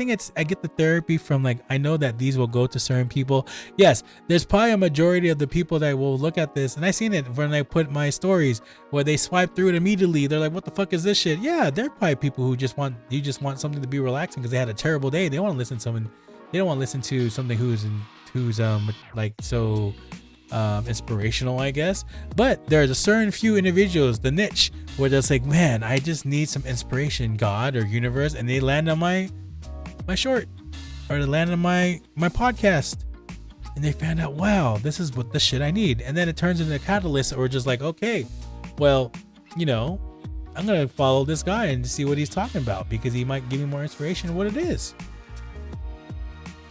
get the therapy from like, I know that these will go to certain people. Yes, there's probably a majority of the people that will look at this, and I seen it when I put my stories where they swipe through it immediately. They're like, what the fuck is this shit? Yeah, they're probably people who just want something to be relaxing because they had a terrible day. They want to listen to someone. They don't want to listen to something who's like so inspirational, I guess. But there's a certain few individuals, the niche, where they're like, man, I just need some inspiration, God or universe, and they land on my short, or they land on my podcast, and they found out, wow, this is what the shit I need. And then it turns into a catalyst, or just like, okay, well, I'm going to follow this guy and see what he's talking about, because he might give me more inspiration of what it is.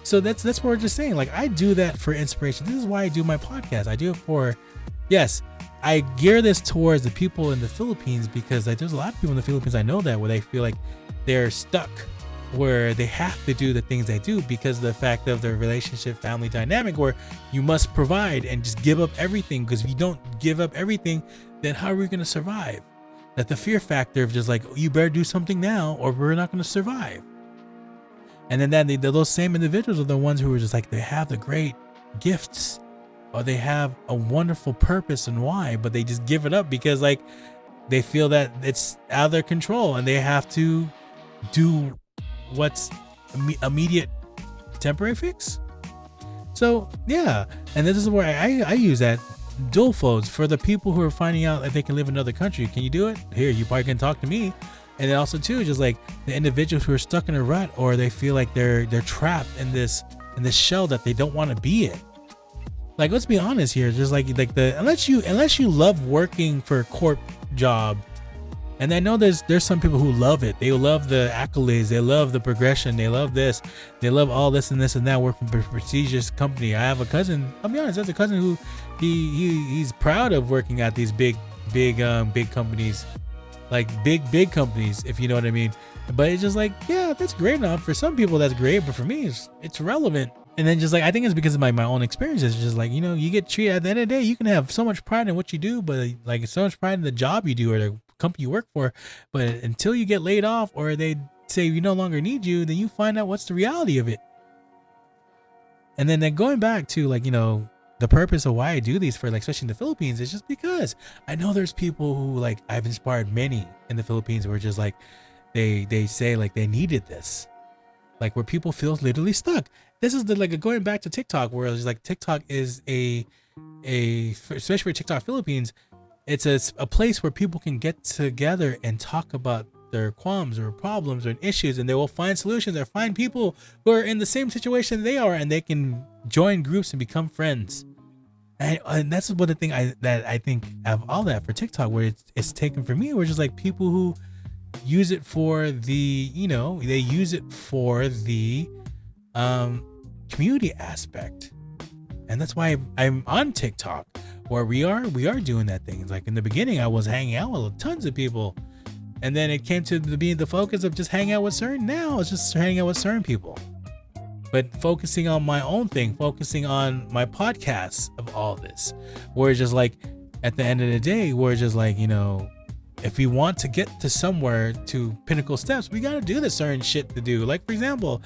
So that's what we're just saying. Like, I do that for inspiration. This is why I do my podcast. I do it for, yes, I gear this towards the people in the Philippines, because like there's a lot of people in the Philippines I know that where they feel like they're stuck, where they have to do the things they do because of the fact of their relationship, family dynamic, where you must provide and just give up everything. Because if you don't give up everything, then how are we going to survive? That the fear factor of just like, you better do something now or we're not going to survive. And then those same individuals are the ones who are just like, they have the great gifts or they have a wonderful purpose and why, but they just give it up because like they feel that it's out of their control and they have to do what's immediate temporary fix. So yeah, and this is where I use that dual phones for the people who are finding out that they can live in another country. Can you do it? Here, you probably can talk to me. And then also too, just like the individuals who are stuck in a rut or they feel like they're trapped in this shell that they don't want to be in. Like, let's be honest here, just like unless you love working for a corp job, and I know there's some people who love it. They love the accolades, they love the progression, they love this, they love all this and this and that, work for a prestigious company. I have a cousin, I'll be honest, there's a cousin who he's proud of working at these big companies, like big companies, if you know what I mean. But it's just like, yeah, that's great enough. For some people that's great, but for me it's relevant. And then just like, I think it's because of my own experiences. It's just like, you get treated at the end of the day, you can have so much pride in what you do, but like so much pride in the job you do or the company you work for. But until you get laid off or they say we no longer need you, then you find out what's the reality of it. And then going back to like, the purpose of why I do these for like, especially in the Philippines, is just because I know there's people who like, I've inspired many in the Philippines where just like, they say like they needed this, like where people feel literally stuck. This is going back to TikTok, where it's like TikTok is especially for TikTok Philippines, it's a place where people can get together and talk about their qualms or problems or issues, and they will find solutions or find people who are in the same situation they are, and they can join groups and become friends. And that's what the thing I think of all that for TikTok, where it's taken for me, where just like people who use it for the, they use it for the community aspect. And that's why I'm on TikTok, where we are doing that thing. Like in the beginning, I was hanging out with tons of people, and then it came to being the focus of just hanging out with certain. Now it's just hanging out with certain people, but focusing on my own thing, focusing on my podcasts of all this, where it's just like at the end of the day, where it's just like, if we want to get to somewhere, to pinnacle steps, we got to do the certain shit to do. Like, for example,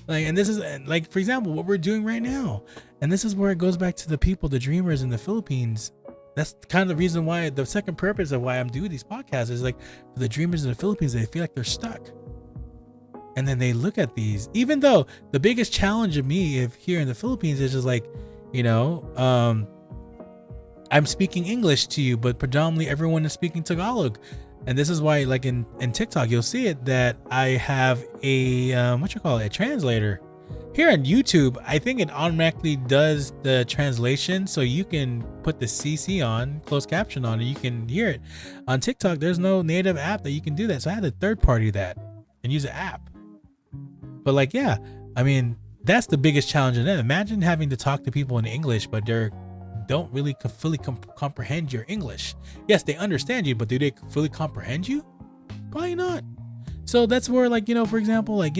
and this is like, for example, what we're doing right now. And this is where it goes back to the people, the dreamers in the Philippines. That's kind of the reason why, the second purpose of why I'm doing these podcasts is like, for the dreamers in the Philippines, they feel like they're stuck. And then they look at these, even though the biggest challenge of me here in the Philippines is just like, I'm speaking English to you, but predominantly everyone is speaking Tagalog. And this is why, like in TikTok, you'll see it that I have a translator. Here on YouTube, I think it automatically does the translation, so you can put the CC on, closed caption on, and you can hear it. On TikTok, there's no native app that you can do that, so I had to third party that and use an app. But like, yeah, I mean, that's the biggest challenge in that. Imagine having to talk to people in English, but they don't really fully comprehend your English. Yes, they understand you, but do they fully comprehend you? Probably not. So that's where, like, for example, like,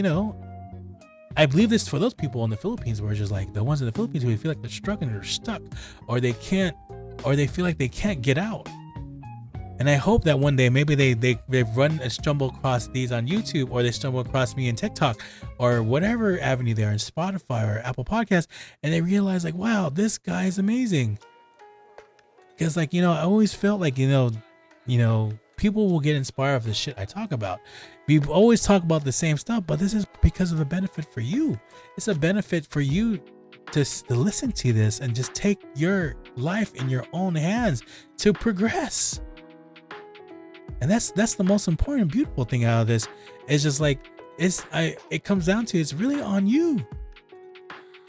I believe this for those people in the Philippines, where it's just like the ones in the Philippines who feel like they're struggling or stuck, or they feel like they can't get out. And I hope that one day maybe they've run and stumble across these on YouTube, or they stumble across me in TikTok or whatever avenue they're in, Spotify or Apple Podcasts, and they realize like, wow, this guy is amazing. Because like, I always felt like, people will get inspired of the shit I talk about. We always talk about the same stuff, but this is because of a benefit for you. It's a benefit for you to listen to this and just take your life in your own hands to progress. And that's the most important, beautiful thing out of this. It's just like, it comes down to, it's really on you.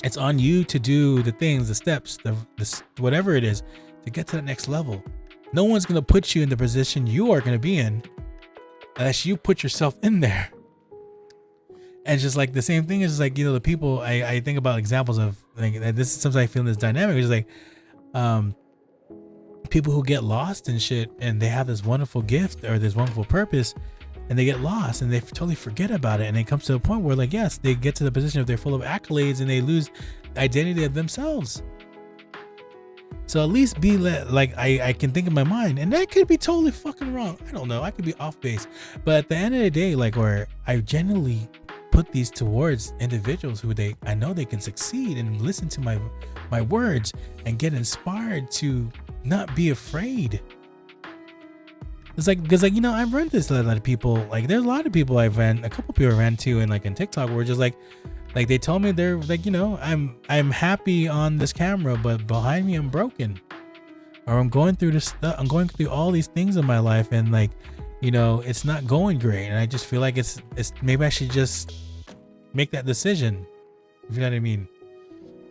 It's on you to do the things, the steps, the whatever it is, to get to the next level. No one's going to put you in the position you are going to be in unless you put yourself in there. And it's just like the same thing is like, you know, the people I think about examples of like this is sometimes I feel this dynamic. It's like people who get lost and shit and they have this wonderful gift or this wonderful purpose and they get lost and they totally forget about it. And it comes to a point where like, yes, they get to the position of they're full of accolades and they lose the identity of themselves. So at least be like I can think in my mind, and that could be totally fucking wrong. I don't know. I could be off base, but at the end of the day, like, where I genuinely put these towards individuals who I know they can succeed and listen to my words and get inspired to not be afraid. It's like, because like, you know, I've run this a lot of people, like there's a lot of people a couple people I ran to and like in TikTok were just like they told me they're like, you know, I'm happy on this camera, but behind me I'm broken, or I'm going through this stuff. I'm going through all these things in my life, and like, you know, it's not going great, and I just feel like it's maybe I should just make that decision. If you know what I mean.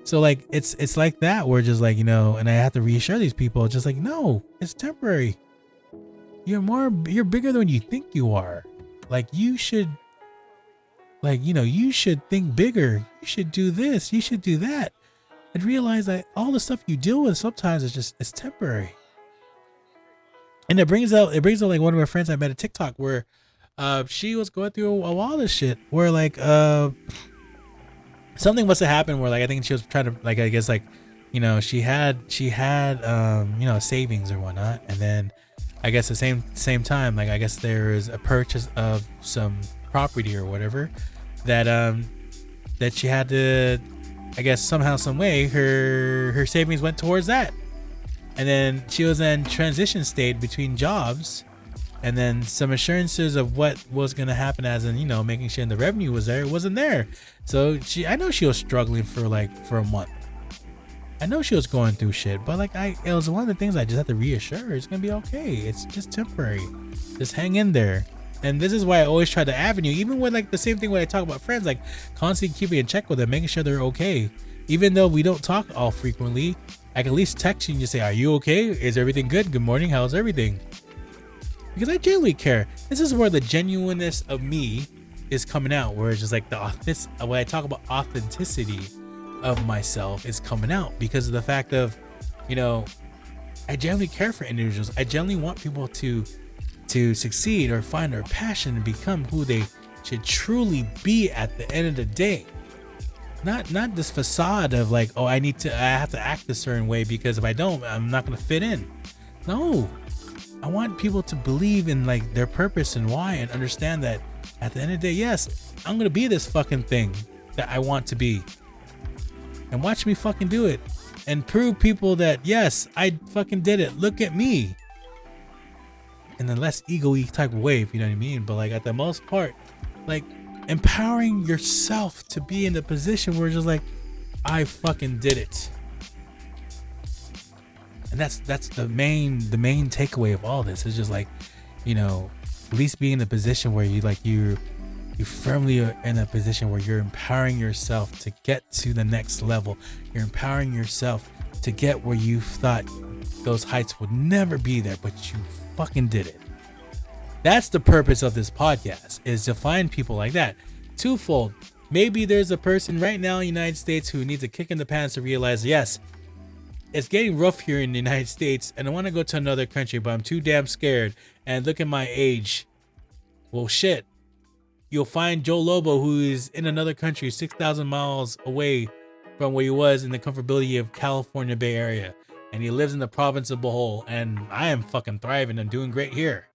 So like it's like that. We're just like, you know, and I have to reassure these people, just like, no, it's temporary. You're bigger than you think you are. Like you should. Like, you know, you should think bigger. You should do this. You should do that. And realize that all the stuff you deal with sometimes it's temporary. And it brings out like one of my friends I met at TikTok where she was going through a lot of shit where like something must have happened where like I think she was trying to like, I guess like, you know, she had you know, savings or whatnot, and then I guess the same time, like I guess there is a purchase of some property or whatever that she had to, I guess somehow some way her savings went towards that, and then she was in transition state between jobs, and then some assurances of what was going to happen, as in, you know, making sure the revenue was there, it wasn't there. So I know she was struggling for a month. I know she was going through shit, but like it was one of the things I just had to reassure her, it's gonna be okay. It's just temporary. Just hang in there. And this is why I always try to avenue, even with like the same thing when I talk about friends, like constantly keeping in check with them, making sure they're okay. Even though we don't talk all frequently, I can at least text you and just say, are you okay? Is everything good? Good morning. How's everything? Because I genuinely care. This is where the genuineness of me is coming out, where it's just like when I talk about authenticity of myself is coming out, because of the fact of, you know, I genuinely care for individuals. I genuinely want people to succeed or find their passion and become who they should truly be at the end of the day. Not this facade of like, oh, I have to act a certain way because if I don't, I'm not going to fit in. No, I want people to believe in like their purpose and why, and understand that at the end of the day, yes, I'm going to be this fucking thing that I want to be, and watch me fucking do it and prove people that yes, I fucking did it. Look at me. In a less ego-y type of way, if you know what I mean. But like at the most part, like empowering yourself to be in the position where it's just like, I fucking did it. And that's the main takeaway of all this. It's just like, you know, at least be in the position where you firmly are in a position where you're empowering yourself to get to the next level. You're empowering yourself to get where you thought those heights would never be there, but you fucking did it. That's the purpose of this podcast, is to find people like that. Twofold. Maybe there's a person right now in the United States who needs a kick in the pants to realize, yes, it's getting rough here in the United States and I want to go to another country, but I'm too damn scared. And look at my age. Well, shit. You'll find Joe Lobo, who is in another country 6,000 miles away from where he was in the comfortability of California Bay Area. And he lives in the province of Bohol. And I am fucking thriving. I'm doing great here.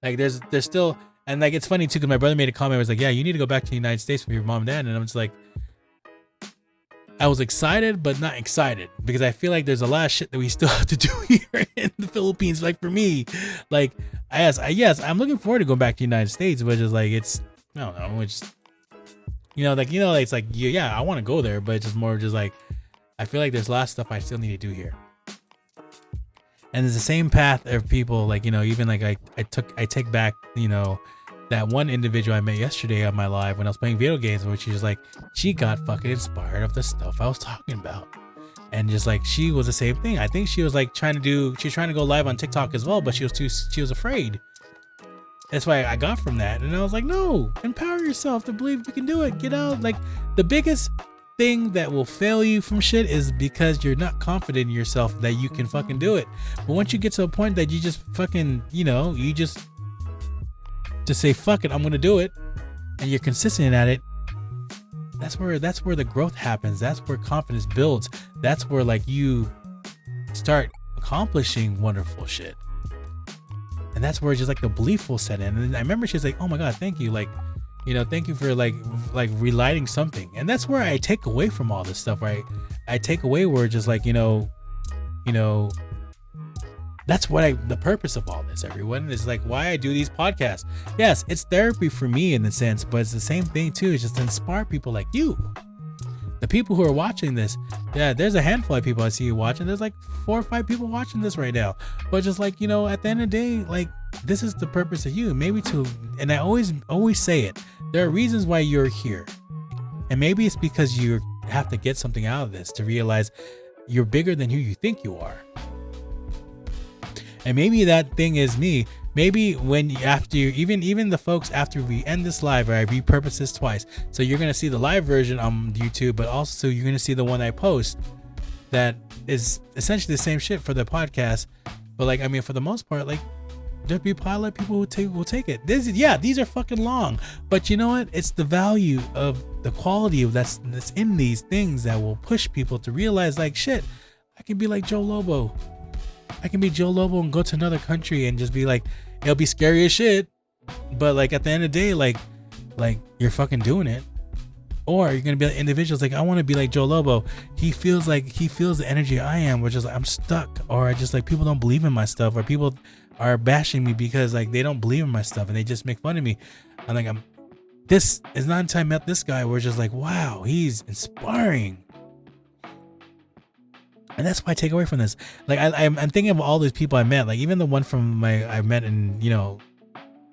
Like there's still, and like it's funny too, because my brother made a comment. It was like, yeah, you need to go back to the United States with your mom and dad. And I'm just like, I was excited, but not excited, because I feel like there's a lot of shit that we still have to do here in the Philippines. Like for me, like yes, I'm looking forward to going back to the United States, but just like it's, I don't know, it's, it's like yeah, I want to go there, but it's just more just like I feel like there's a lot of stuff I still need to do here. And it's the same path of people, like, you know, even like I take back, you know, that one individual I met yesterday on my live when I was playing video games, which is like, she got fucking inspired of the stuff I was talking about. And just like, she was the same thing. I think she was like trying to go live on TikTok as well, but she was afraid. That's why I got from that. And I was like, no, empower yourself to believe you can do it. Get out. Like, the biggest thing that will fail you from shit is because you're not confident in yourself that you can fucking do it. But once you get to a point that you just fucking, you just say, fuck it, I'm going to do it. And you're consistent at it. That's where the growth happens. That's where confidence builds. That's where like you start accomplishing wonderful shit. And that's where just like the belief will set in. And I remember she's like, oh my God, thank you. Like, thank you for like relighting something. And that's where I take away from all this stuff, right? I take away where just like, that's what the purpose of all this, everyone, is like why I do these podcasts. Yes, it's therapy for me in the sense, but it's the same thing too. It's just to inspire people like you. The people who are watching this, yeah, there's a handful of people I see you watching. There's like 4 or 5 people watching this right now. But just like, at the end of the day, like, this is the purpose of you. Maybe and I always say it. There are reasons why you're here. And maybe it's because you have to get something out of this to realize you're bigger than who you think you are. And maybe that thing is me. Maybe even the folks after we end this live, I repurpose this twice. So you're going to see the live version on YouTube, but also you're going to see the one I post that is essentially the same shit for the podcast. But like, I mean, for the most part, like, there'll be probably people who will take it. These are fucking long, but you know what? It's the value of the quality of that's in these things that will push people to realize like, shit, I can be like Joe Lobo. I can be Joe Lobo and go to another country and just be like, it'll be scary as shit, but like at the end of the day, like you're fucking doing it. Or you're gonna be like individuals like, I want to be like Joe Lobo. He feels the energy I am, which is like I'm stuck, or I just like people don't believe in my stuff, or people are bashing me because like they don't believe in my stuff and they just make fun of me. I'm like, this is not until I met this guy where it's just like, wow, he's inspiring. And that's what I take away from this. Like I'm thinking of all these people I met, like even the one from I met in,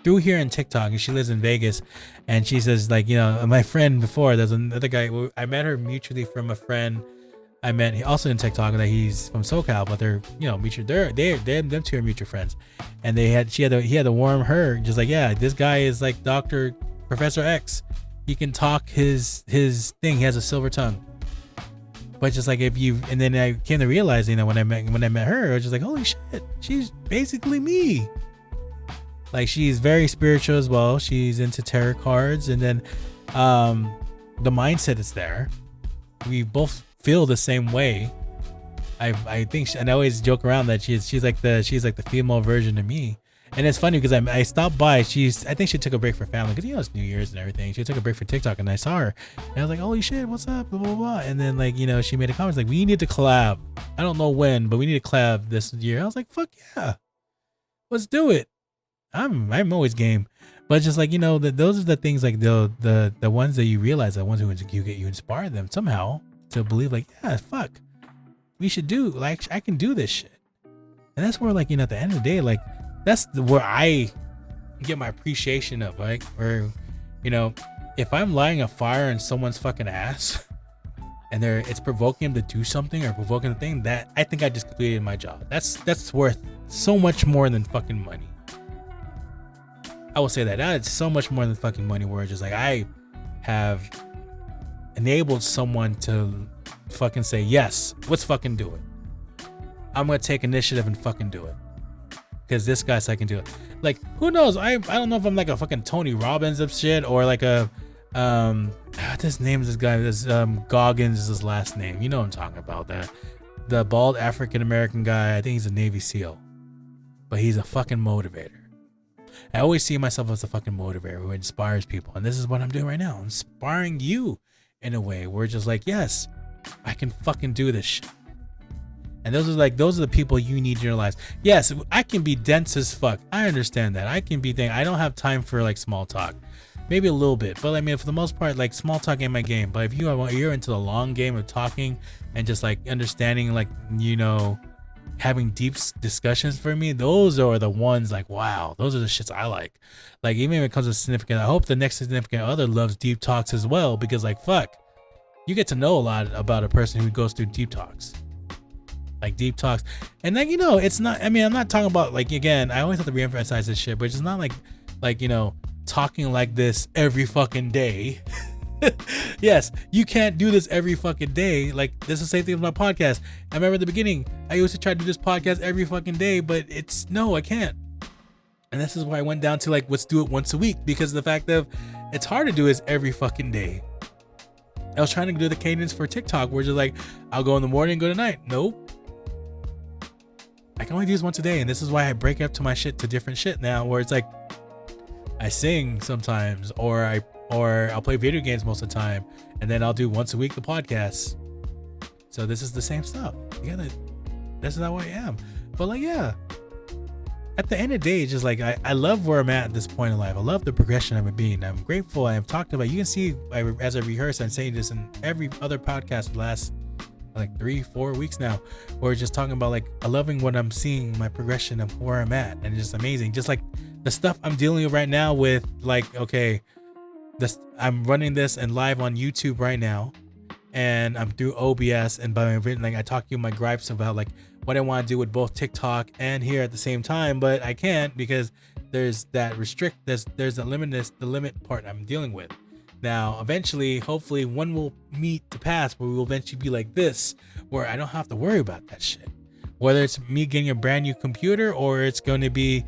through here in TikTok, and she lives in Vegas, and she says like, my friend before, there's another guy, I met her mutually from a friend I met also in TikTok that he's from SoCal, but they're, mutual, them two are mutual friends. And he had to warn her, just like, yeah, this guy is like Professor X. He can talk his thing. He has a silver tongue. But just like and then I came to realize, when I met her, I was just like, holy shit, she's basically me. Like, she's very spiritual as well. She's into tarot cards, and then the mindset is there. We both feel the same way. I think, and I always joke around that she's like the female version of me. And it's funny because I stopped by. I think she took a break for family because it's New Year's and everything. She took a break for TikTok, and I saw her, and I was like, "Holy shit, what's up?" Blah blah blah. And then like she made a comment like, "We need to collab." I don't know when, but we need to collab this year. I was like, "Fuck yeah, let's do it." I'm always game, but just like those are the things like the ones that you realize, the ones who you inspire them somehow to believe like, yeah, fuck, we should do, like, I can do this shit. And that's where like at the end of the day, like, that's where I get my appreciation of, like, where if I'm lighting a fire in someone's fucking ass and it's provoking them to do something or provoking the thing, that I think I just completed my job. That's worth so much more than fucking money. I will say that's so much more than fucking money, where it's just like I have enabled someone to fucking say, yes, let's fucking do it. I'm gonna take initiative and fucking do it because this guy said I can do it. Like, who knows? I don't know if I'm like a fucking Tony Robbins of shit, or like a what his name is, this guy, this Goggins is his last name. You know what I'm talking about, the bald African-American guy. I think he's a Navy SEAL, but he's a fucking motivator. I always see myself as a fucking motivator who inspires people. And this is what I'm doing right now. I'm inspiring you in a way where it's just like, yes, I can fucking do this shit. And those are the people you need in your lives. Yes, I can be dense as fuck. I understand that. I can be I don't have time for like small talk. Maybe a little bit. But I mean, for the most part, like, small talk ain't my game. But if you're into the long game of talking and just like understanding, like, having deep discussions, for me, those are the ones like, wow, those are the shits I like. Like, even when it comes to significant, I hope the next significant other loves deep talks as well, because like, fuck, you get to know a lot about a person who goes through deep talks. like deep talks. And like, you know, it's not, I mean, I'm not talking about like, again, I always have to reemphasize this shit, but it's not like, you know, talking like this every fucking day. Yes, you can't do this every fucking day. Like, this is the same thing with my podcast. I remember at the beginning, I used to try to do this podcast every fucking day, but no, I can't. And this is why I went down to like, let's do it once a week, because of the fact of it's hard to do this every fucking day. I was trying to do the cadence for TikTok where it's just like, I'll go in the morning, go to night. Nope. I can only do this once a day. And this is why I break up to my shit to different shit now, where it's like, I sing sometimes, or I'll play video games most of the time, and then I'll do once a week the podcast. So this is the same stuff. This is how I am. But like, yeah, at the end of the day, it's just like I love where I'm at this point in life. I love the progression I'm being. I'm grateful. I have talked about. You can see as I rehearse, I'm saying this in every other podcast for the last like 3-4 weeks now, where we're just talking about like I loving what I'm seeing, my progression of where I'm at, and it's just amazing. Just like the stuff I'm dealing with right now with like, okay, I'm running this and live on YouTube right now, and I'm through OBS, and by like I talk to you my gripes about like what I want to do with both TikTok and here at the same time, but I can't because there's that there's the limit part I'm dealing with. Now eventually, hopefully one will meet to pass where we will eventually be like this, where I don't have to worry about that shit, whether it's me getting a brand new computer or it's going to be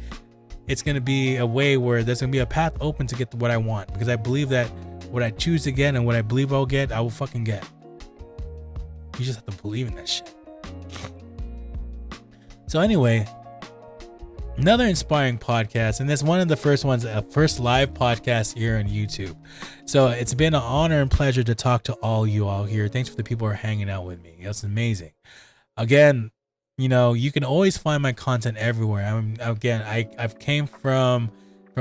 a way where there's going to be a path open to get to what I want, because I believe that what I choose to get and what I believe I'll get, I will fucking get. You just have to believe in that shit. So anyway, another inspiring podcast, and that's one of the first ones, first live podcast here on YouTube. So it's been an honor and pleasure to talk to all you all here. Thanks for the people who are hanging out with me. That's amazing. Again, you know, you can always find my content everywhere. I've came from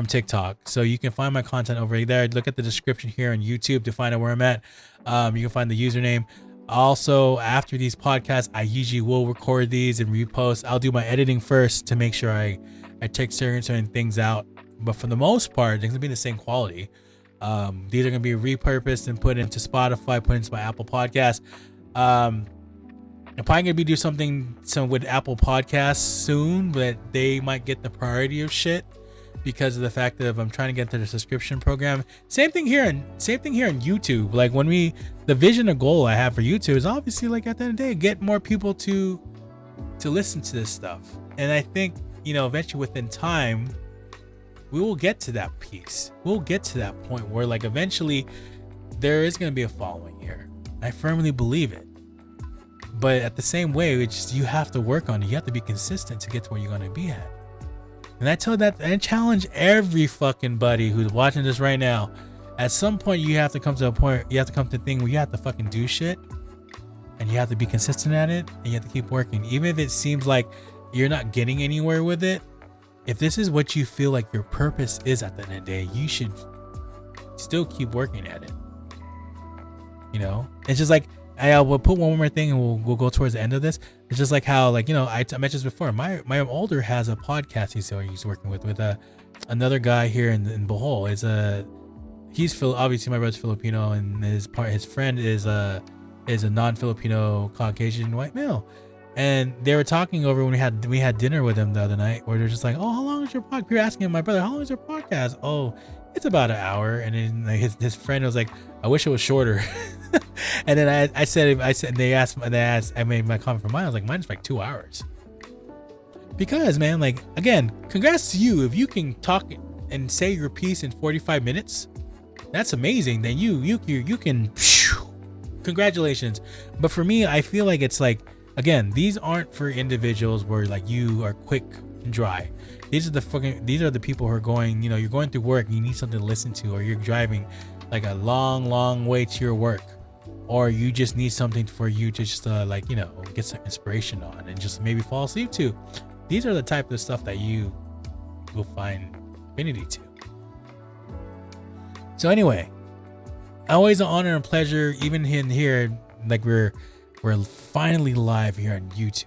TikTok, so you can find my content over there. Look at the description here on YouTube to find out where I'm at. You can find the username. Also, after these podcasts, I usually will record these and repost. I'll do my editing first to make sure I take certain things out. But for the most part, they're gonna be the same quality. These are gonna be repurposed and put into Spotify, put into my Apple Podcasts. I'm probably gonna be do something with Apple Podcasts soon, but they might get the priority of shit because of the fact that I'm trying to get to the subscription program. Same thing here on YouTube. Like the vision or goal I have for YouTube is obviously like at the end of the day, get more people to listen to this stuff. And I think, you know, eventually within time, we will get to that piece. We'll get to that point where like eventually there is going to be a following here. I firmly believe it. But at the same way, it's just, you have to work on it. You have to be consistent to get to where you're going to be at. And I tell that and challenge every fucking buddy who's watching this right now. At some point, you have to come to a point, you have to come to a thing where you have to fucking do shit, and you have to be consistent at it, and you have to keep working. Even if it seems like you're not getting anywhere with it, if this is what you feel like your purpose is at the end of the day, you should still keep working at it. You know, it's just like, I will put one more thing and we'll go towards the end of this. It's just like how, like, you know, I mentioned this before. My older has a podcast he's working with another guy here in Bohol. He's obviously my brother's Filipino, and his friend is a non-Filipino Caucasian white male. And they were talking over when we had dinner with him the other night, where they're just like, "Oh, how long is your podcast?" We were asking my brother, "How long is your podcast?" "Oh, it's about an hour." And then like, his friend was like, "I wish it was shorter." And then I said, I made my comment for mine. I was like, mine's like 2 hours. Because, man, like, again, congrats to you. If you can talk and say your piece in 45 minutes, that's amazing. Then you can, congratulations. But for me, I feel like it's like, again, these aren't for individuals where like you are quick and dry. These are the people who are going, you know, you're going through work and you need something to listen to, or you're driving like a long way to your work, or you just need something for you to just like, you know, get some inspiration on and just maybe fall asleep to. These are the type of stuff that you will find affinity to. So anyway, always an honor and pleasure, even in here, like we're finally live here on YouTube.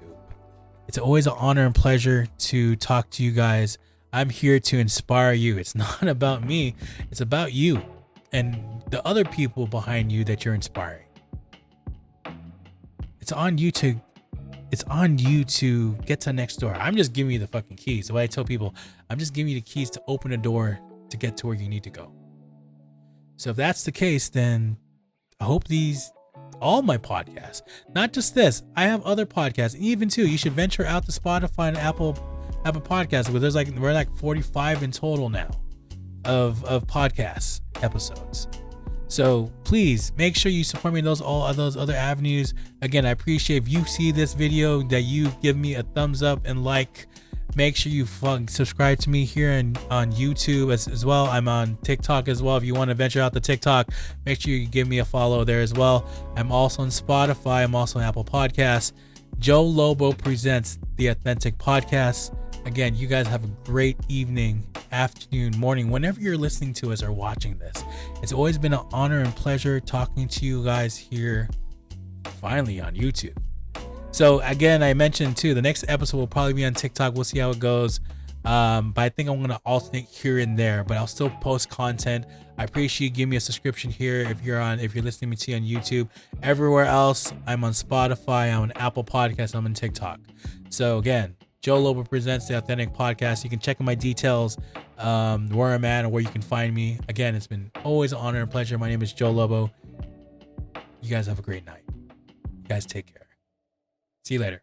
It's always an honor and pleasure to talk to you guys. I'm here to inspire you. It's not about me. It's about you and the other people behind you that you're inspiring. It's on you to it's on you to get to next door. I'm just giving you the fucking keys. The way I tell people, I'm just giving you the keys to open a door to get to where you need to go. So if that's the case, then I hope all my podcasts, not just this, I have other podcasts. Even too, you should venture out to Spotify and Apple Podcasts, where we're like 45 in total now of podcast episodes. So please make sure you support me in all those other avenues. Again, I appreciate if you see this video that you give me a thumbs up and like. Make sure you subscribe to me here on YouTube as well. I'm on TikTok as well. If you want to venture out to TikTok, make sure you give me a follow there as well. I'm also on Spotify. I'm also on Apple Podcasts. Joe Lobo presents the Authentic Podcast. Again, you guys have a great evening, afternoon, morning, whenever you're listening to us or watching this. It's always been an honor and pleasure talking to you guys here, finally on YouTube. So again, I mentioned too, the next episode will probably be on TikTok. We'll see how it goes. But I think I'm going to alternate here and there, but I'll still post content. I appreciate you giving me a subscription here if you're listening to me on YouTube. Everywhere else, I'm on Spotify, I'm on Apple Podcasts, I'm on TikTok. So again, Joe Lobo presents the Authentic Podcast. You can check out my details, where I'm at, or where you can find me. Again, it's been always an honor and pleasure. My name is Joe Lobo. You guys have a great night. You guys take care. See you later.